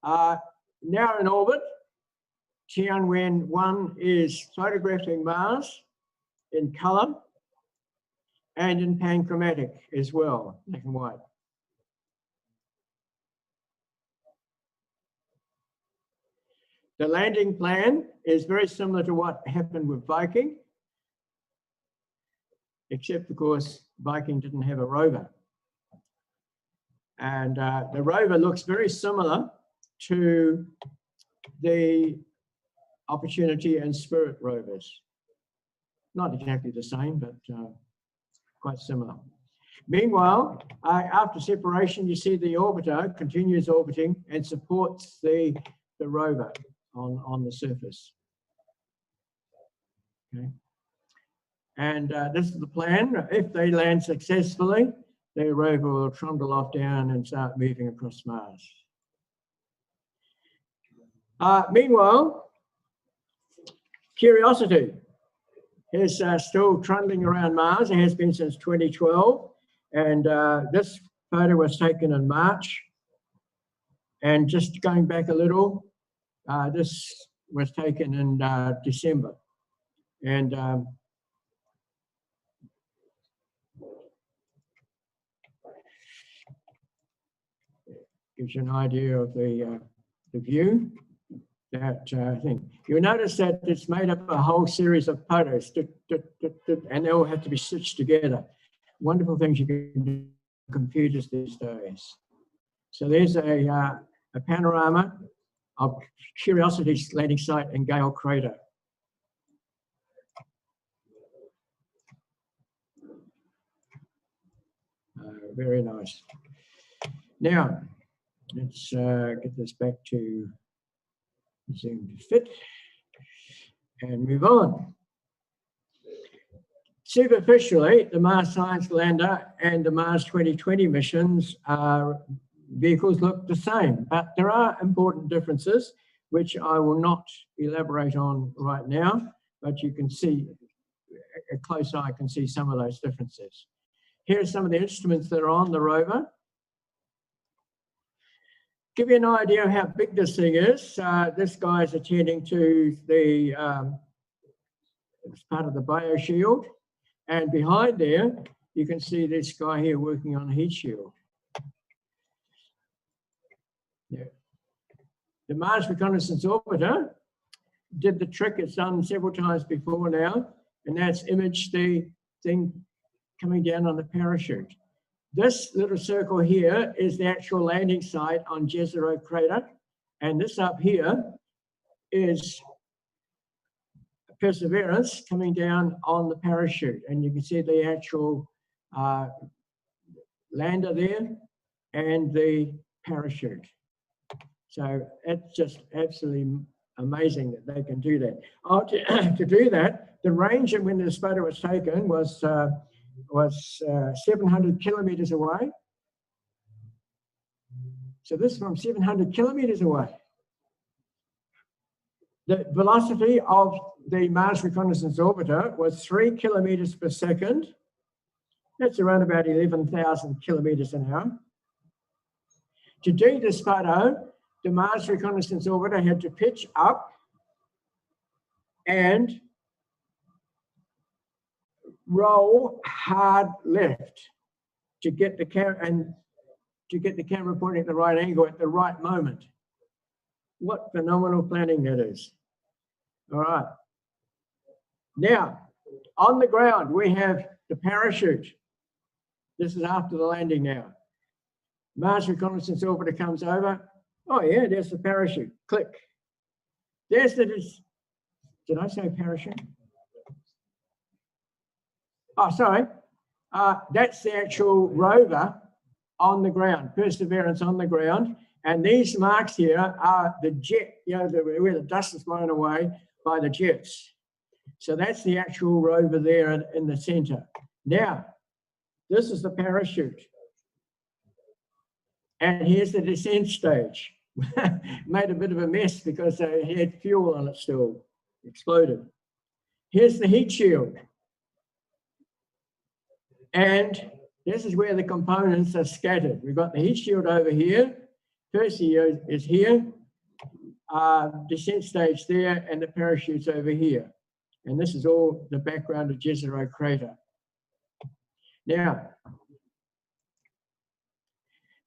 Now in orbit, Tianwen-1 is photographing Mars in colour and in panchromatic as well, black and white. The landing plan is very similar to what happened with Viking, except of course Viking didn't have a rover. And the rover looks very similar to the Opportunity and Spirit rovers. Not exactly the same, but quite similar. Meanwhile, after separation, you see the orbiter continues orbiting and supports the rover on the surface. Okay. And this is the plan. If they land successfully, the rover will trundle off down and start moving across Mars. Meanwhile, Curiosity is still trundling around Mars. It has been since 2012. And this photo was taken in March. And just going back a little, this was taken in December. And gives you an idea of the view. That thing. You'll notice that it's made up of a whole series of photos, and they all have to be stitched together. Wonderful things you can do with computers these days. So there's a panorama of Curiosity's landing site in Gale Crater. Very nice. Now, let's get this back to Zoom to fit and move on. Superficially, the Mars Science Lander and the Mars 2020 missions vehicles look the same, but there are important differences which I will not elaborate on right now, but you can see, a close eye can see some of those differences. Here are some of the instruments that are on the rover. Give you an idea of how big this thing is. This guy is attending to the it's part of the bioshield, and behind there you can see this guy here working on a heat shield. Yeah. The Mars Reconnaissance Orbiter did the trick it's done several times before now, and that's imaged the thing coming down on the parachute. This little circle here is the actual landing site on Jezero Crater, and this up here is Perseverance coming down on the parachute, and you can see the actual lander there and the parachute. So it's just absolutely amazing that they can do that. Oh, to do that, the range and when this photo was taken was 700 kilometers away. So this is from 700 kilometers away. The velocity of the Mars Reconnaissance Orbiter was 3 kilometers per second. That's around about 11,000 kilometers an hour. To do this photo, the Mars Reconnaissance Orbiter had to pitch up and roll hard left to get the camera pointing at the right angle at the right moment. What phenomenal planning that is. All right. Now, on the ground, we have the parachute. This is after the landing now. Mars Reconnaissance Orbiter comes over. Oh yeah, there's the parachute. Click. There's the, did I say parachute? Oh, sorry. That's the actual rover on the ground, Perseverance on the ground. And these marks here are the jet, where the dust is blown away by the jets. So that's the actual rover there in the center. Now, this is the parachute. And here's the descent stage. Made a bit of a mess because it had fuel on it still, exploded. Here's the heat shield. And this is where the components are scattered. We've got the heat shield over here. Percy is here. Descent stage there, and the parachute's over here. And this is all the background of Jezero crater. Now,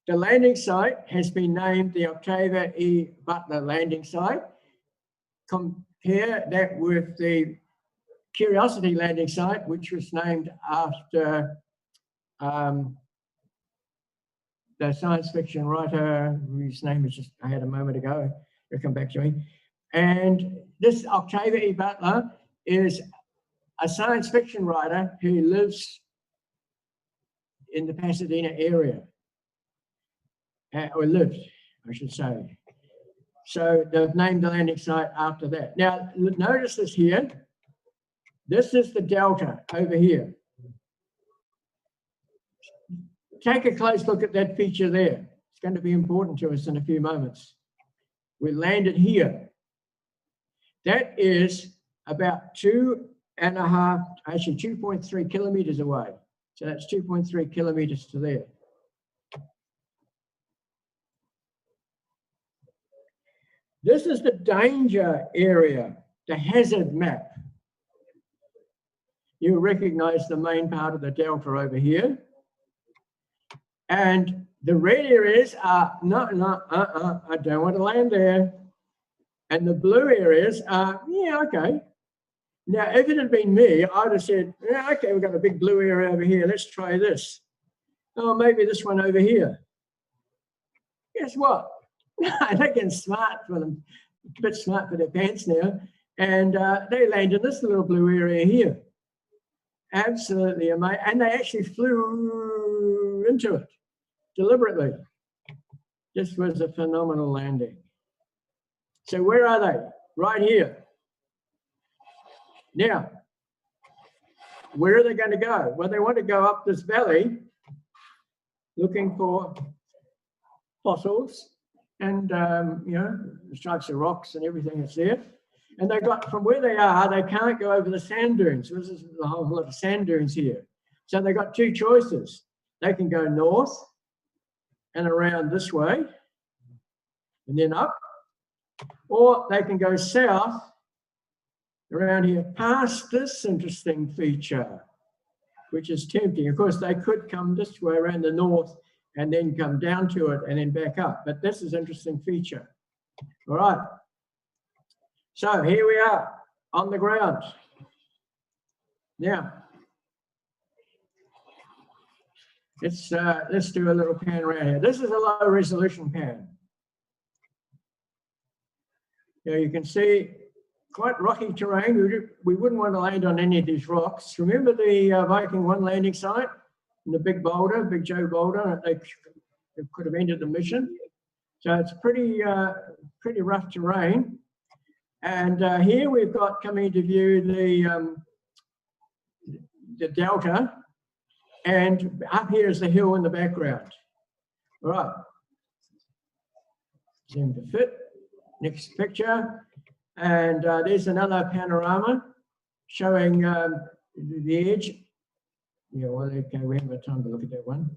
the landing site has been named the Octavia E. Butler landing site. Compare that with the Curiosity landing site, which was named after the science fiction writer whose name is just I had a moment ago. It'll come back to me. And this Octavia E. Butler is a science fiction writer who lives in the Pasadena area, or lived, I should say. So they've named the landing site after that. Now, notice this here. This is the delta over here. Take a close look at that feature there. It's going to be important to us in a few moments. We landed here. That is about 2.3 kilometers away. So that's 2.3 kilometers to there. This is the danger area, the hazard map. You recognize the main part of the delta over here. And the red areas are, I don't want to land there. And the blue areas are, yeah, okay. Now, if it had been me, I'd have said, yeah, okay, we've got a big blue area over here. Let's try this. Oh, maybe this one over here. Guess what? They're getting smart for them, a bit smart for their pants now. And they land in this little blue area here. Absolutely amazing. And they actually flew into it deliberately. This was a phenomenal landing. So where are they? Right here. Now, where are they going to go? Well, they want to go up this valley looking for fossils and, the stripes of rocks and everything that's there. And they got, from where they are, they can't go over the sand dunes. There's a whole lot of sand dunes here. So they got two choices. They can go north and around this way and then up, or they can go south around here past this interesting feature, which is tempting. Of course, they could come this way around the north and then come down to it and then back up. But this is an interesting feature. All right. So here we are on the ground. Now, let's do a little pan around here. This is a low resolution pan. Now you can see quite rocky terrain. We wouldn't want to land on any of these rocks. Remember the Viking 1 landing site and the big boulder, Big Joe boulder? They could have ended the mission. So it's pretty rough terrain. And here we've got coming into view the delta, and up here is the hill in the background. All right. Zoom to fit. Next picture. And there's another panorama showing the edge. Yeah, well, okay, we haven't got time to look at that one.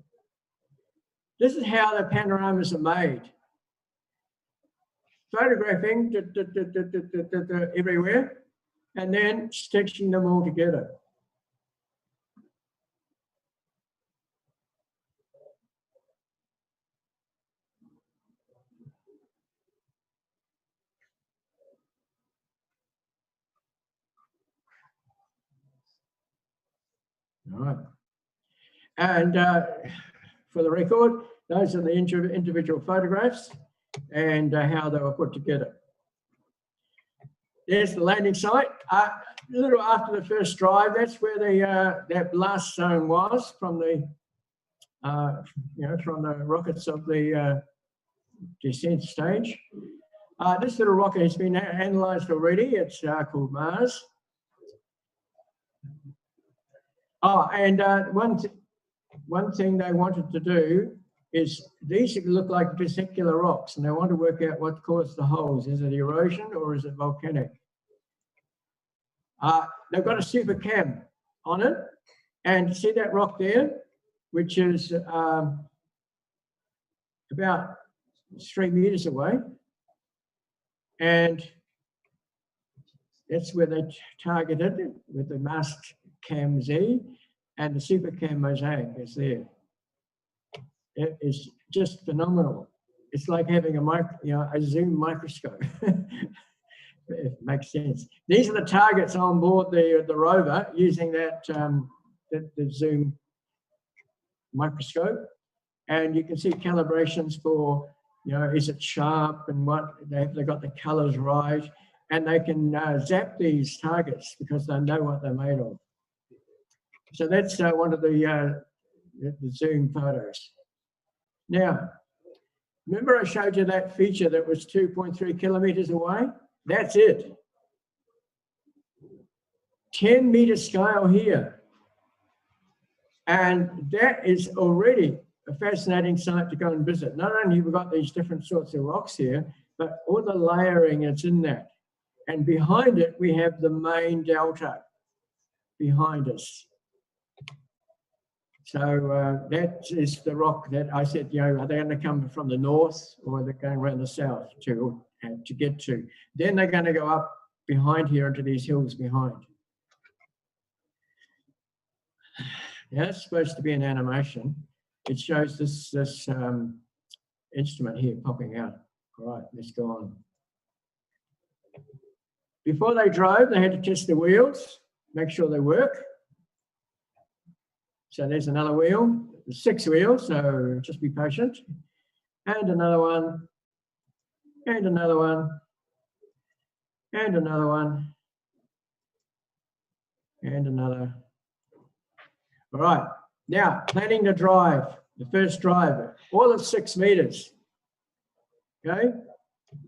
This is how the panoramas are made. photographing everywhere, and then stitching them all together. All right. And for the record, those are the individual photographs and how they were put together. There's the landing site. A little after the first drive, that's where the that blast zone was from the from the rockets of the descent stage. This little rocket has been analysed already. It's called Mars. Oh, and one thing they wanted to do is these look like vesicular rocks, and they want to work out what caused the holes. Is it erosion or is it volcanic? They've got a super cam on it, and see that rock there, which is about 3 meters away, and that's where they targeted it with the masked cam Z, and the super cam mosaic is there. It is just phenomenal. It's like having a zoom microscope. It makes sense. These are the targets on board the rover using that the zoom microscope, and you can see calibrations for, is it sharp and what they got the colors right, and they can zap these targets because they know what they're made of. So that's one of the zoom photos. Now, remember I showed you that feature that was 2.3 kilometers away? That's it. 10 meter scale here. And that is already a fascinating site to go and visit. Not only have we got these different sorts of rocks here, but all the layering that's in that. And behind it, we have the main delta behind us. So that is the rock that I said, are they going to come from the north or are they going around the south to get to? Then they're going to go up behind here into these hills behind. Now, that's supposed to be an animation. It shows this instrument here popping out. All right, let's go on. Before they drove, they had to test the wheels, make sure they work. So there's another wheel, 6 wheels, so just be patient. And another one, and another one, and another one, and another. All right, now planning the drive, the first drive, all of 6 meters, okay?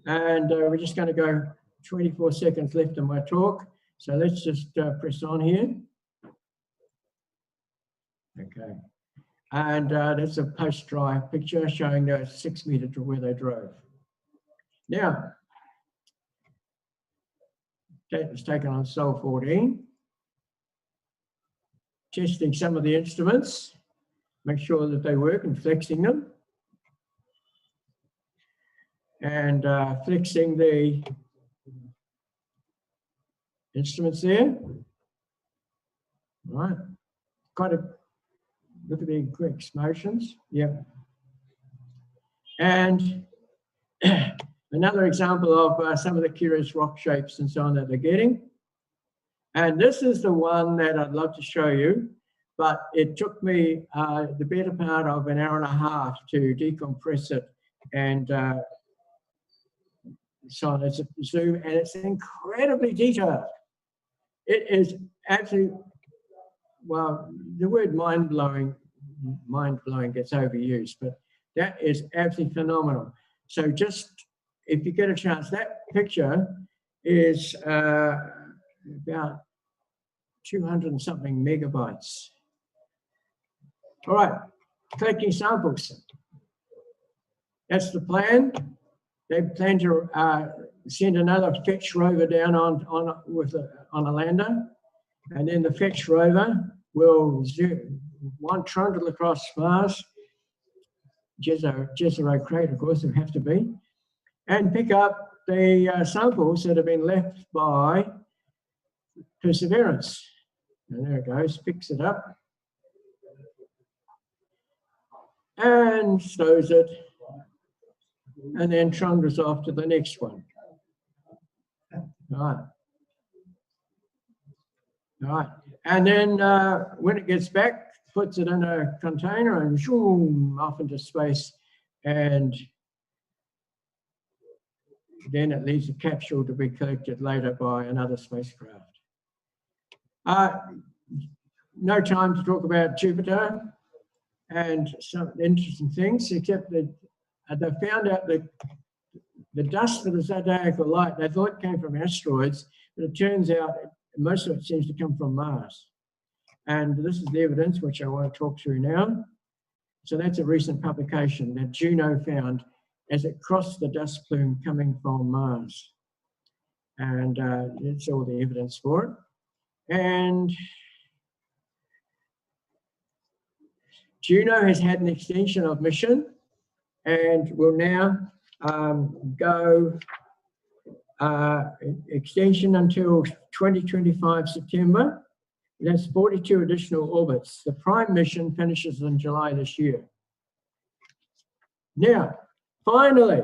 And we're just gonna go 24 seconds left in my talk. So let's just press on here. Okay, and that's a post-drive picture showing the 6 meter to where they drove. Now, that was taken on Sol 14. Testing some of the instruments, make sure that they work and flexing them. And flexing the instruments there. All right, quite a look at the quick motions. Yep. And another example of some of the curious rock shapes and so on that they're getting. And this is the one that I'd love to show you, but it took me the better part of an hour and a half to decompress it and so on. It's a zoom and it's incredibly detailed. It is absolutely, well, the word mind-blowing gets overused, but that is absolutely phenomenal. So just, if you get a chance, that picture is about 200 and something megabytes. All right, collecting samples. That's the plan. They plan to send another fetch rover down on a lander, and then the fetch rover will one trundle across Mars, Jezero crater, of course, it would have to be, and pick up the samples that have been left by Perseverance. And there it goes, picks it up and stows it, and then trundles off to the next one. Right. Right. And then when it gets back, puts it in a container and zoom off into space, and then it leaves a capsule to be collected later by another spacecraft. No time to talk about Jupiter and some interesting things, except that they found out that the dust for the zodiacal light, they thought came from asteroids, but it turns out most of it seems to come from Mars. And this is the evidence which I want to talk through now. So that's a recent publication that Juno found as it crossed the dust plume coming from Mars. And it's all the evidence for it. And Juno has had an extension of mission and will now go extension until 2025 September. It has 42 additional orbits. The prime mission finishes in July this year. Now, finally,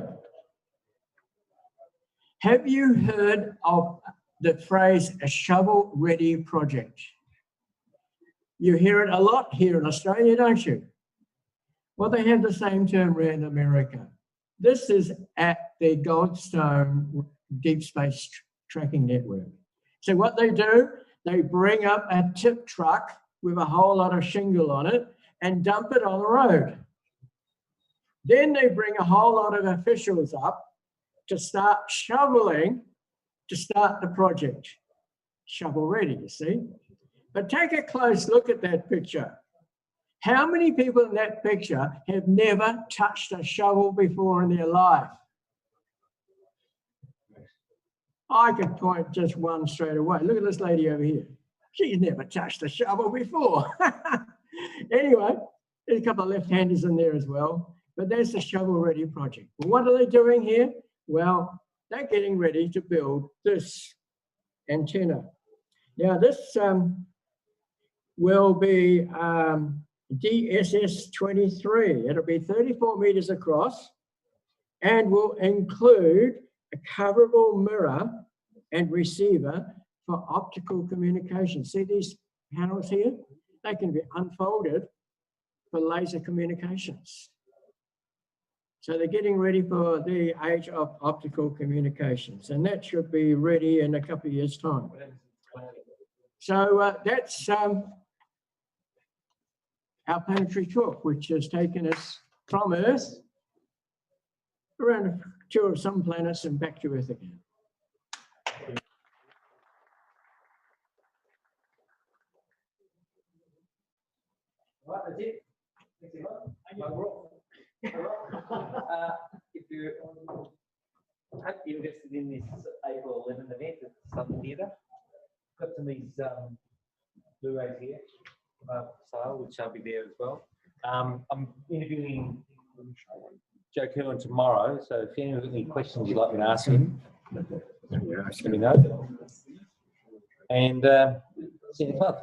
have you heard of the phrase a shovel-ready project? You hear it a lot here in Australia, don't you? Well, they have the same term in America. This is at the Goldstone Deep Space Tracking Network. So what they do, they bring up a tip truck with a whole lot of shingle on it and dump it on the road. Then they bring a whole lot of officials up to start shoveling to start the project. Shovel ready, you see? But take a close look at that picture. How many people in that picture have never touched a shovel before in their life? I could point just one straight away. Look at this lady over here. She's never touched a shovel before. Anyway, there's a couple of left-handers in there as well, but that's the shovel-ready project. Well, what are they doing here? Well, they're getting ready to build this antenna. Now, this will be DSS-23. It'll be 34 meters across and will include a coverable mirror and receiver for optical communication. See these panels here? They can be unfolded for laser communications. So they're getting ready for the age of optical communications, and that should be ready in a couple of years' time. So that's our planetary talk, which has taken us from Earth around a tour of some planets and back to Earth again. Right, that's it. Thanks a lot. If you're interested in this April 11 event at the Southern Theatre, got some of these Blu-rays here for sale, which I'll be there as well. I'm interviewing Joe Curlin tomorrow, so if anyone's got any questions you'd like me to ask him, let me know. And see you in the club.